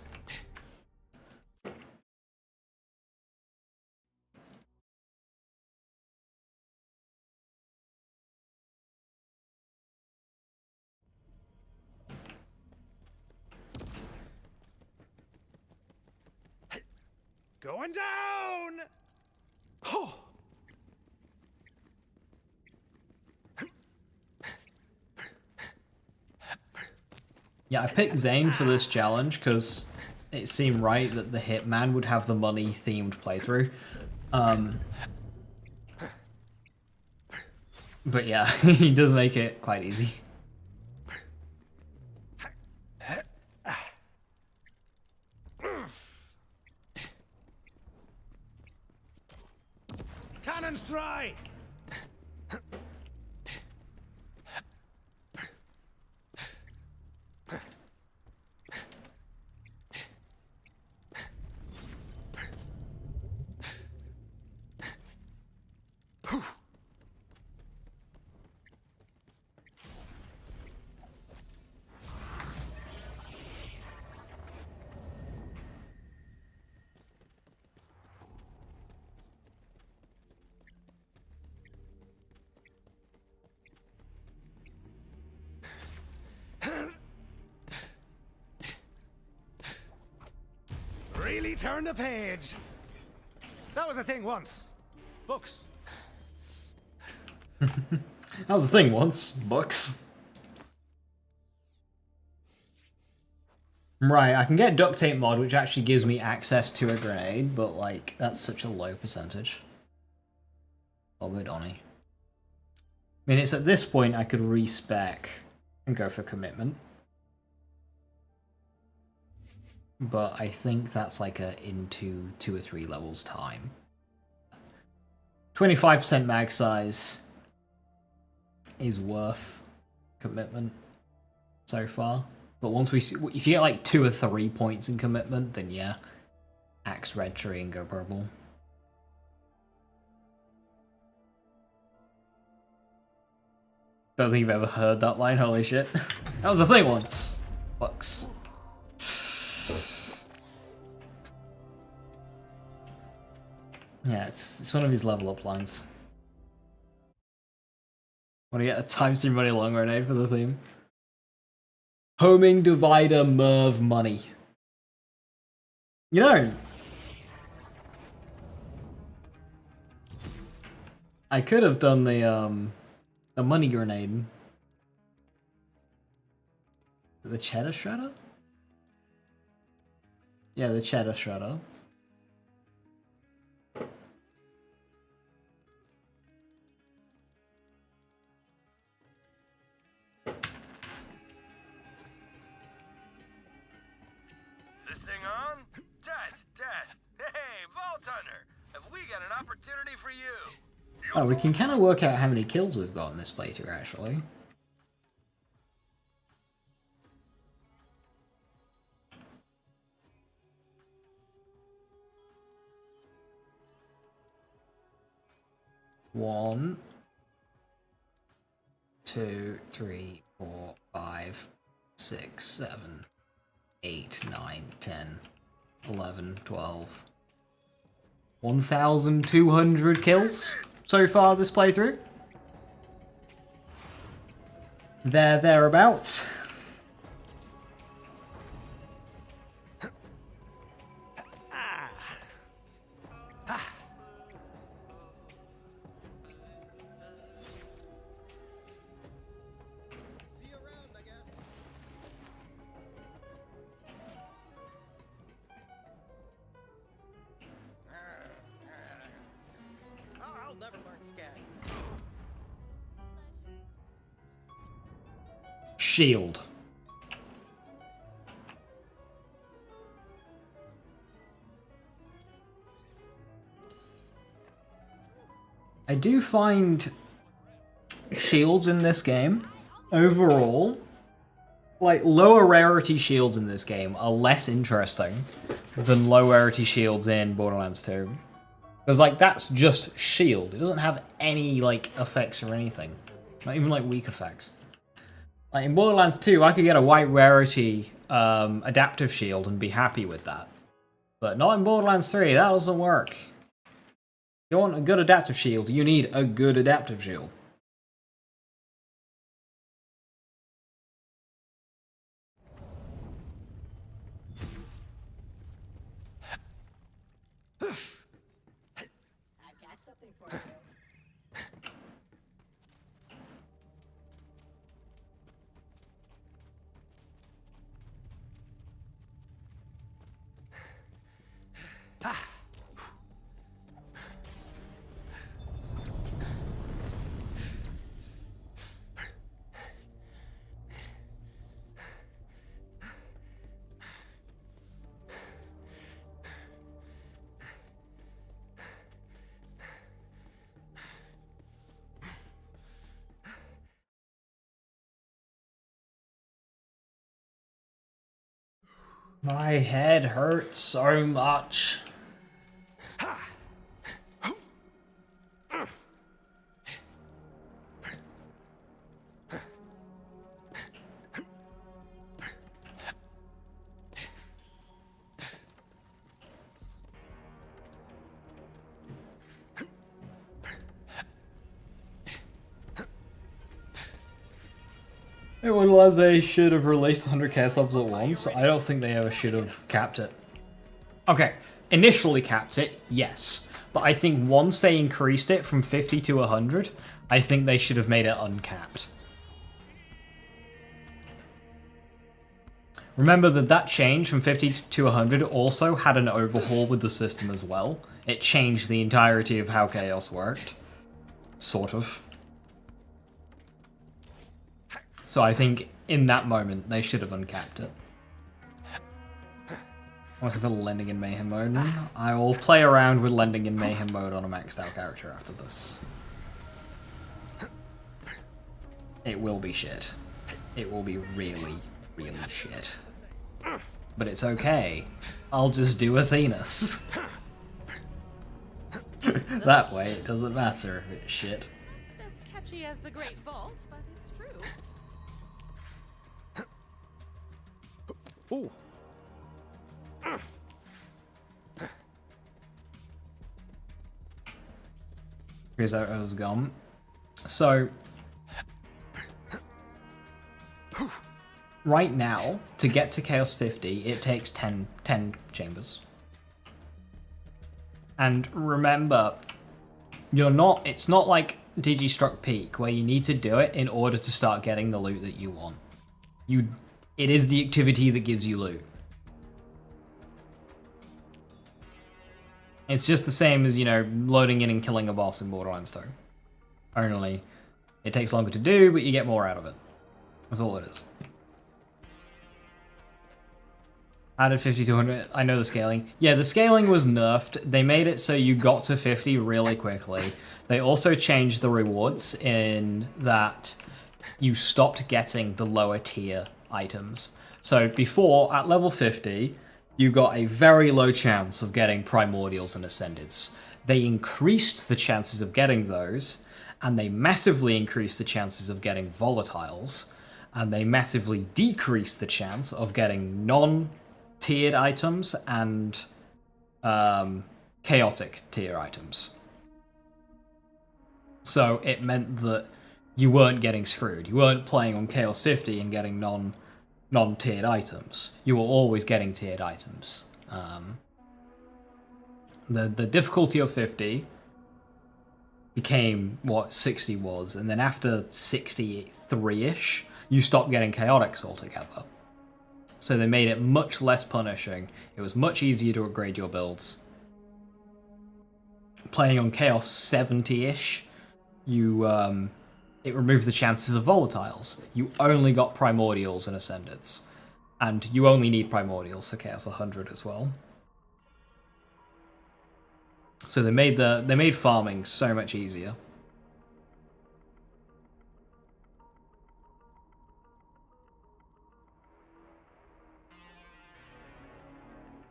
Going down! Yeah, I picked Zane for this challenge because it seemed right that the Hitman would have the money-themed playthrough. But yeah, he does make it quite easy. Cannons dry! Really turn the page. That was a thing once. Books. That was the thing once. Books. Right, I can get duct tape mod, which actually gives me access to a grenade, but like, that's such a low percentage. I'll go Donnie. I mean, it's at this point I could respec and go for commitment. But I think that's like into 2 or 3 levels time. 25% mag size is worth commitment so far. But once we see, if you get like 2 or 3 points in commitment, then yeah, axe red tree and go purple. Don't think you've ever heard that line, holy shit. That was the thing once. Bucks. Yeah, it's one of his level up lines. Want to get a time stream money long grenade for the theme? Homing divider Merv money. You know, I could have done the money grenade. The cheddar shredder? Yeah, the cheddar shredder. Is this thing on? Test, test. Hey, Vault Hunter, have we got an opportunity for you? Oh, we can kind of work out how many kills we've got in this playthrough, actually. One, 2, 3, 4, 5, 6, 7, 8, 9, 10, 11, 12. 1,200 kills so far this playthrough. Thereabouts. I'll never learn scat. Shield. I do find shields in this game, overall, like, lower rarity shields in this game are less interesting than low rarity shields in Borderlands 2. Because, like, that's just shield. It doesn't have any, like, effects or anything. Not even, like, weak effects. Like, in Borderlands 2, I could get a white rarity adaptive shield and be happy with that. But not in Borderlands 3, that doesn't work. If you want a good adaptive shield, you need a good adaptive shield. My head hurts so much. Everyone realized they should have released 100 chaos levels at once. I don't think they ever should have capped it. Okay, initially capped it, yes. But I think once they increased it from 50 to 100, I think they should have made it uncapped. Remember that change from 50 to 100 also had an overhaul with the system as well. It changed the entirety of how chaos worked. Sort of. So I think in that moment they should have uncapped it. I want to feel Lending in Mayhem mode. I will play around with Lending in Mayhem mode on a maxed out character after this. It will be shit. It will be really, really shit. But it's okay. I'll just do Athena's. That way it doesn't matter if it's shit. As catchy as the Great Vault, but it's true. Ooh. Here's how it was gone. So, right now, to get to Chaos 50, it takes 10 chambers. And remember, it's not like Digistruct Peak, where you need to do it in order to start getting the loot that you want. It is the activity that gives you loot. It's just the same as, loading in and killing a boss in Borderlands 2. Only, it takes longer to do, but you get more out of it. That's all it is. Added 50 to 100. I know the scaling. Yeah, the scaling was nerfed. They made it so you got to 50 really quickly. They also changed the rewards in that you stopped getting the lower tier items. So before, at level 50, you got a very low chance of getting Primordials and Ascendeds. They increased the chances of getting those, and they massively increased the chances of getting Volatiles, and they massively decreased the chance of getting non-tiered items and chaotic tier items. So it meant that you weren't getting screwed. You weren't playing on Chaos 50 and getting non-tiered items. You were always getting tiered items. The difficulty of 50 became what 60 was, and then after 63-ish, you stopped getting chaotics altogether. So they made it much less punishing. It was much easier to upgrade your builds. Playing on Chaos 70-ish, it removed the chances of volatiles. You only got primordials and ascendeds. And you only need primordials for Chaos 100 as well. So they made farming so much easier.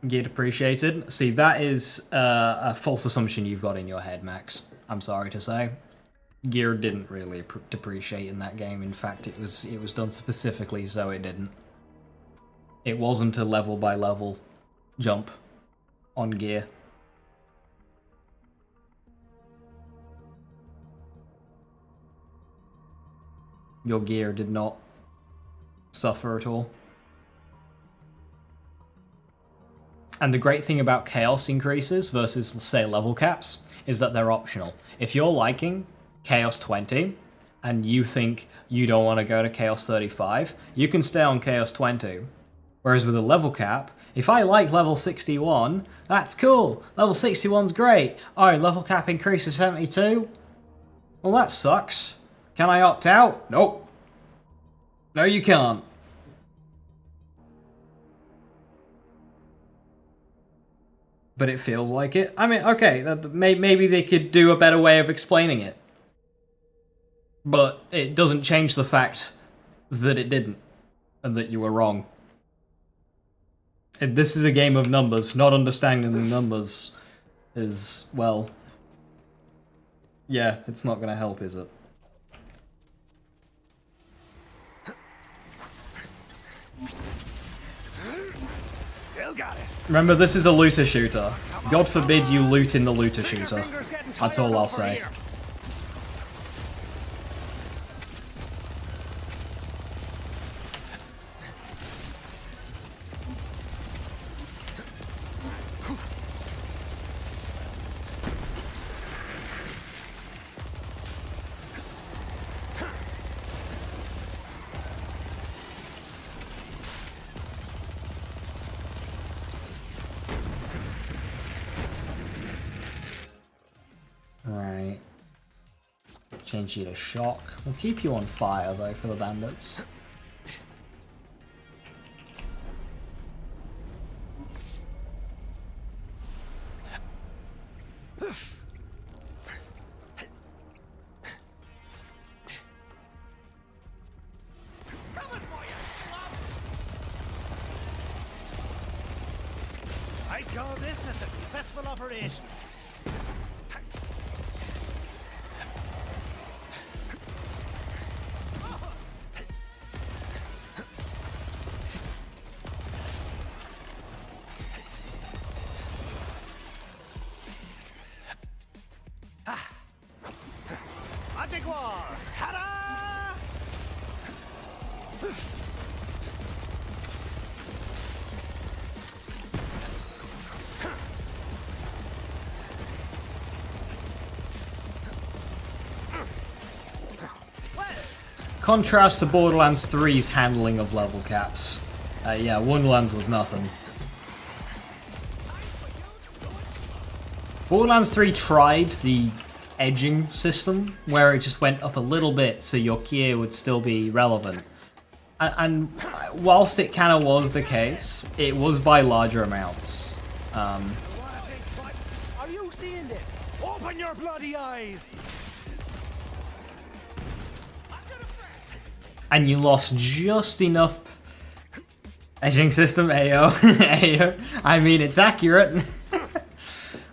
Gear depreciated. See, that is a false assumption you've got in your head, Max. I'm sorry to say. Gear didn't really depreciate in that game. In fact, it was done specifically so it didn't. It wasn't a level by level jump on gear. Your gear did not suffer at all. And the great thing about chaos increases versus, say, level caps is that they're optional. If you're liking Chaos 20 and you think you don't want to go to Chaos 35, you can stay on Chaos 20. Whereas with a level cap, if I like level 61, that's cool. Level 61's great. Oh, level cap increases 72? Well, that sucks. Can I opt out? Nope. No, you can't. But it feels like it. I mean, okay, maybe they could do a better way of explaining it. But it doesn't change the fact that it didn't, and that you were wrong. This is a game of numbers. Not understanding the numbers is, well... Yeah, it's not gonna help, is it? Still got it. Remember, this is a looter shooter. God forbid you loot in the looter shooter. That's all I'll say. Right. Change you to shock. We'll keep you on fire though for the bandits. I call this a successful operation. Magic wall! Ta-da! Contrast to Borderlands 3's handling of level caps. Yeah, Wonderlands was nothing. Borderlands 3 tried the edging system, where it just went up a little bit so your gear would still be relevant. And whilst it kind of was the case, it was by larger amounts. Are you seeing this? Open your bloody eyes! And you lost just enough edging system, AO. AO. I mean, it's accurate.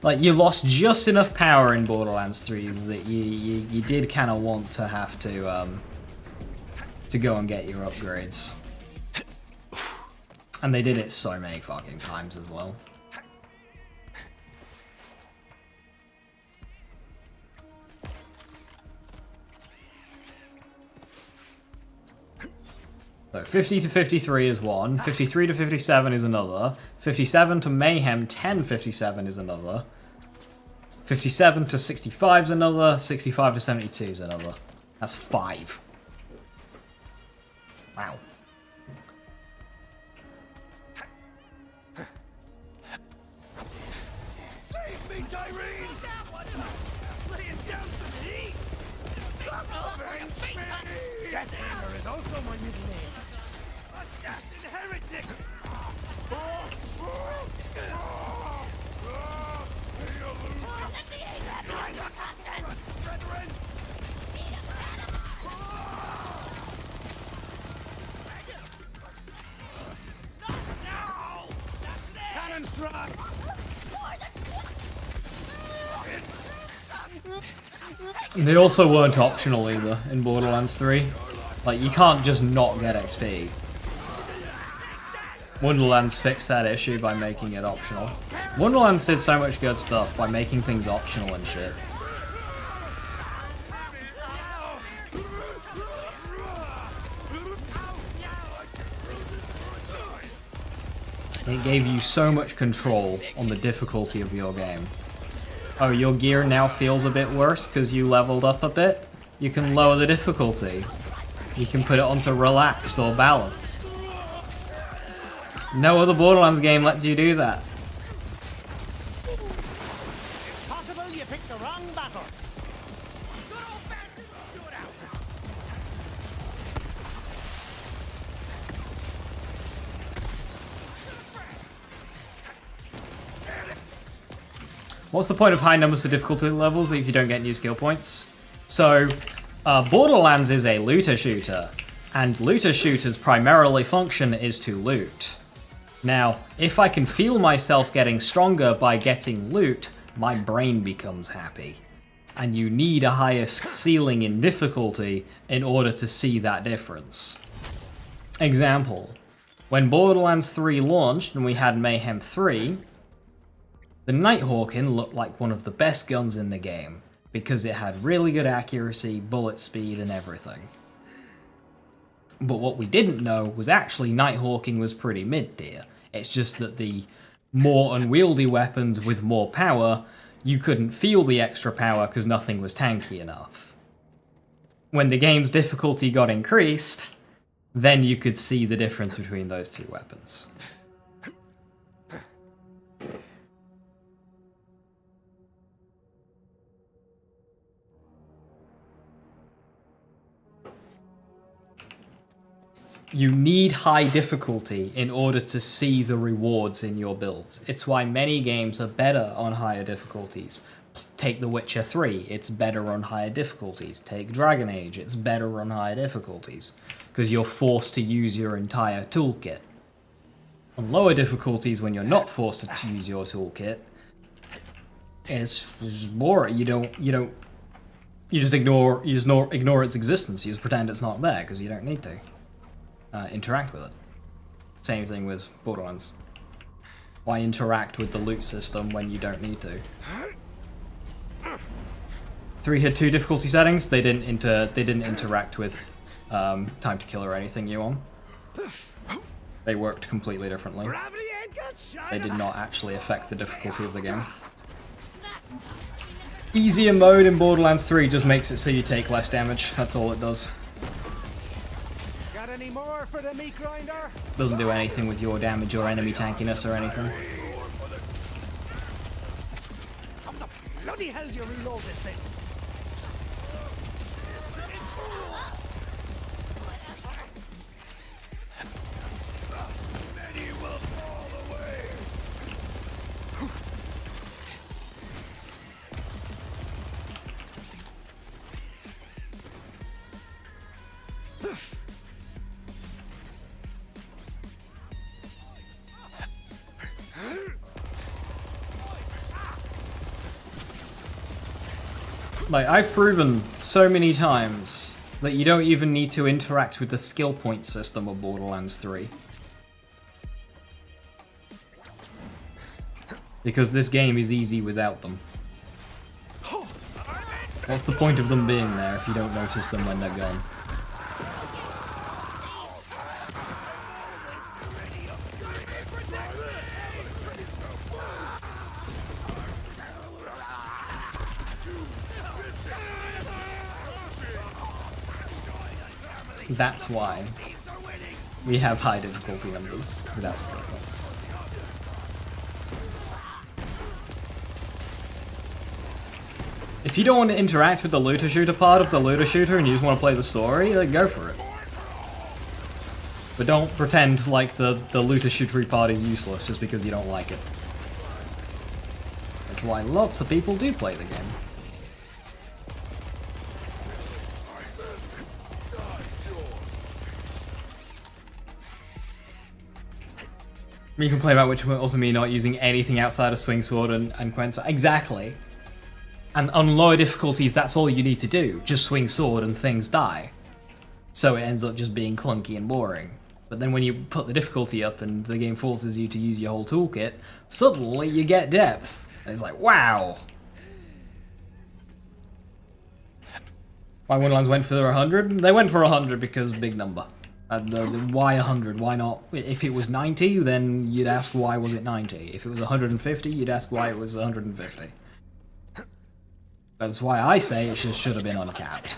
Like, you lost just enough power in Borderlands 3s that you did kind of want to have to go and get your upgrades. And they did it so many fucking times as well. So 50 to 53 is one, 53 to 57 is another, 57 to Mayhem 1057 is another, 57 to 65 is another, 65 to 72 is another. That's 5. Wow. Save me, Tyrene! Lay it down some heat! Death Hammer is also my middle name. Assassin heretic! Cannon strike! They also weren't optional either in Borderlands 3. Like, you can't just not get XP. Wonderlands fixed that issue by making it optional. Wonderlands did so much good stuff by making things optional and shit. It gave you so much control on the difficulty of your game. Oh, your gear now feels a bit worse because you leveled up a bit? You can lower the difficulty. You can put it onto relaxed or balanced. No other Borderlands game lets you do that. It's possible you picked the wrong battle. What's the point of high numbers of difficulty levels if you don't get new skill points? So, Borderlands is a looter shooter, and looter shooters' primarily function is to loot. Now, if I can feel myself getting stronger by getting loot, my brain becomes happy. And you need a higher ceiling in difficulty in order to see that difference. Example, when Borderlands 3 launched and we had Mayhem 3, the Nighthawkin looked like one of the best guns in the game, because it had really good accuracy, bullet speed, and everything. But what we didn't know was actually Nighthawking was pretty mid-tier. It's just that the more unwieldy weapons with more power, you couldn't feel the extra power because nothing was tanky enough. When the game's difficulty got increased, then you could see the difference between those two weapons. You need high difficulty in order to see the rewards in your builds. It's why many games are better on higher difficulties. Take The Witcher 3, it's better on higher difficulties. Take Dragon Age, it's better on higher difficulties. Because you're forced to use your entire toolkit. On lower difficulties, when you're not forced to use your toolkit, it's boring. You just ignore its existence. You just pretend it's not there because you don't need to. Interact with it. Same thing with Borderlands. Why interact with the loot system when you don't need to? 3 had 2 difficulty settings. They didn't interact with time to kill or anything you on. They worked completely differently. They did not actually affect the difficulty of the game. Easier mode in Borderlands 3 just makes it so you take less damage. That's all it does. Any more for the meat grinder? Doesn't do anything with your damage or enemy tankiness or anything. How the bloody hell do you reload this thing? Many will fall away. Like, I've proven so many times that you don't even need to interact with the skill point system of Borderlands 3. Because this game is easy without them. What's the point of them being there if you don't notice them when they're gone? That's why we have high difficulty numbers without skill points. If you don't want to interact with the looter shooter part of the looter shooter and you just want to play the story, then go for it. But don't pretend like the looter shootery part is useless just because you don't like it. That's why lots of people do play the game. You can play about which will also mean not using anything outside of Swing Sword and Quen Sword. Exactly. And on lower difficulties, that's all you need to do. Just Swing Sword and things die. So it ends up just being clunky and boring. But then when you put the difficulty up and the game forces you to use your whole toolkit, suddenly you get depth. And it's like, wow! Why Borderlands went for 100? They went for 100 because big number. Why 100? Why not? If it was 90, then you'd ask why was it 90. If it was 150, you'd ask why it was 150. That's why I say it just should have been uncapped.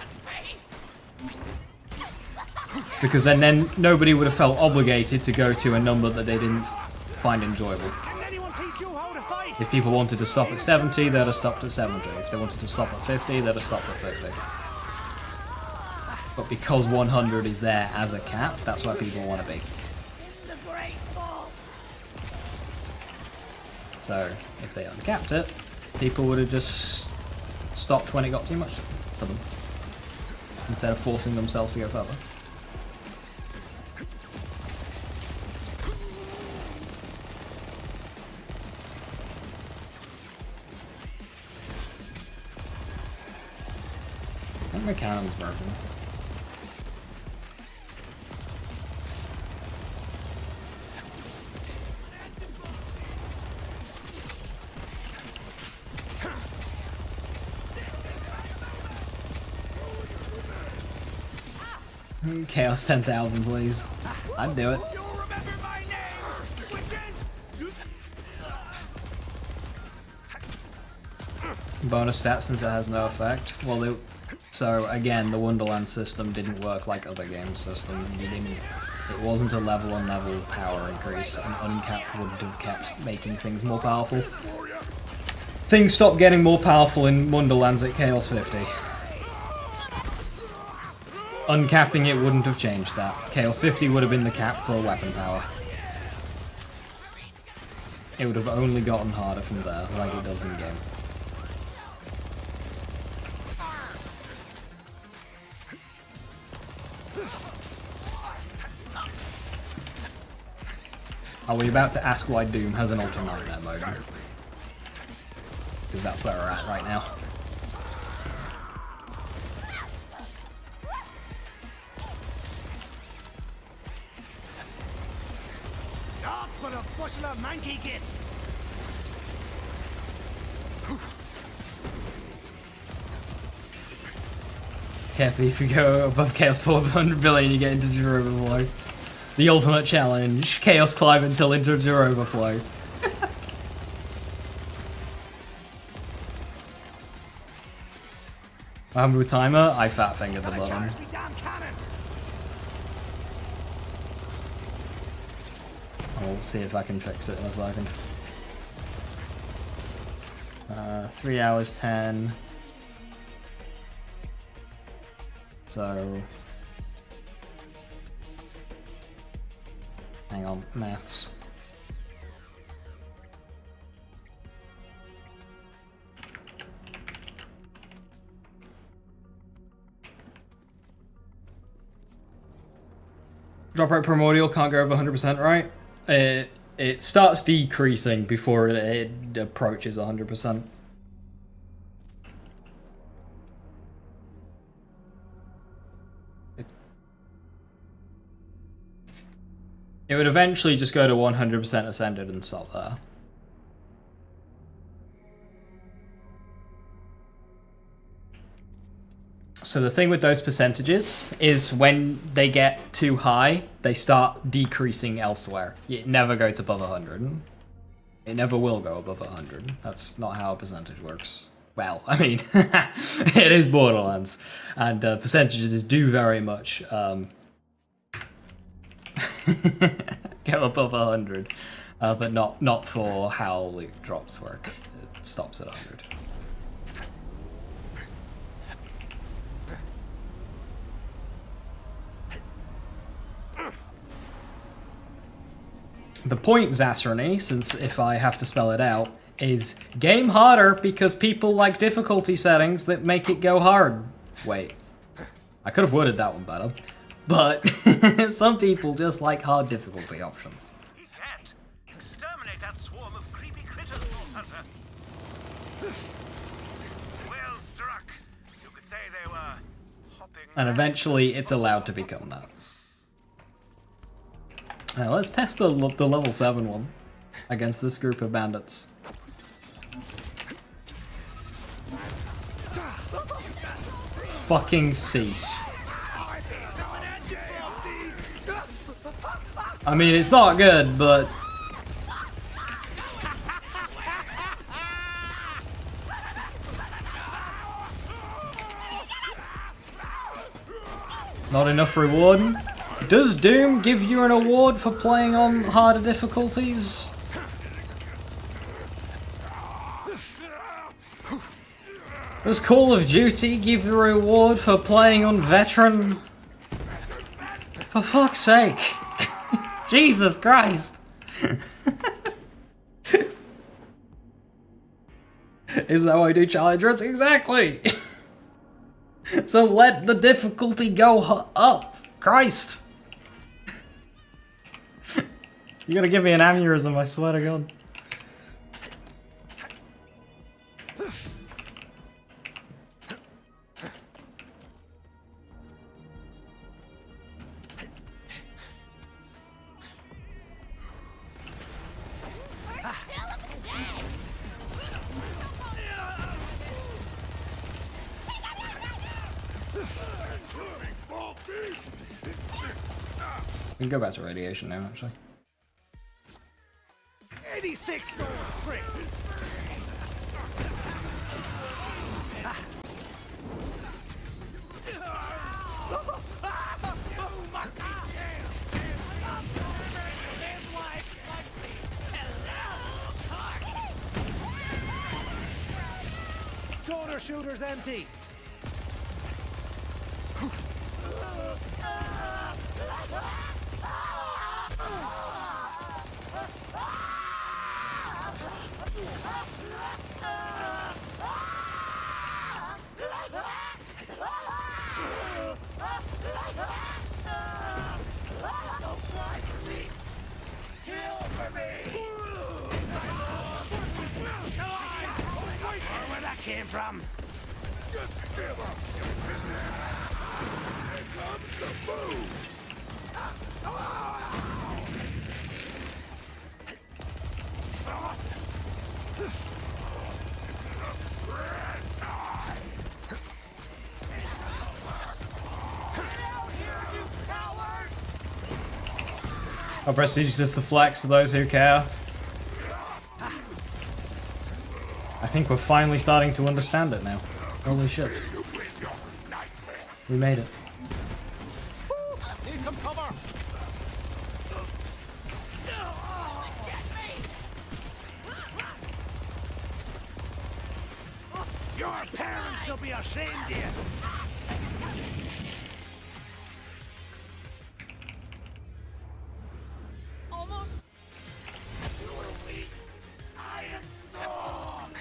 Because then nobody would have felt obligated to go to a number that they didn't find enjoyable. If people wanted to stop at 70, they'd have stopped at 70. If they wanted to stop at 50, they'd have stopped at 50. But because 100 is there as a cap, that's where people want to be. So, if they uncapped it, people would have just stopped when it got too much for them, instead of forcing themselves to go further. think my cannon's broken. Chaos 10,000, please. I'd do it. You'll remember my name, which is... Bonus stats since it has no effect. Well, so again, the Wonderland system didn't work like other game systems. It wasn't a level on level power increase, and uncapped wouldn't have kept making things more powerful. Things stopped getting more powerful in Wonderlands at Chaos 50. Uncapping it wouldn't have changed that. Chaos 50 would have been the cap for weapon power. It would have only gotten harder from there, like it does in the game. Are we about to ask why Doom has an Ultra Nightmare mode? Because that's where we're at right now. But a bushel of monkey gets. Carefully, if you go above Chaos 400 billion, you get into Gear Overflow. The ultimate challenge: Chaos climb until into Gear Overflow. With timer, I fat fingered the button. I'll see if I can fix it in a second. 3 hours 10. So, hang on, maths. Drop rate primordial can't go over 100%, right? It starts decreasing before it approaches 100%. It would eventually just go to 100% ascended and stop there. So the thing with those percentages is when they get too high, they start decreasing elsewhere. It never goes above 100. It never will go above 100. That's not how a percentage works. Well, I mean, it is Borderlands, and percentages do very much go above 100, but not for how loot drops work. It stops at 100. The point, Zasrani, since if I have to spell it out, is game harder because people like difficulty settings that make it go hard. Wait. I could have worded that one better. But some people just like hard difficulty options. He can't. Exterminate that swarm of creepy critters, Vault Hunter. Well struck. You could say they were hopping. And eventually it's allowed to become that. Now let's test the level 7 one against this group of bandits. Fucking cease. I mean, it's not good, but... not enough reward? Does Doom give you an award for playing on harder difficulties? Does Call of Duty give you a reward for playing on veteran? For fuck's sake! Jesus Christ! Is that why I do challengers? Exactly! So let the difficulty go up! Christ! You're gonna give me an aneurysm, I swear to God. can go back to radiation now, actually. 86 those bricks. Shoulder shooter's empty. Where that came from? Just give up. Here comes the food. Our prestige is just the flex for those who care. I think we're finally starting to understand it now. Holy shit. We made it. Need some cover. Your parents will be ashamed of you. Almost. I am strong.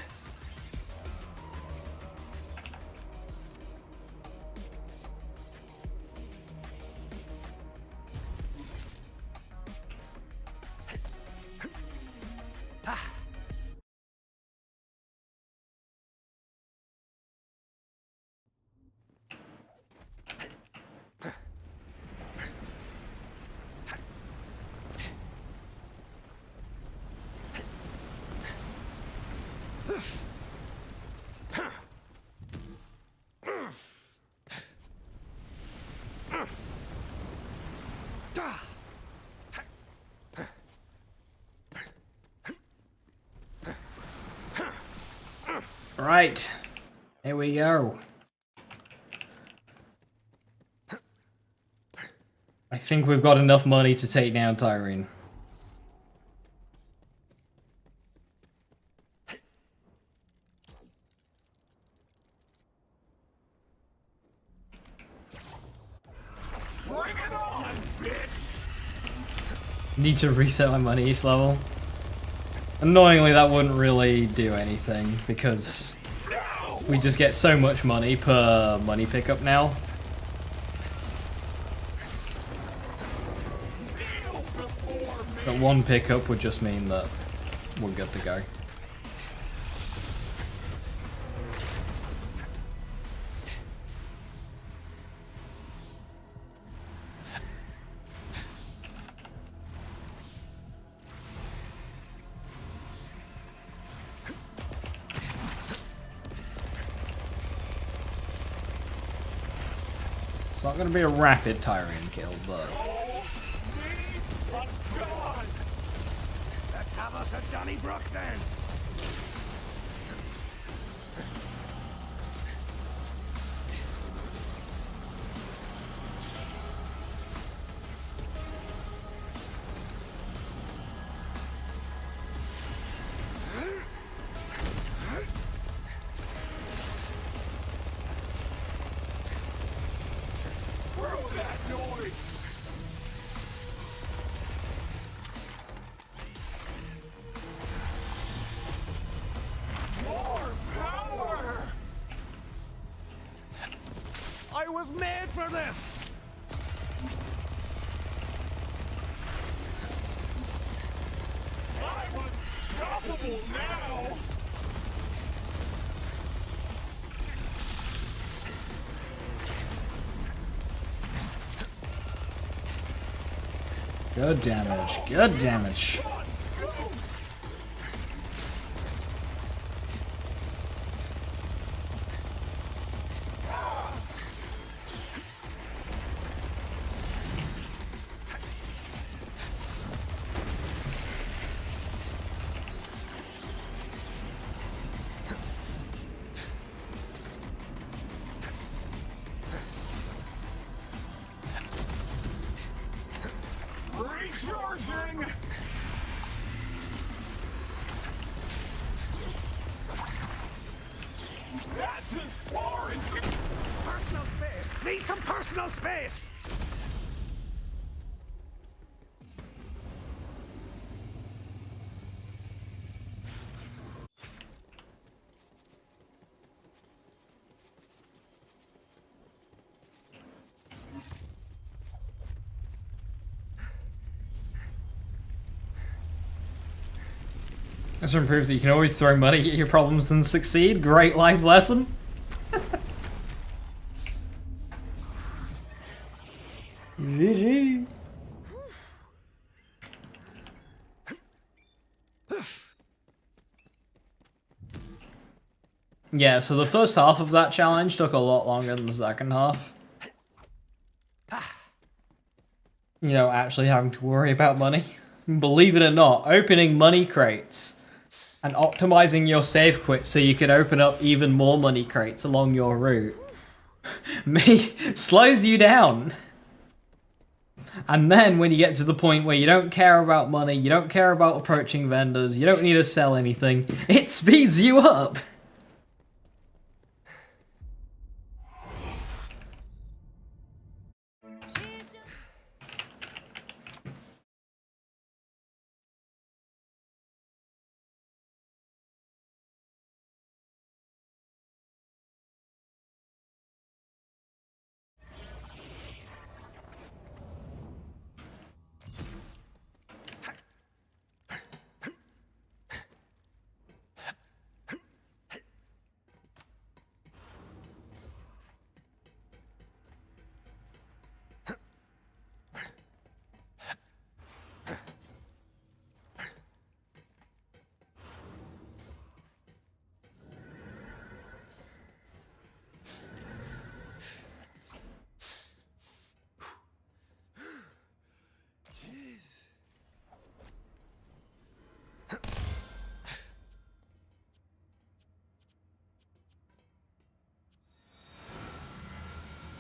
Right. Here we go. I think we've got enough money to take down Tyrene. Bring it on, bitch. Need to reset my money each level. Annoyingly, that wouldn't really do anything because we just get so much money per money pickup now. That one pickup would just mean that we're good to go. It's not going to be a rapid Tyrene kill, but... Let's have us a Donnybrook then. I was made for this! I'm unstoppable now. Good damage, good damage. personal space! This improves that you can always throw money at your problems and succeed. Great life lesson. GG. Yeah, so the first half of that challenge took a lot longer than the second half. You know, actually having to worry about money. Believe it or not, opening money crates and optimizing your save quit so you can open up even more money crates along your route slows you down. And then when you get to the point where you don't care about money, you don't care about approaching vendors, you don't need to sell anything, it speeds you up.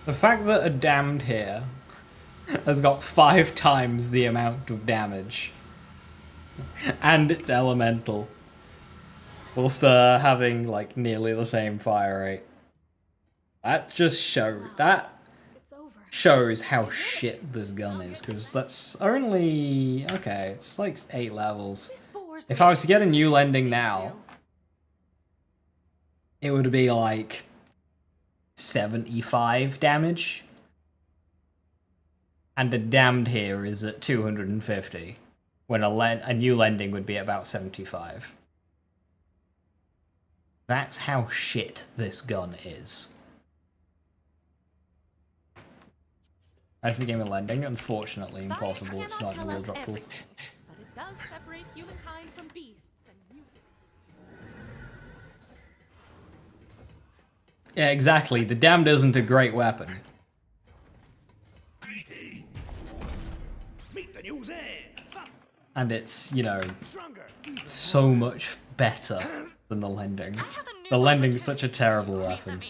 The fact that a damned here has got 5 times the amount of damage and it's elemental whilst having like nearly the same fire rate. That just shows how shit this gun is, because that's only okay, it's like 8 levels. If I was to get a new lending now, it would be like 75 damage. And a damned here is at 250, when a new lending would be about 75. That's how shit this gun is. As for game of lending, unfortunately impossible, it's not in the drop pool. But it does separate humankind from beasts and mutants. Yeah, exactly. The damned isn't a great weapon. Greetings. Meet the new Zen. And it's, you know, so much better than the lending. The lending is such a terrible weapon.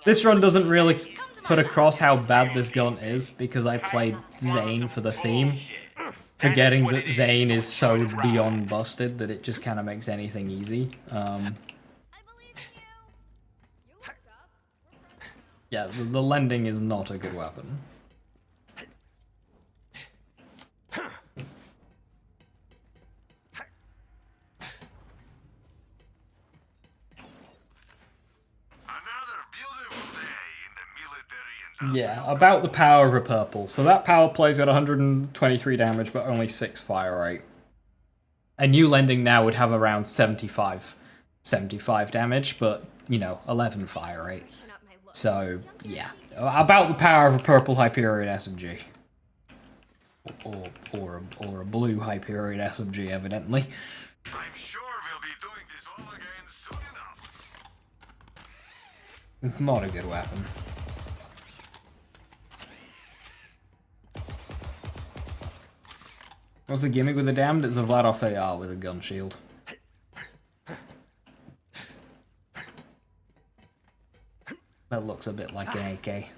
This run doesn't really put across how bad this gun is, because I played Zane for the theme, forgetting that Zane is so beyond busted that it just kind of makes anything easy. Yeah, the lending is not a good weapon. Yeah, about the power of a purple. So that power plays at 123 damage, but only 6 fire rate. A new lending now would have around 75 damage, but, you know, 11 fire rate. So, yeah. About the power of a purple Hyperion SMG. Or a blue Hyperion SMG, evidently. I'm sure we'll be doing this all again soon enough. It's not a good weapon. What's the gimmick with the damned? It's a Vladof AR with a gun shield. That looks a bit like an AK.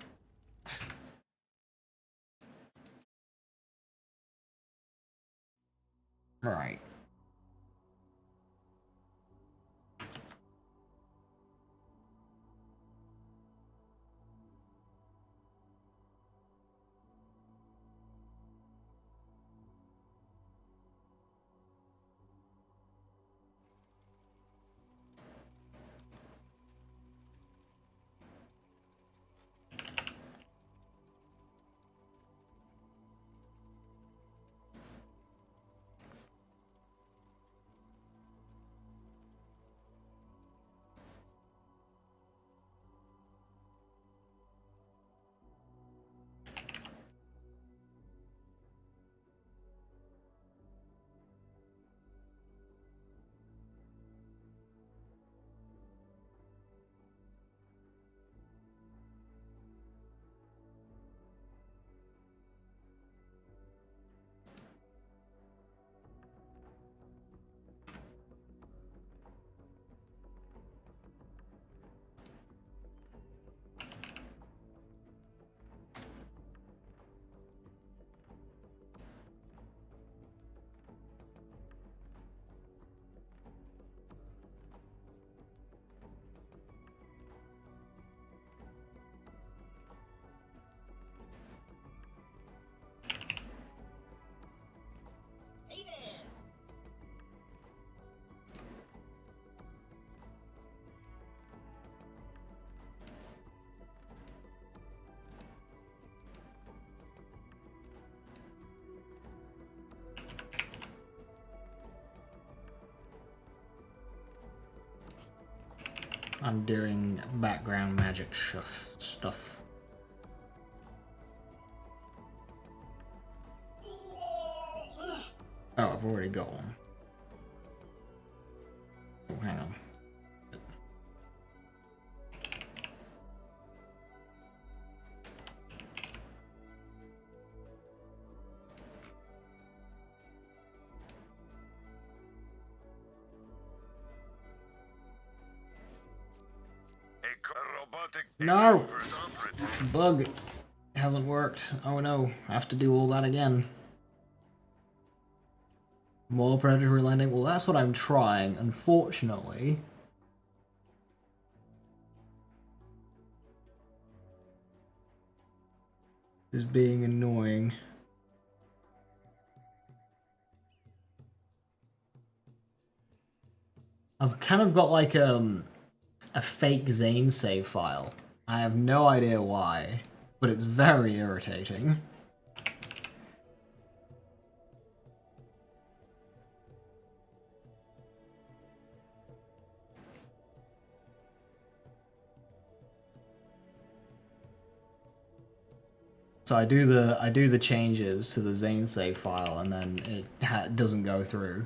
Right. I'm doing background magic stuff. Oh, I've already got one. Oh, hang on. No! Bug hasn't worked. Oh no, I have to do all that again. More predatory lending. Well, that's what I'm trying, unfortunately. Is being annoying. I've kind of got like a fake Zane save file. I have no idea why, but it's very irritating. So I do the changes to the Zane save file, and then it doesn't go through.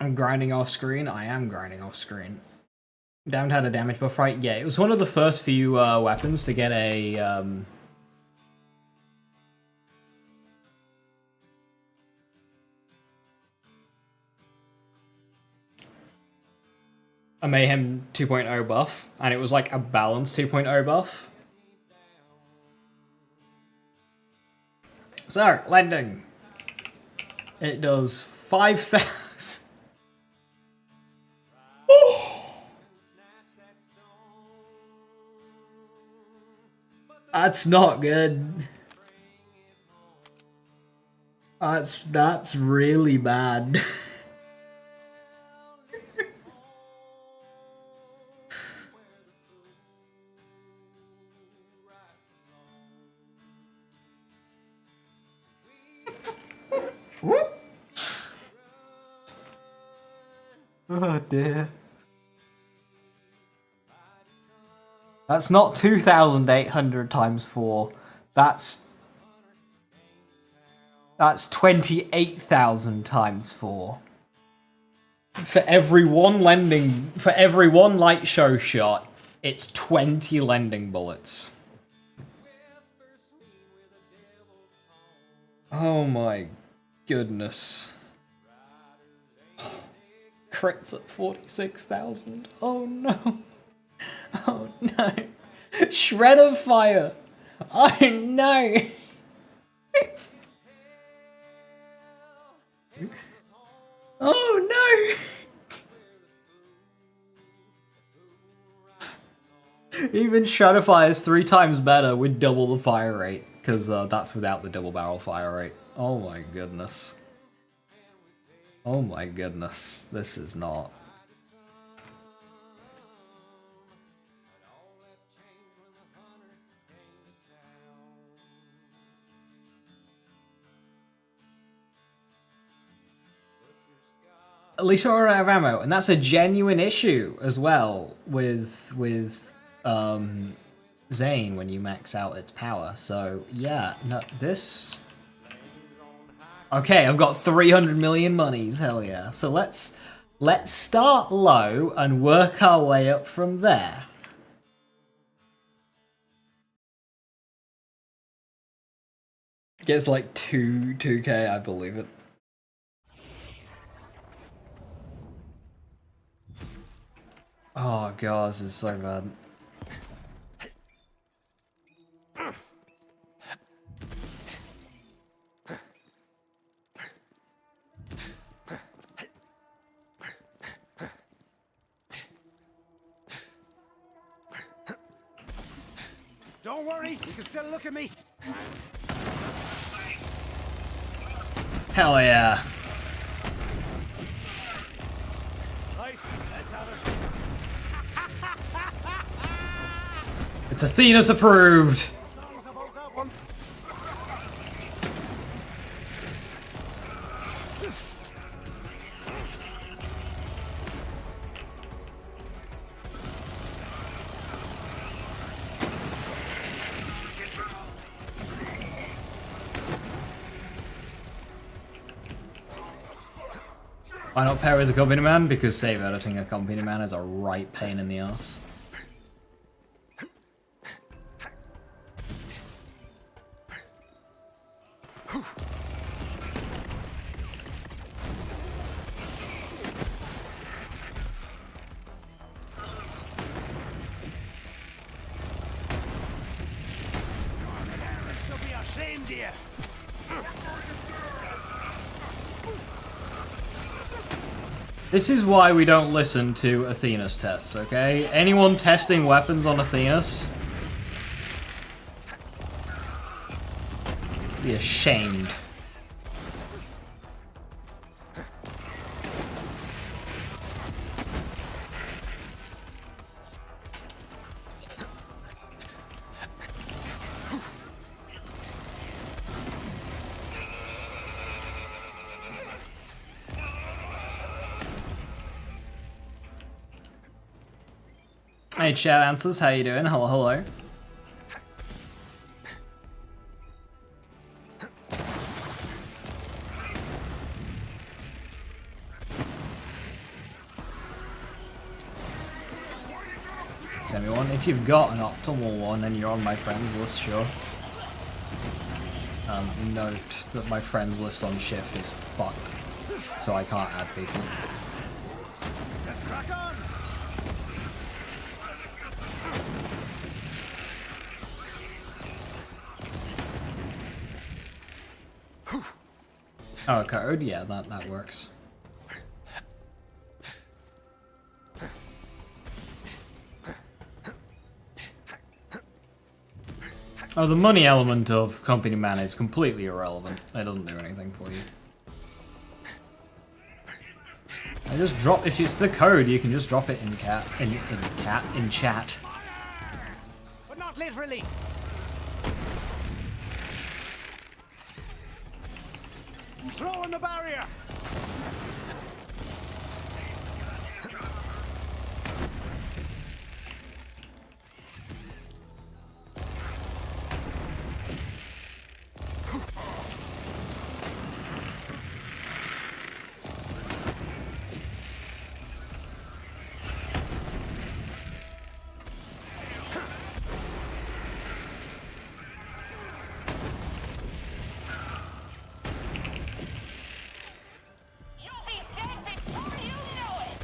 I'm grinding off screen. I am grinding off screen. Damned had a damage buff, right? Yeah, it was one of the first few weapons to get a Mayhem 2.0 buff, and it was like a balanced 2.0 buff. So, lending. It does 5,000. That's not good. That's really bad. Oh dear. That's not 2,800 times 4. That's 28,000 times 4. For every one light show shot, it's 20 lending bullets. Oh my goodness. Crits at 46,000. Oh no. Oh no. Shred of fire. Oh no. Oh no. Even Shred of Fire is 3 times better with double the fire rate, because that's without the double barrel fire rate. Oh my goodness. Oh my goodness. This is not. At least we're out of ammo, and that's a genuine issue as well with Zane when you max out its power. So yeah, no, this. Okay, I've got 300 million monies. Hell yeah! So let's start low and work our way up from there. Gets like 2k, I believe it. Oh god, this is so bad. Don't worry, you can still look at me. Hell yeah. Right, let's have it. It's Athena's approved. Songs about that one. Why not pair with a company man? Because save editing a company man is a right pain in the ass. She'll be ashamed here. This is why we don't listen to Athena's tests, okay? Anyone testing weapons on Athena's, be ashamed. Hey, chat answers, how you doing? Hello, hello. Send me one. If you've got an optimal one and you're on my friends list, sure. Note that my friends list on Shift is fucked, so I can't add people. Let's crack on. Oh, a code? Yeah, that works. Oh, the money element of company man is completely irrelevant. It doesn't do anything for you. I just drop, if it's the code, you can just drop it in chat. But not literally. Throw in the barrier. You'll be dead before you know it!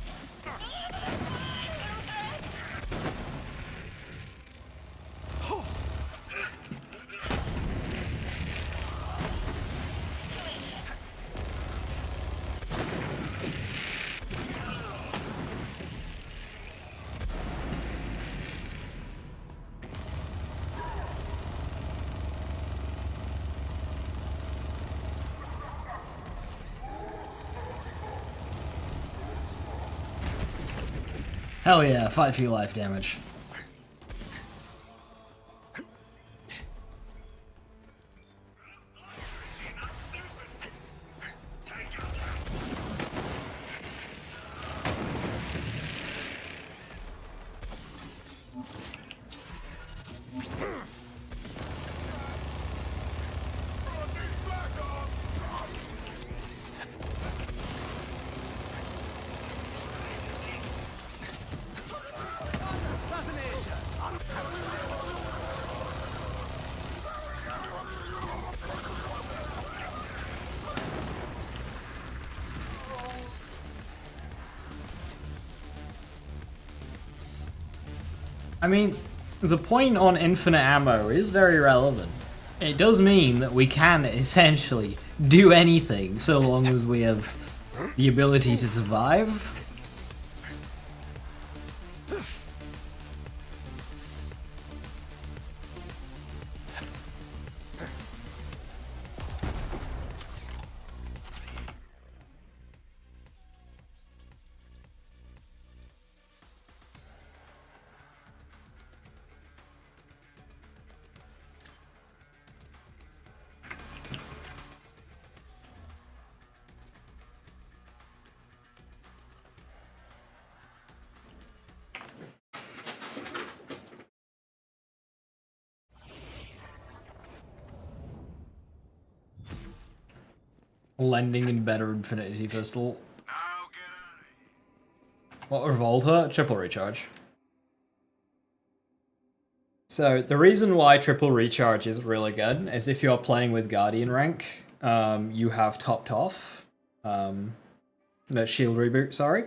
Hell yeah, 5 feet life damage. I mean, the point on infinite ammo is very relevant. It does mean that we can essentially do anything so long as we have the ability to survive. Lending and better Infinity Pistol. Now get out of here. What, Revolta? Triple recharge. So, the reason why triple recharge is really good is if you're playing with Guardian rank, you have topped off. The shield reboot, sorry.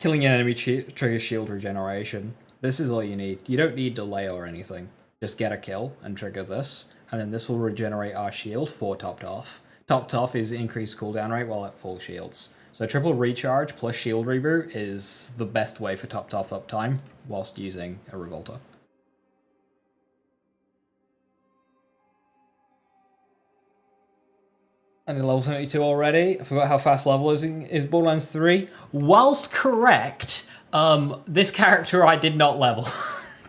Killing an enemy triggers shield regeneration. This is all you need. You don't need delay or anything. Just get a kill and trigger this, and then this will regenerate our shield for topped off. Topped off is increased cooldown rate while at full shields. So triple recharge plus shield reboot is the best way for topped off uptime whilst using a Revolta. And in level 72 already. I forgot how fast leveling is Borderlands 3. Whilst correct, this character I did not level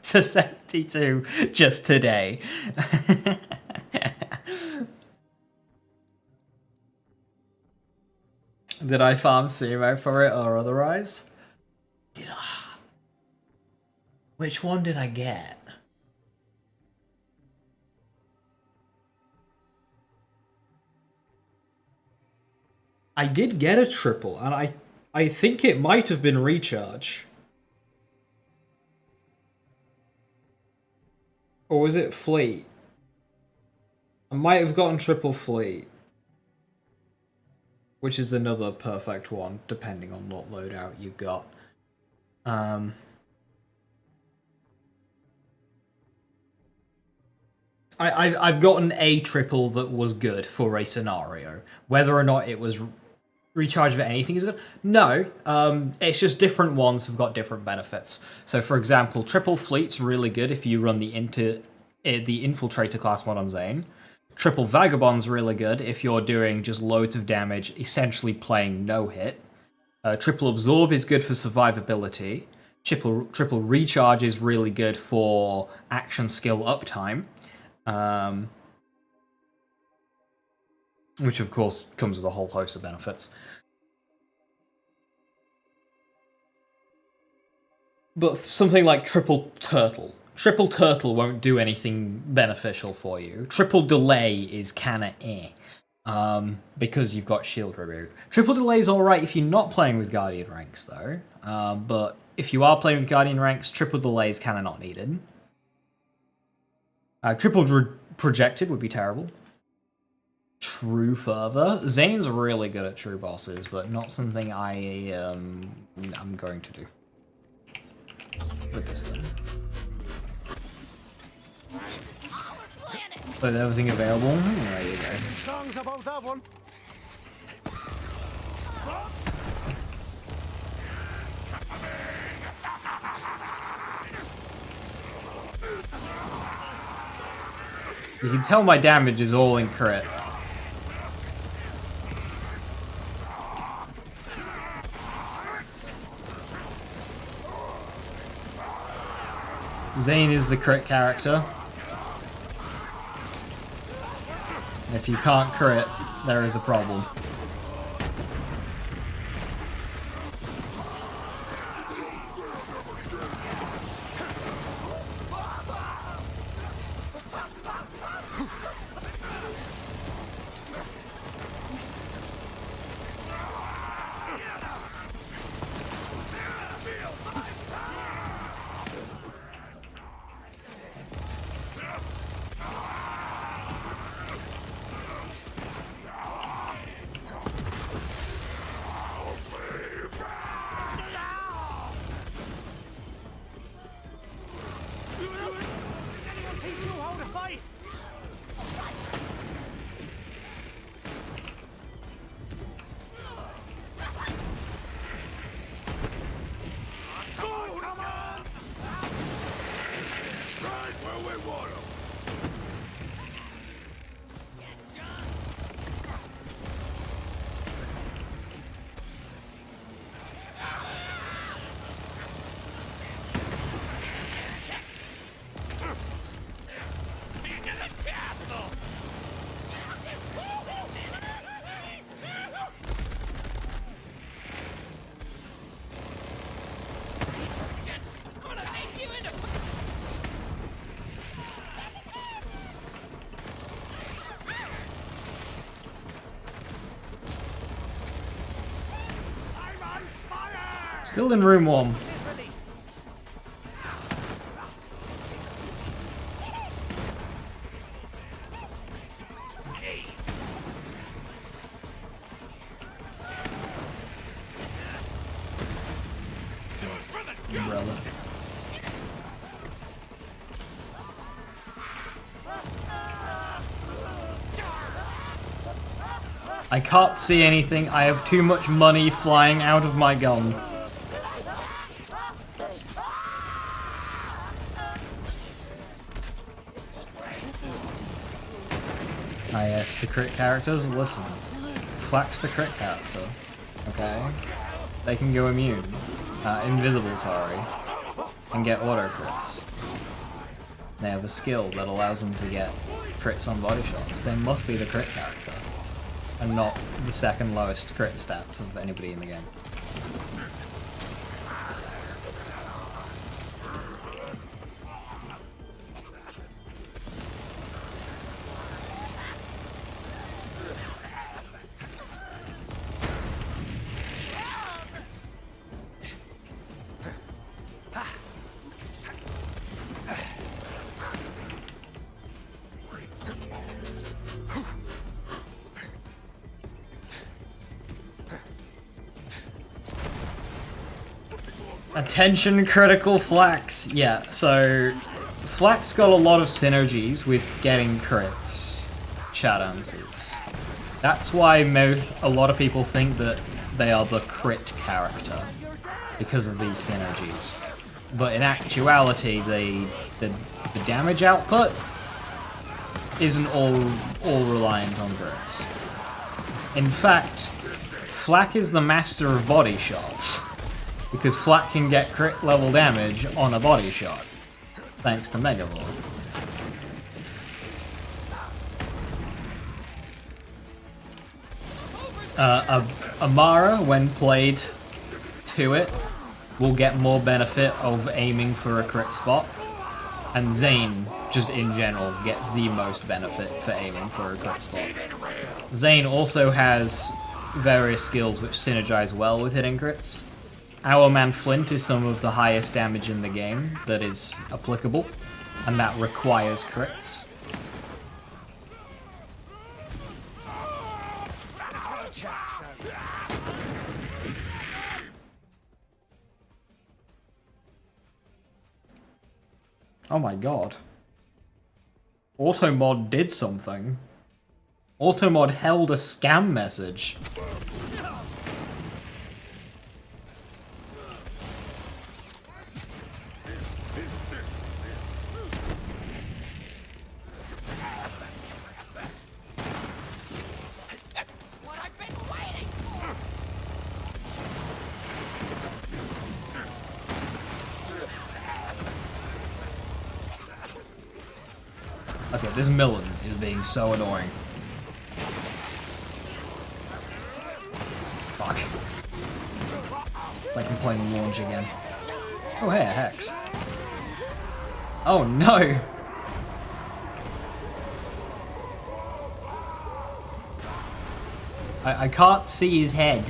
to 72 just today. Did I farm Sumo for it or otherwise? Did I? Which one did I get? I did get a triple, and I think it might have been recharge. Or was it fleet? I might have gotten triple fleet. Which is another perfect one, depending on what loadout you got. I've gotten a triple that was good for a scenario. Whether or not it was recharge of anything is good? No, it's just different ones have got different benefits. So for example, triple fleet's really good if you run the infiltrator class mod on Zane. Triple vagabond's really good if you're doing just loads of damage, essentially playing no hit. Triple absorb is good for survivability. Triple recharge is really good for action skill uptime. Which of course comes with a whole host of benefits. But something like triple turtle. Triple turtle won't do anything beneficial for you. Triple delay is kinda because you've got shield reboot. Triple delay is alright if you're not playing with Guardian ranks though. But if you are playing with Guardian ranks, triple delay is kinda not needed. Triple projected would be terrible. True further. Zane's really good at true bosses, but not something I'm going to do with this thing. But everything available. There you go. Songs about that one. You can tell my damage is all in crit. Zane is the crit character. If you can't crit, there is a problem. Still in room 1. Umbrella. I can't see anything. I have too much money flying out of my gun. Ah yes, the crit characters. Listen, Flak's the crit character. Okay, they can go immune, invisible. Sorry, and get auto crits. They have a skill that allows them to get crits on body shots. They must be the crit character, and not the second lowest crit stats of anybody in the game. Attention critical Flax. Yeah, so Flax got a lot of synergies with getting crits, chat answers. That's why a lot of people think that they are the crit character, because of these synergies. But in actuality, the damage output isn't all reliant on crits. In fact, Flak is the master of body shots. Because Flak can get crit level damage on a body shot, thanks to Megavore. Amara, when played to it, will get more benefit of aiming for a crit spot, and Zane, just in general, gets the most benefit for aiming for a crit spot. Zane also has various skills which synergize well with hitting crits. Our Man Flint is some of the highest damage in the game that is applicable, and that requires crits. Oh my god. Automod did something. Automod held a scam message. Okay, this Millen is being so annoying. Fuck. It's like I'm playing Launch again. Oh hey, a Hex. Oh no! I can't see his head.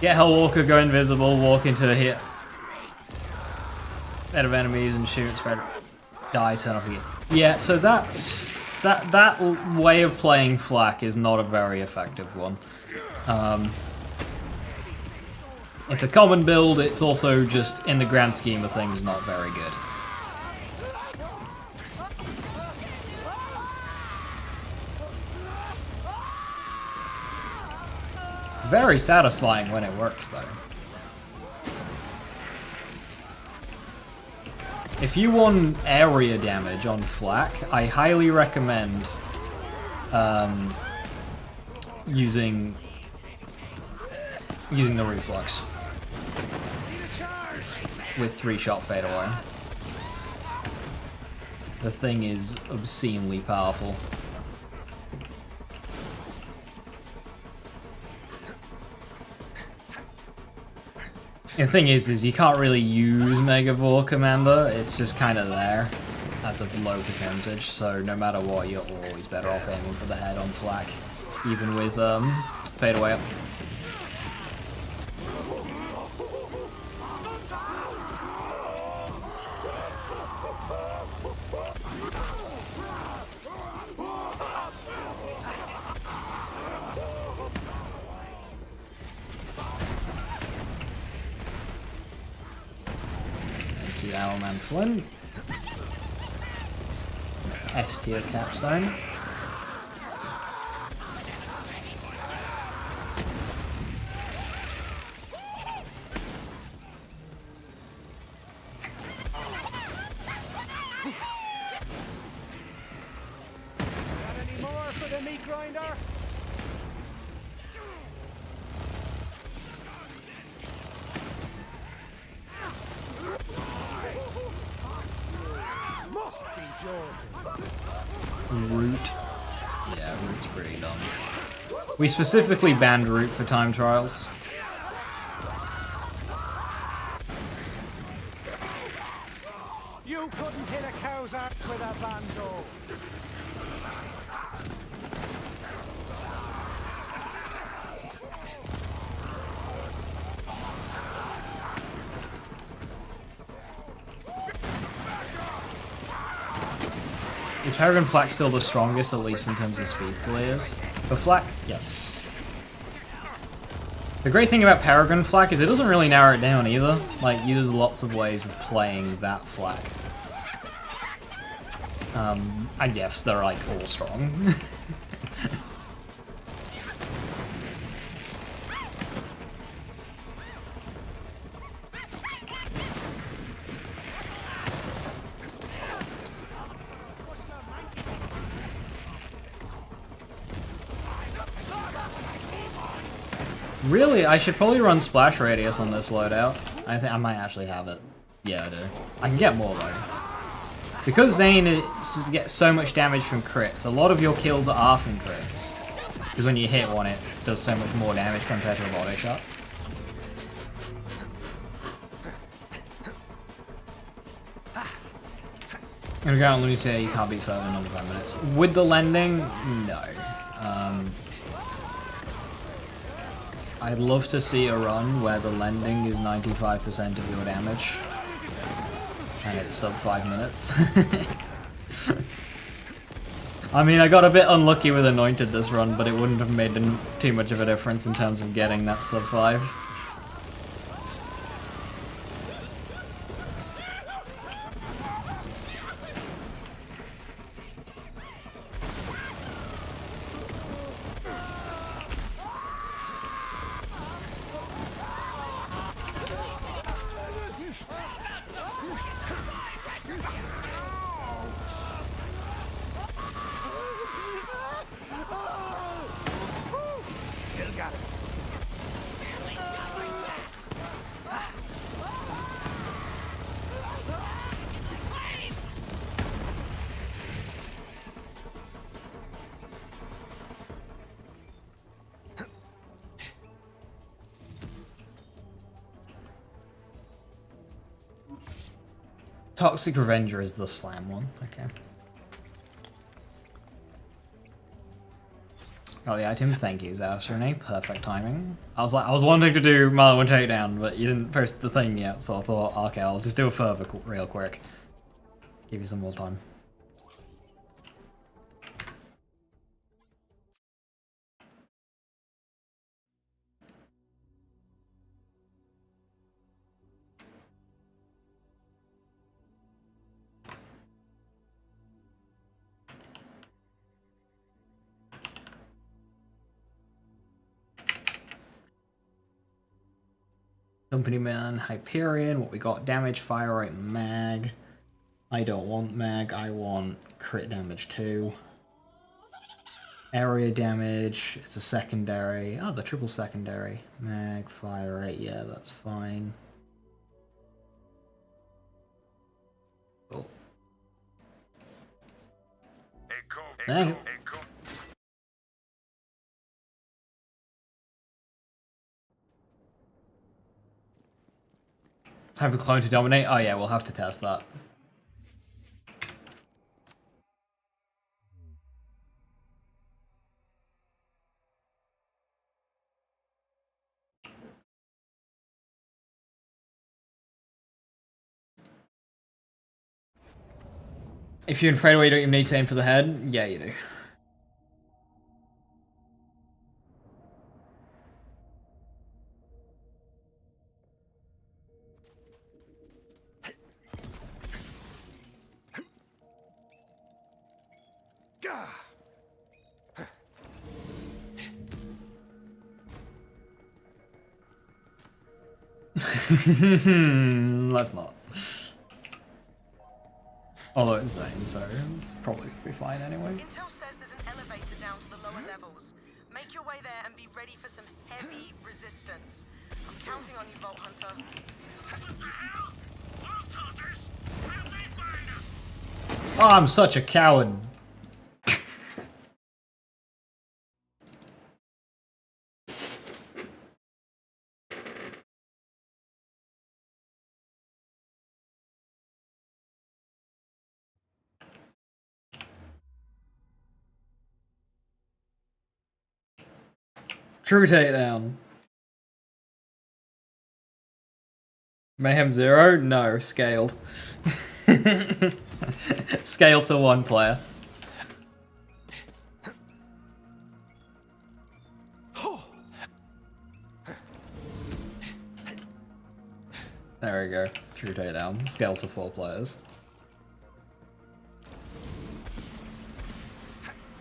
Get Hellwalker, go invisible, walk into the hit head of enemies and shoot, spread, die, turn off again. Yeah, so that way of playing Flak is not a very effective one. It's a common build, it's also just, in the grand scheme of things, not very good. Very satisfying when it works, though. If you want area damage on Flak, I highly recommend using the reflux with 3-shot fadeaway. The thing is obscenely powerful. The thing is you can't really use Megavore Commander, it's just kind of there as a low percentage, so no matter what, you're always better off aiming for the head on flak, even with fadeaway up. Owlman Flynn. S tier capstone. Got any more for the meat grinder? Must be joking. Root. Yeah, Root's pretty dumb. We specifically banned Root for time trials. You couldn't hit a cow's ass with a bando. Is Peregrine Flak still the strongest, at least in terms of speed clears? For Flak, yes. The great thing about Peregrine Flak is it doesn't really narrow it down either. Like, there's lots of ways of playing that Flak. I guess they're like all strong. Really, I should probably run Splash Radius on this loadout. I think I might actually have it. Yeah, I do. I can get more though. Because Zane gets so much damage from crits, a lot of your kills are from crits. Because when you hit one, it does so much more damage compared to a body shot. And again, let me say you can't beat further than 5 minutes. With the lending, no. I'd love to see a run where the lending is 95% of your damage. And it's sub 5 minutes. I mean, I got a bit unlucky with Anointed this run, but it wouldn't have made too much of a difference in terms of getting that sub 5. Toxic Revenger is the slam one. Okay. Got the item. Thank you, Zausrene. Perfect timing. I was wanting to do Marlon Takedown, but you didn't post the thing yet, so I thought, okay, I'll just do a further real quick. Give you some more time. Company Man, Hyperion, what we got? Damage, Fire Rate, Mag. I don't want Mag, I want crit damage too. Area damage, it's a secondary. Oh, the triple secondary. Mag, fire rate, yeah, that's fine. Cool. There you go. Time for clone to dominate? Oh yeah, we'll have to test that. If you're in fadeaway, you don't even need to aim for the head? Yeah, you do. Let's not. Although it's insane, so it's probably gonna be fine anyway. Intel says there's an elevator down to the lower levels. Make your way there and be ready for some heavy resistance. I'm counting on you, Vault Hunter. What the hell? Vault Hunters? How'd they find us? Oh, I'm such a coward. True takedown. Mayhem 0? No, scaled. Scaled to 1 player. There we go. True takedown. Scaled to 4 players.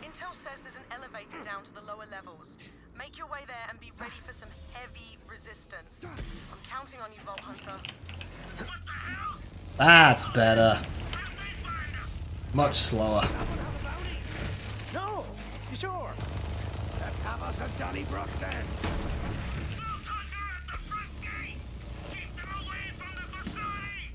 Intel says there's an elevator down to the lower levels. Make your way there and be ready for some heavy resistance. I'm counting on you, Vault Hunter. What the hell? That's better. How'd they find us? Much slower. No! Sure! Let's have us a Donnybrook then! Vault Hunter at the front gate! Keep them away from the facility!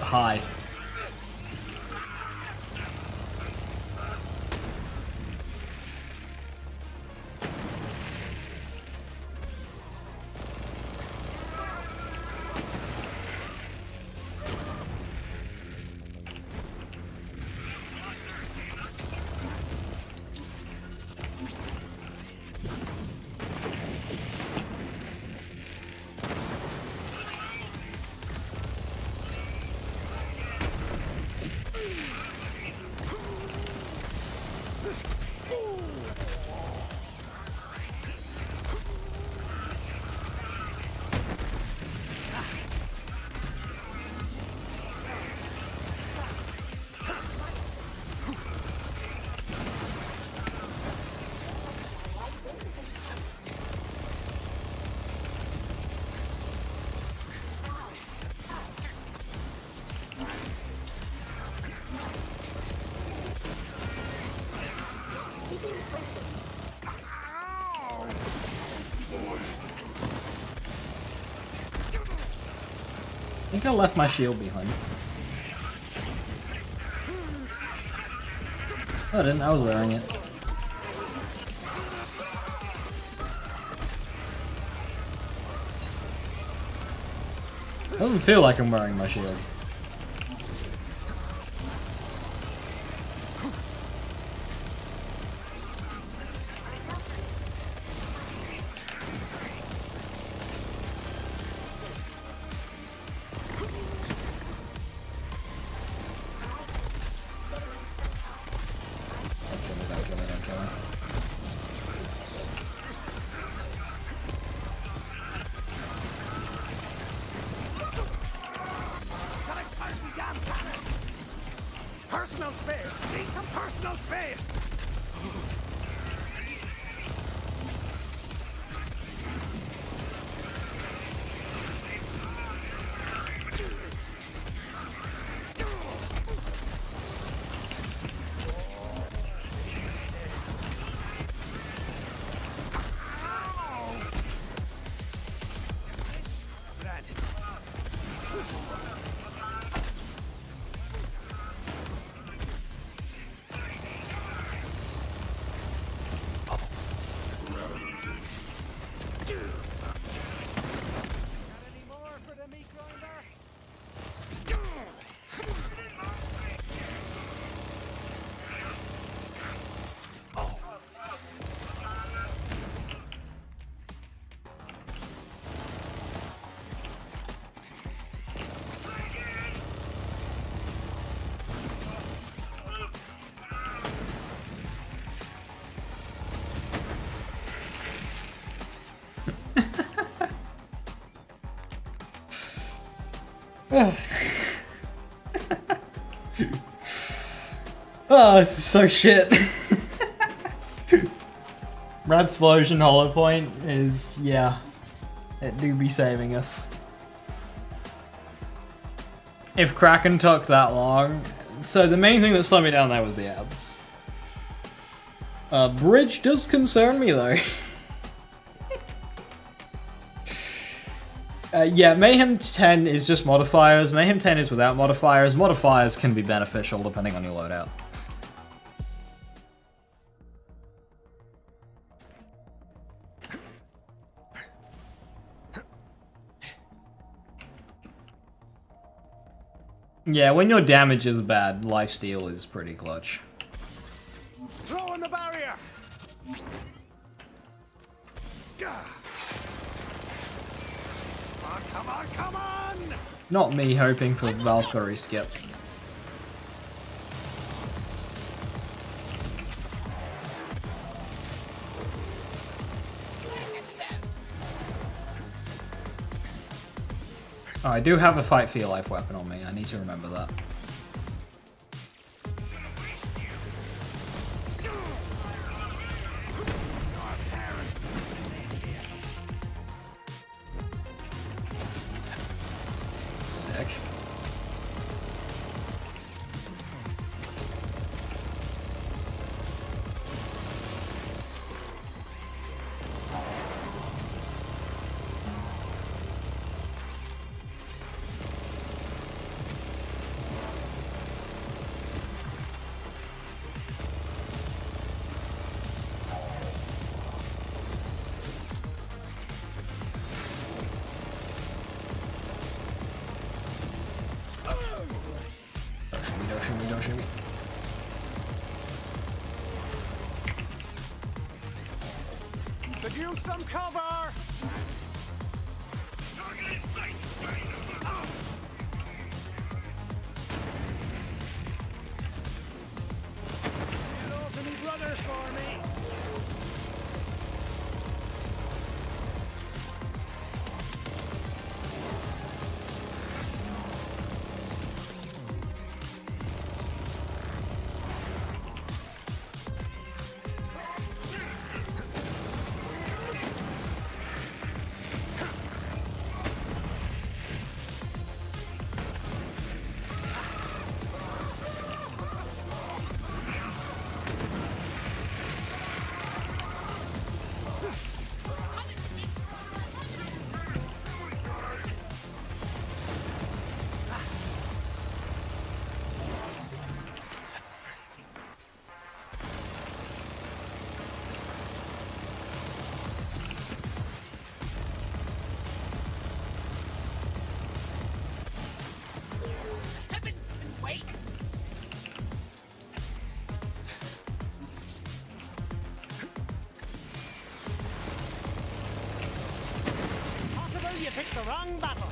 Hi. I think I left my shield behind. Oh, I didn't. I was wearing it. Doesn't feel like I'm wearing my shield. Need some personal space. Oh, this is so shit. Radsplosion Hollow Point is, yeah, it do be saving us. If Kraken took that long, so the main thing that slowed me down there was the ads. Bridge does concern me though. Yeah, Mayhem 10 is just modifiers. Mayhem 10 is without modifiers. Modifiers can be beneficial depending on your loadout. Yeah, when your damage is bad, lifesteal is pretty clutch. Throw in the barrier. Come on, come on! Not me hoping for Valkyrie skip. Oh, I do have a fight for your life weapon on me. I need to remember that. Sick. Don't shoot me. Could use some cover! Get off to me brothers for me! Wait! Possible you picked the wrong battle.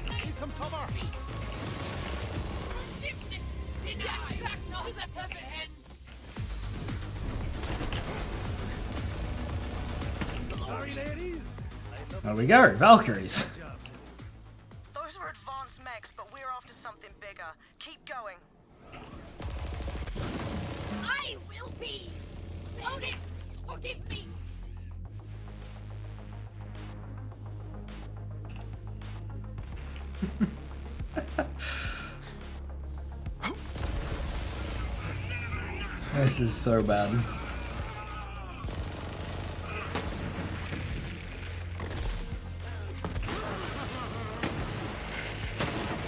Need some cover. Back to the purple hand! Sorry, ladies. There we go, Valkyries. Those were advanced mechs, but we're after something bigger. Keep going. I will be. Odin, forgive me. This is so bad.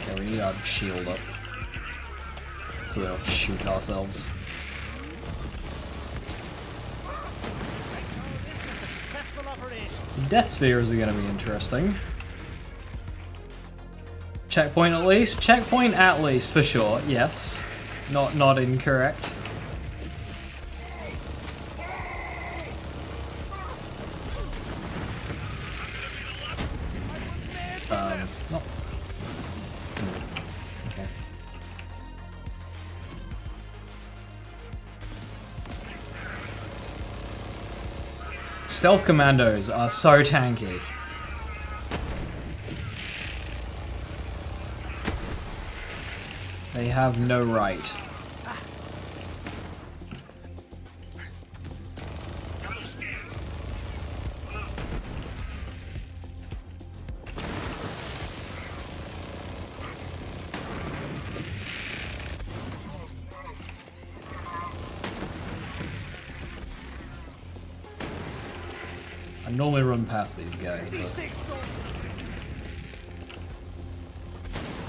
Okay, we need our shield up so we don't shoot ourselves. Successful operation. Death spheres are going to be interesting. Checkpoint at least? Checkpoint at least, for sure, yes. Not incorrect. No. Okay. Stealth commandos are so tanky. They have no right. I normally run past these guys, but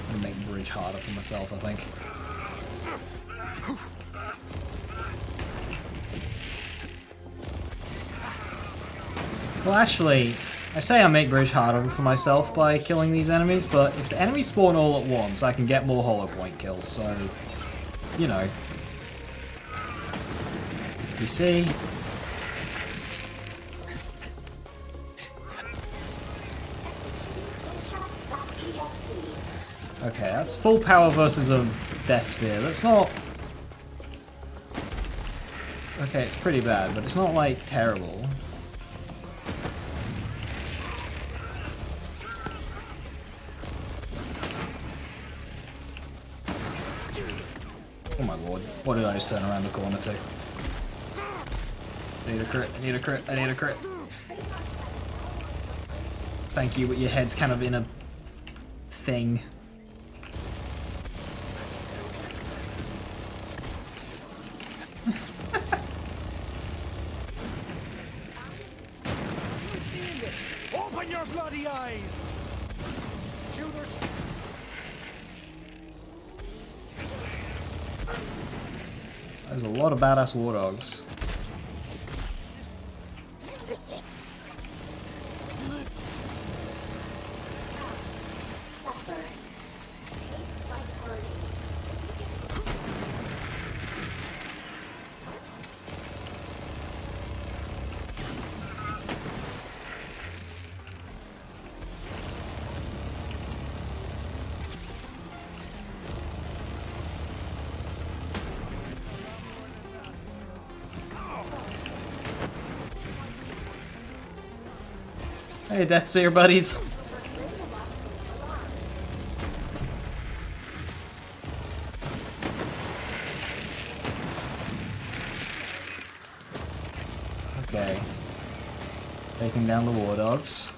I'm gonna make bridge harder for myself, I think. Well, actually, I say I make bridge harder for myself by killing these enemies, but if the enemies spawn all at once, I can get more hollow point kills, so, you know. You see? Okay, that's full power versus a death sphere. That's not... Okay, it's pretty bad, but it's not, like, terrible. Oh my lord, what did I just turn around the corner to? I need a crit, I need a crit, I need a crit. Thank you, but your head's kind of in a... thing. Open your bloody eyes! Shooters! There's a lot of badass war dogs. Hey, Death Sphere buddies. Okay. Taking down the war dogs.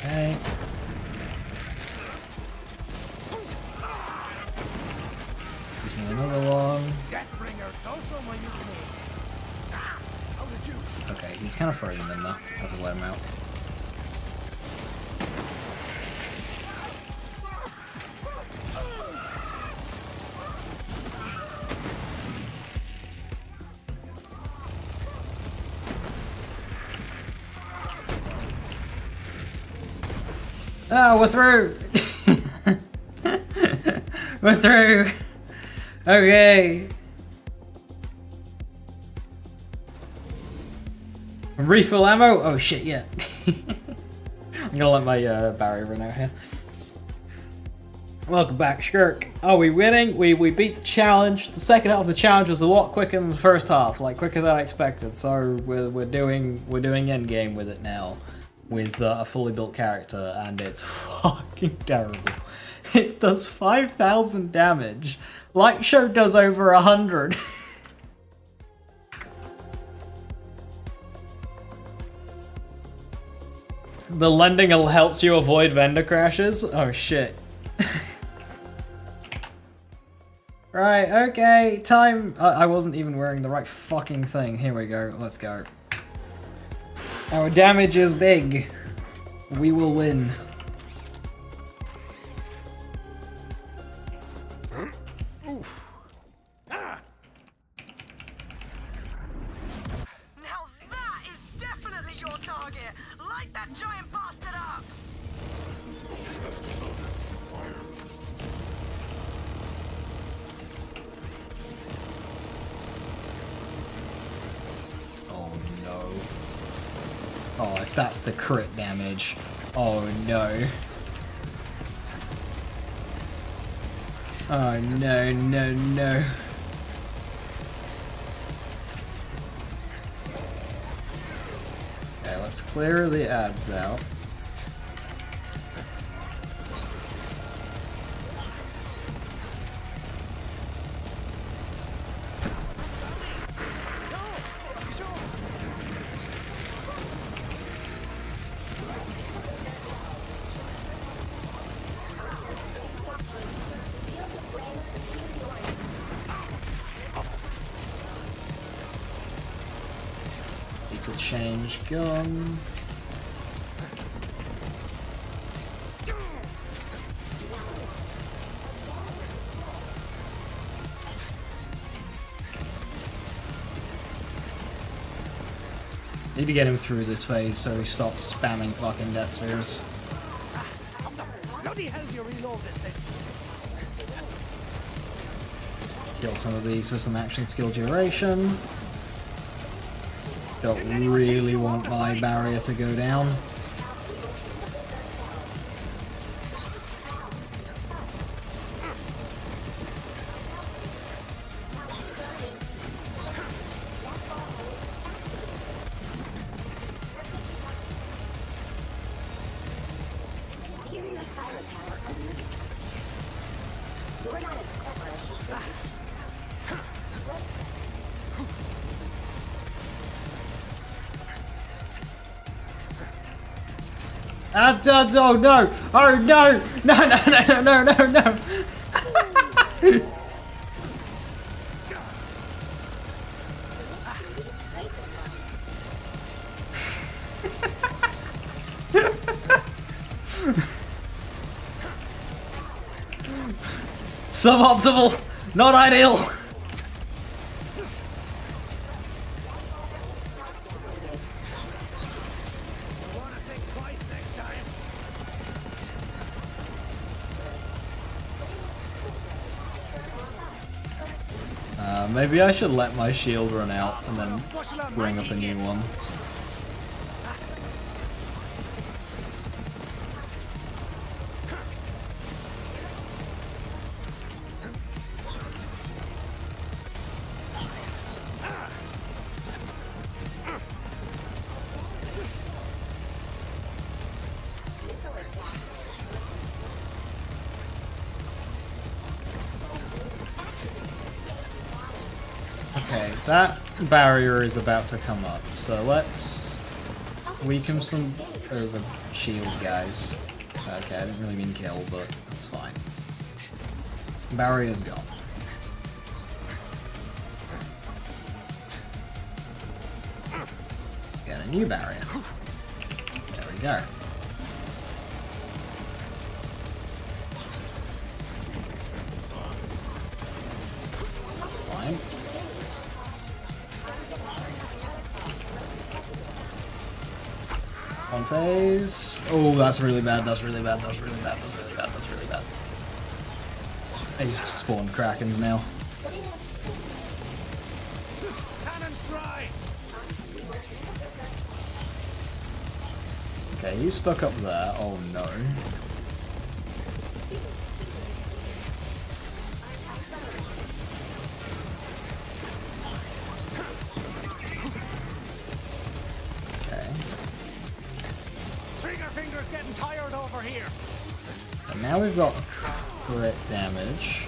Okay. Gives me another one. Deathbringer, don't throw my uniform. Ah, how did you? Okay, he's kind of frozen in though. I have to let him out. Oh, we're through! We're through! Okay! Refill ammo? Oh shit, yeah. I'm gonna let my barrier run out here. Welcome back, Shirk. Are we winning? We beat the challenge. The second half of the challenge was a lot quicker than the first half, like quicker than I expected. So we're doing Endgame with it now, with a fully built character, and it's fucking terrible. It does 5,000 damage. Light Show does over 100. The lending helps you avoid vendor crashes? Oh shit. Right, okay, time. I wasn't even wearing the right fucking thing. Here we go, let's go. Our damage is big. We will win. Now that is definitely your target. Light that giant bastard up. Oh no. Oh, if that's the crit damage. Oh no. Oh no, no, no. Okay, let's clear the ads out. Need to change gun. Need to get him through this phase so he stops spamming fucking death spheres. Bloody hell, you reload this thing. Kill some of these for some action skill duration. Don't really want my barrier to go down. Oh no! Oh no! No, no, no, no, no, no, no! Suboptimal! Not ideal! Maybe I should let my shield run out and then bring up a new one. Okay, that barrier is about to come up, so let's weaken some of the shield guys. Okay, I didn't really mean kill, but that's fine. Barrier's gone. Get a new barrier. There we go. That's fine. One phase. Oh, that's really bad, that's really bad, that's really bad, that's really bad, that's really bad. He's spawned Krakens now. Cannons dry! Okay, he's stuck up there. Oh no. Okay. Trigger finger's getting tired over here. And now we've got crit damage.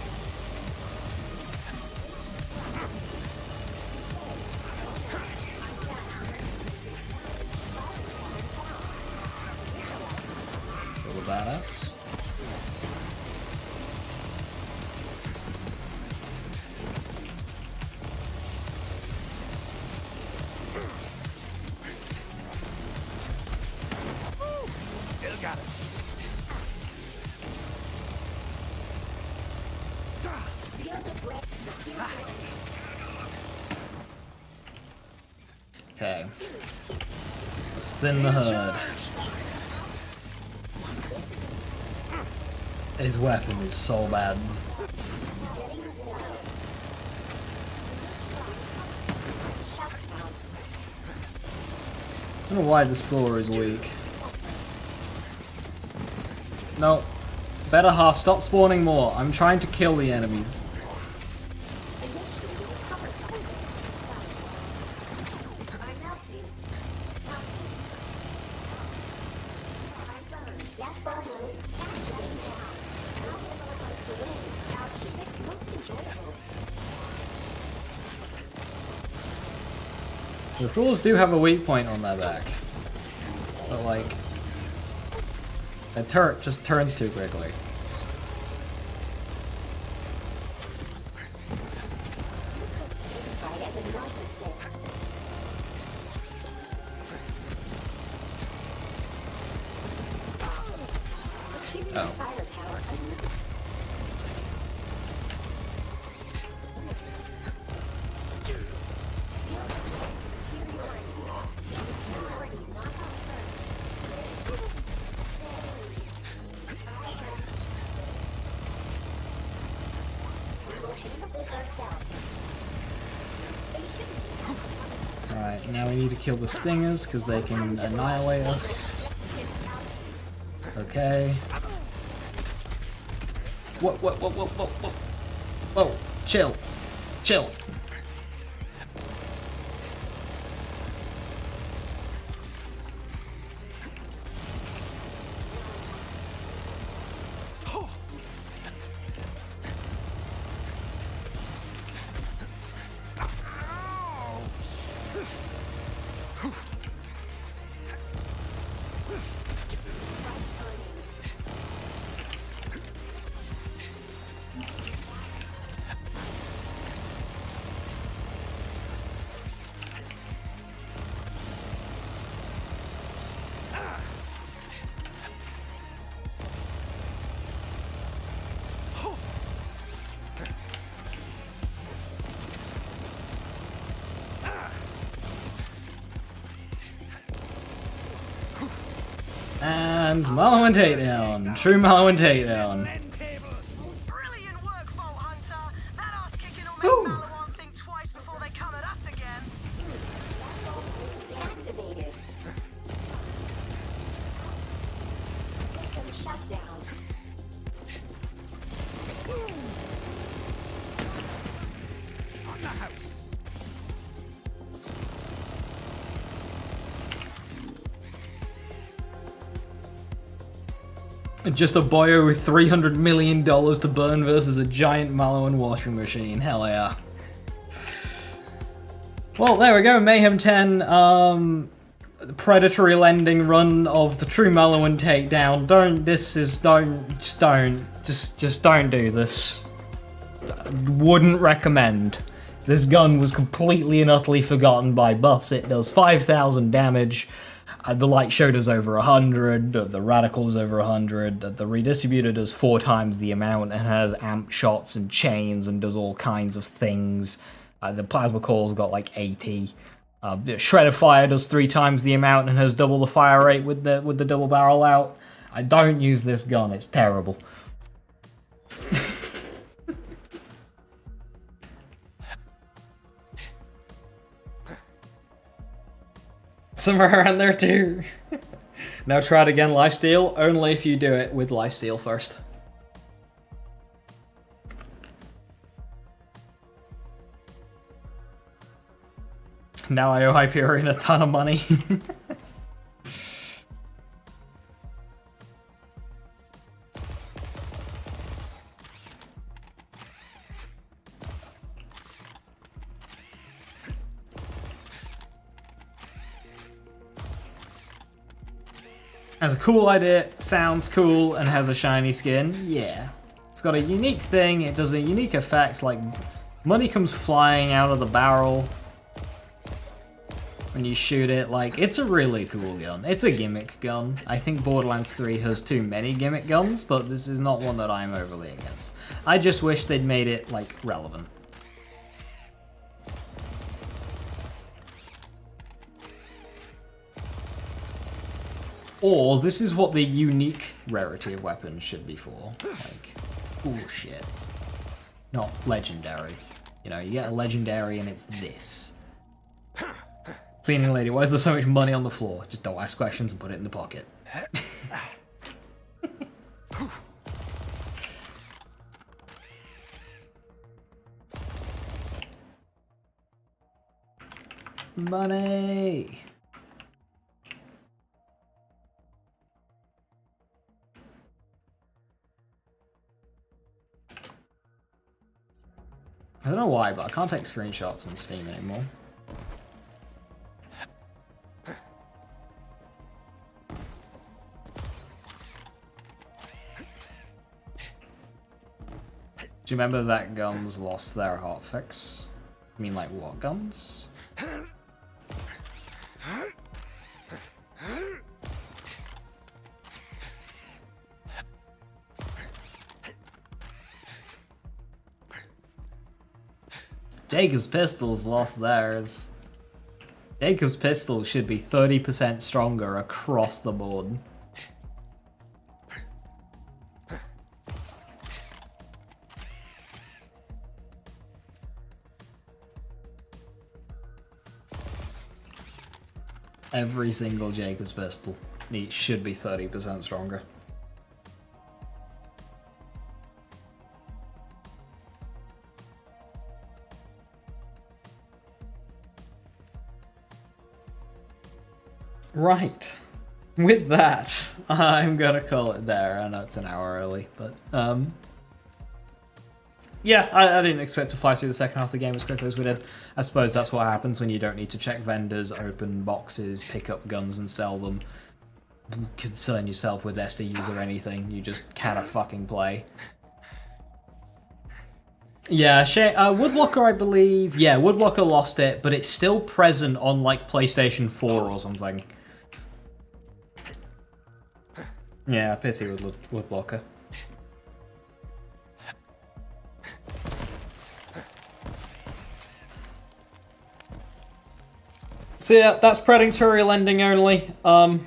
Little badass. Still got it. Okay. Let's thin the herd. His weapon is so bad. I don't know why this Thor is weak. No. Better half, stop spawning more. I'm trying to kill the enemies. The Thors do have a weak point on their back. But like, their turret just turns too quickly. Oh. Alright, now we need to kill the stingers because they can annihilate us. Okay. Whoa, whoa, whoa, whoa, whoa, whoa. Whoa, chill. Chill. And Maliwan takedown. True Maliwan takedown. Brilliant work, Vault Hunter. That ass kicking will make Maliwan think twice before they come at us again. Activated. System shutdown. On the house. Just a boyo with $300 million to burn versus a giant Maliwan washing machine. Hell yeah. Well, there we go. Mayhem 10. Predatory lending run of the True Maliwan takedown. Just don't do this. Wouldn't recommend. This gun was completely and utterly forgotten by buffs. It does 5,000 damage. The light show does over 100, the radical does over 100, the redistributor does 4 times the amount and has amp shots and chains and does all kinds of things. The plasma core's got like 80. Shred of Fire does 3 times the amount and has double the fire rate with the double barrel out. I don't use this gun, it's terrible. Somewhere around there too. Now try it again, lifesteal, only if you do it with lifesteal first. Now I owe Hyperion a ton of money. Has a cool idea, sounds cool, and has a shiny skin. Yeah. It's got a unique thing, it does a unique effect, like money comes flying out of the barrel when you shoot it. Like, it's a really cool gun. It's a gimmick gun. I think Borderlands 3 has too many gimmick guns, but this is not one that I'm overly against. I just wish they'd made it, like, relevant. Or, this is what the unique rarity of weapons should be for. Like, cool shit. Not legendary. You know, you get a legendary and it's this. Cleaning lady, why is there so much money on the floor? Just don't ask questions and put it in the pocket. Money! I don't know why, but I can't take screenshots on Steam anymore. Do you remember that guns lost their hotfix? I mean, like, what guns? Jacob's pistols lost theirs. Jacob's pistol should be 30% stronger across the board. Every single Jacob's pistol should be 30% stronger. Right. With that, I'm gonna call it there. I know it's an hour early, but yeah, I didn't expect to fly through the second half of the game as quickly as we did. I suppose that's what happens when you don't need to check vendors, open boxes, pick up guns and sell them, concern yourself with SDUs or anything. You just kind of fucking play. Yeah, Woodblocker, I believe. Yeah, Woodblocker lost it, but it's still present on, like, PlayStation 4 or something. Yeah, pity Woodblocker. So yeah, that's Predatory Lending only. A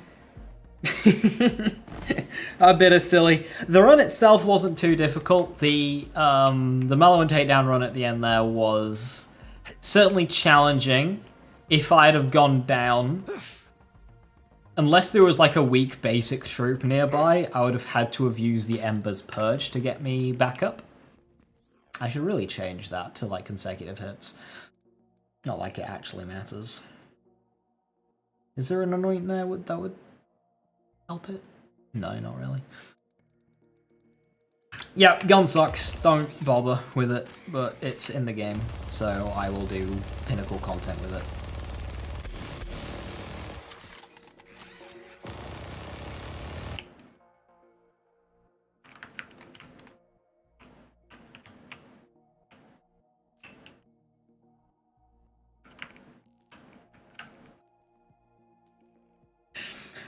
bit of silly. The run itself wasn't too difficult. The Mallow and Takedown run at the end there was certainly challenging. If I'd have gone down, unless there was like a weak basic troop nearby, I would have had to have used the Ember's Purge to get me back up. I should really change that to like consecutive hits. Not like it actually matters. Is there an anoint there that would help it? No, not really. Yeah, gun sucks. Don't bother with it, but it's in the game, so I will do pinnacle content with it.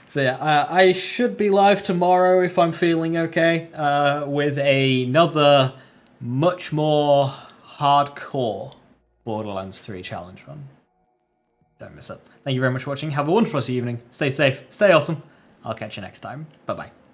So yeah, I should be live tomorrow if I'm feeling okay, with another much more hardcore Borderlands 3 challenge run. Don't miss it. Thank you very much for watching. Have a wonderful evening. Stay safe. Stay awesome. I'll catch you next time. Bye-bye.